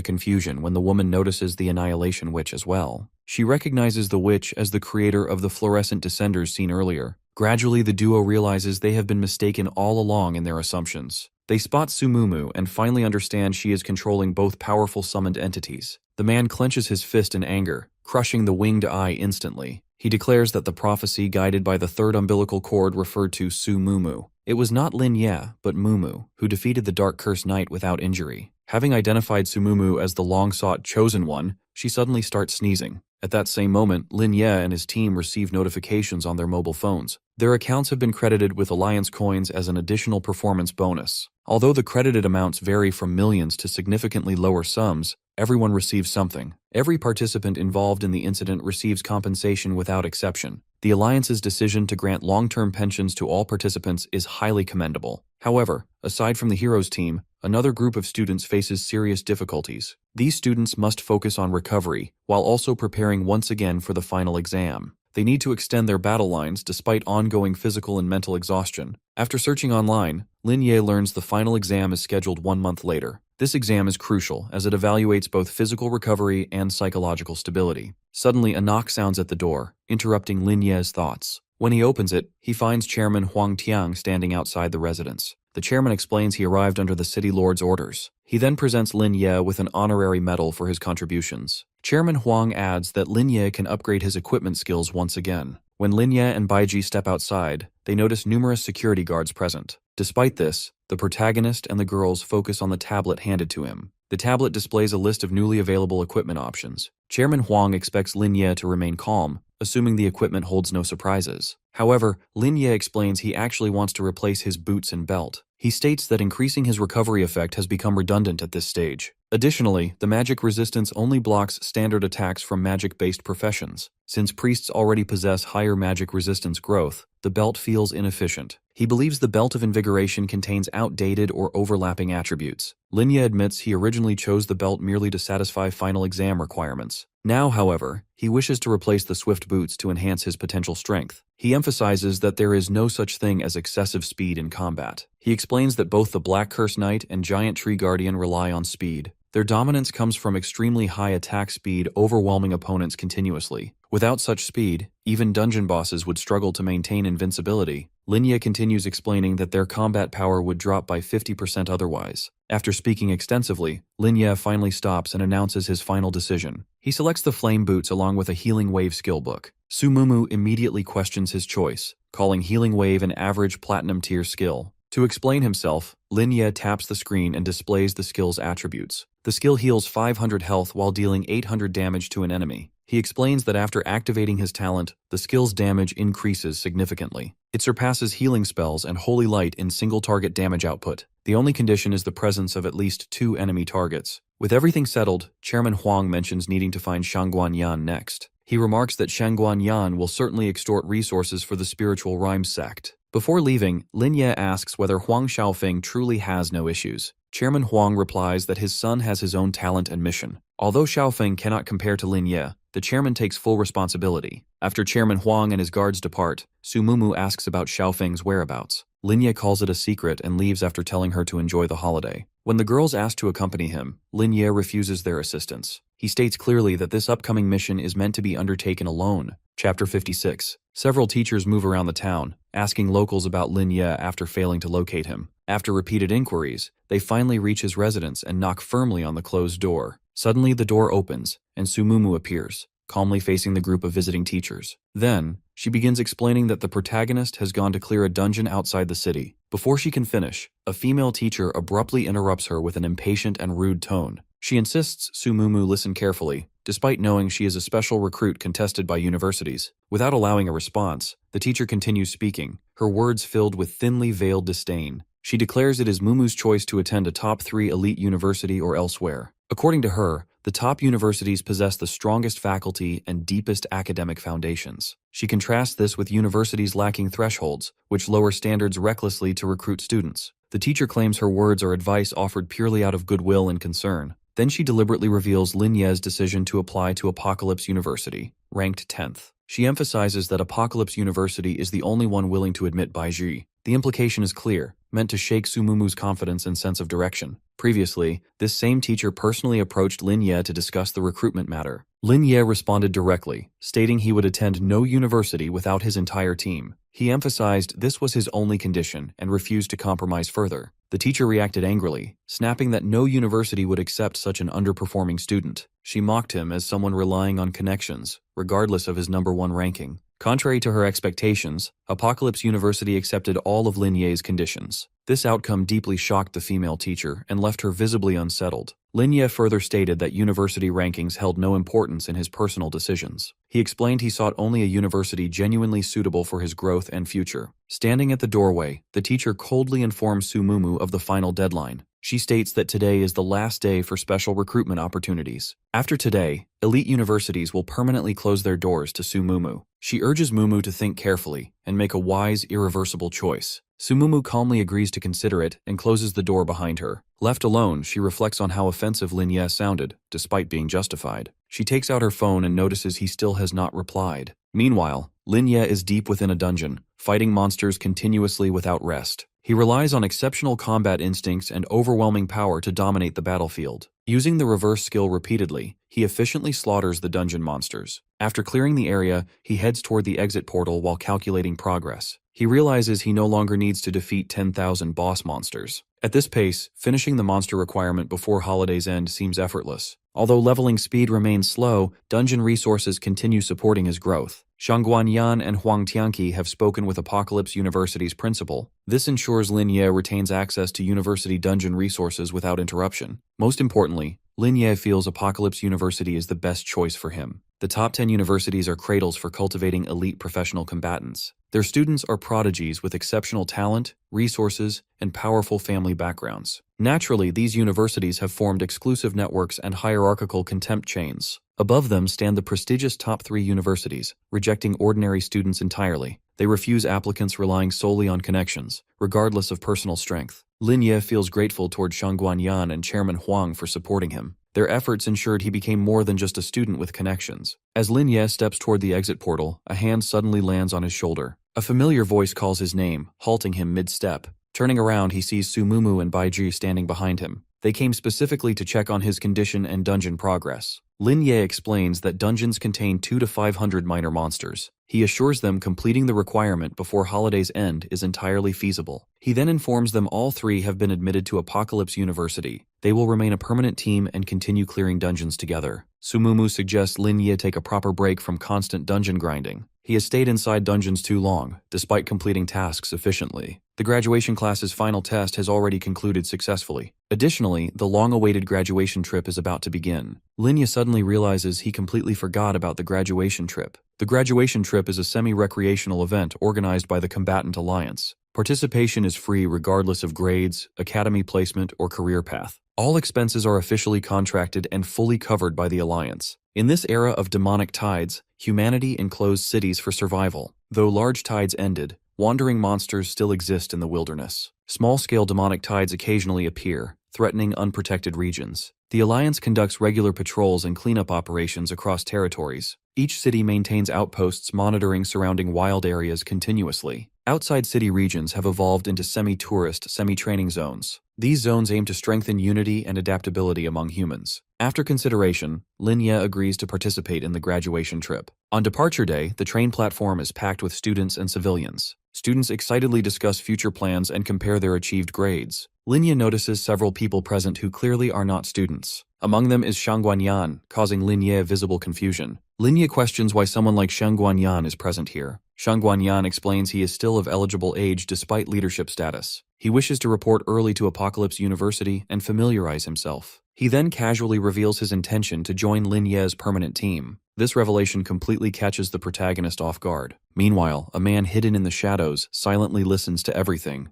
confusion when the woman notices the Annihilation Witch as well. She recognizes the witch as the creator of the fluorescent descenders seen earlier. Gradually, the duo realizes they have been mistaken all along in their assumptions. They spot Sumumu and finally understand she is controlling both powerful summoned entities. The man clenches his fist in anger, crushing the winged eye instantly. He declares that the prophecy guided by the third umbilical cord referred to Sumumu. It was not Lin Ye, but Mumu, who defeated the Dark Curse Knight without injury. Having identified Sumumu as the long-sought Chosen One, she suddenly starts sneezing. At that same moment, Lin Ye and his team receive notifications on their mobile phones. Their accounts have been credited with Alliance coins as an additional performance bonus. Although the credited amounts vary from millions to significantly lower sums, everyone receives something. Every participant involved in the incident receives compensation without exception. The Alliance's decision to grant long-term pensions to all participants is highly commendable. However, aside from the Heroes team, another group of students faces serious difficulties. These students must focus on recovery, while also preparing once again for the final exam. They need to extend their battle lines despite ongoing physical and mental exhaustion. After searching online, Lin Ye learns the final exam is scheduled 1 month later. This exam is crucial as it evaluates both physical recovery and psychological stability. Suddenly, a knock sounds at the door, interrupting Lin Ye's thoughts. When he opens it, he finds Chairman Huang Tiang standing outside the residence. The chairman explains he arrived under the City Lord's orders. He then presents Lin Ye with an honorary medal for his contributions. Chairman Huang adds that Lin Ye can upgrade his equipment skills once again. When Lin Ye and Baiji step outside, they notice numerous security guards present. Despite this, the protagonist and the girls focus on the tablet handed to him. The tablet displays a list of newly available equipment options. Chairman Huang expects Lin Ye to remain calm, assuming the equipment holds no surprises. However, Lin Ye explains he actually wants to replace his boots and belt. He states that increasing his recovery effect has become redundant at this stage. Additionally, the magic resistance only blocks standard attacks from magic-based professions. Since priests already possess higher magic resistance growth, the belt feels inefficient. He believes the belt of invigoration contains outdated or overlapping attributes. Lin Ye admits he originally chose the belt merely to satisfy final exam requirements. Now, however, he wishes to replace the swift boots to enhance his potential strength. He emphasizes that there is no such thing as excessive speed in combat. He explains that both the Black Curse Knight and Giant Tree Guardian rely on speed. Their dominance comes from extremely high attack speed, overwhelming opponents continuously. Without such speed, even dungeon bosses would struggle to maintain invincibility. Linya continues explaining that their combat power would drop by 50% otherwise. After speaking extensively, Linya finally stops and announces his final decision. He selects the Flame Boots along with a Healing Wave skill book. Sumumu immediately questions his choice, calling Healing Wave an average Platinum tier skill. To explain himself, Linya taps the screen and displays the skill's attributes. The skill heals 500 health while dealing 800 damage to an enemy. He explains that after activating his talent, the skill's damage increases significantly. It surpasses healing spells and Holy Light in single-target damage output. The only condition is the presence of at least 2 enemy targets. With everything settled, Chairman Huang mentions needing to find Shangguan Yan next. He remarks that Shangguan Yan will certainly extort resources for the spiritual rhymes sect. Before leaving, Linya asks whether Huang Xiaofeng truly has no issues. Chairman Huang replies that his son has his own talent and mission. Although Xiaofeng cannot compare to Linya, the chairman takes full responsibility. After Chairman Huang and his guards depart, Sumumu asks about Xiaofeng's whereabouts. Linya calls it a secret and leaves after telling her to enjoy the holiday. When the girls ask to accompany him, Linya refuses their assistance. He states clearly that this upcoming mission is meant to be undertaken alone. Chapter 56. Several teachers move around the town, asking locals about Linya after failing to locate him. After repeated inquiries, they finally reach his residence and knock firmly on the closed door. Suddenly the door opens, and Sumumu appears, calmly facing the group of visiting teachers. Then, she begins explaining that the protagonist has gone to clear a dungeon outside the city. Before she can finish, a female teacher abruptly interrupts her with an impatient and rude tone. She insists Sumumu listen carefully, despite knowing she is a special recruit contested by universities. Without allowing a response, the teacher continues speaking, her words filled with thinly veiled disdain. She declares it is Mumu's choice to attend a top 3 elite university or elsewhere. According to her, the top universities possess the strongest faculty and deepest academic foundations. She contrasts this with universities lacking thresholds, which lower standards recklessly to recruit students. The teacher claims her words are advice offered purely out of goodwill and concern. Then she deliberately reveals Linya's decision to apply to Apocalypse University, ranked 10th. She emphasizes that Apocalypse University is the only one willing to admit Baiji. The implication is clear, meant to shake Sumumu's confidence and sense of direction. Previously, this same teacher personally approached Linya to discuss the recruitment matter. Linya responded directly, stating he would attend no university without his entire team. He emphasized this was his only condition and refused to compromise further. The teacher reacted angrily, snapping that no university would accept such an underperforming student. She mocked him as someone relying on connections, regardless of his #1 ranking. Contrary to her expectations, Apocalypse University accepted all of Linya's conditions. This outcome deeply shocked the female teacher and left her visibly unsettled. Linya further stated that university rankings held no importance in his personal decisions. He explained he sought only a university genuinely suitable for his growth and future. Standing at the doorway, the teacher coldly informs Sumumu of the final deadline. She states that today is the last day for special recruitment opportunities. After today, elite universities will permanently close their doors to Sumumu. She urges Mumu to think carefully and make a wise, irreversible choice. Sumumu calmly agrees to consider it and closes the door behind her. Left alone, she reflects on how offensive Linya sounded, despite being justified. She takes out her phone and notices he still has not replied. Meanwhile, Linya is deep within a dungeon, fighting monsters continuously without rest. He relies on exceptional combat instincts and overwhelming power to dominate the battlefield. Using the reverse skill repeatedly, he efficiently slaughters the dungeon monsters. After clearing the area, he heads toward the exit portal while calculating progress. He realizes he no longer needs to defeat 10,000 boss monsters. At this pace, finishing the monster requirement before holiday's end seems effortless. Although leveling speed remains slow, dungeon resources continue supporting his growth. Shangguan Yan and Huang Tianqi have spoken with Apocalypse University's principal. This ensures Linya retains access to university dungeon resources without interruption. Most importantly, Linya feels Apocalypse University is the best choice for him. The top 10 universities are cradles for cultivating elite professional combatants. Their students are prodigies with exceptional talent, resources, and powerful family backgrounds. Naturally, these universities have formed exclusive networks and hierarchical contempt chains. Above them stand the prestigious top 3 universities, rejecting ordinary students entirely. They refuse applicants relying solely on connections, regardless of personal strength. Linya feels grateful toward Shangguan Yan and Chairman Huang for supporting him. Their efforts ensured he became more than just a student with connections. As Lin Ye steps toward the exit portal, a hand suddenly lands on his shoulder. A familiar voice calls his name, halting him mid-step. Turning around, he sees Sumumu and Baiji standing behind him. They came specifically to check on his condition and dungeon progress. Lin Ye explains that dungeons contain 200 to 500 minor monsters. He assures them completing the requirement before holiday's end is entirely feasible. He then informs them all three have been admitted to Apocalypse University. They will remain a permanent team and continue clearing dungeons together. Sumumu suggests Lin Ye take a proper break from constant dungeon grinding. He has stayed inside dungeons too long, despite completing tasks efficiently. The graduation class's final test has already concluded successfully. Additionally, the long-awaited graduation trip is about to begin. Lin Ye suddenly realizes he completely forgot about the graduation trip. The graduation trip is a semi-recreational event organized by the Combatant Alliance. Participation is free regardless of grades, academy placement, or career path. All expenses are officially contracted and fully covered by the Alliance. In this era of demonic tides, humanity enclosed cities for survival. Though large tides ended, wandering monsters still exist in the wilderness. Small-scale demonic tides occasionally appear, threatening unprotected regions. The Alliance conducts regular patrols and cleanup operations across territories. Each city maintains outposts monitoring surrounding wild areas continuously. Outside city regions have evolved into semi-tourist, semi-training zones. These zones aim to strengthen unity and adaptability among humans. After consideration, Lin Ye agrees to participate in the graduation trip. On departure day, the train platform is packed with students and civilians. Students excitedly discuss future plans and compare their achieved grades. Lin Ye notices several people present who clearly are not students. Among them is Shang Guanyan, causing Lin Ye visible confusion. Lin Ye questions why someone like Shang Guanyan is present here. Shang Guanyan explains he is still of eligible age despite leadership status. He wishes to report early to Apocalypse University and familiarize himself. He then casually reveals his intention to join Lin Ye's permanent team. This revelation completely catches the protagonist off guard. Meanwhile, a man hidden in the shadows silently listens to everything.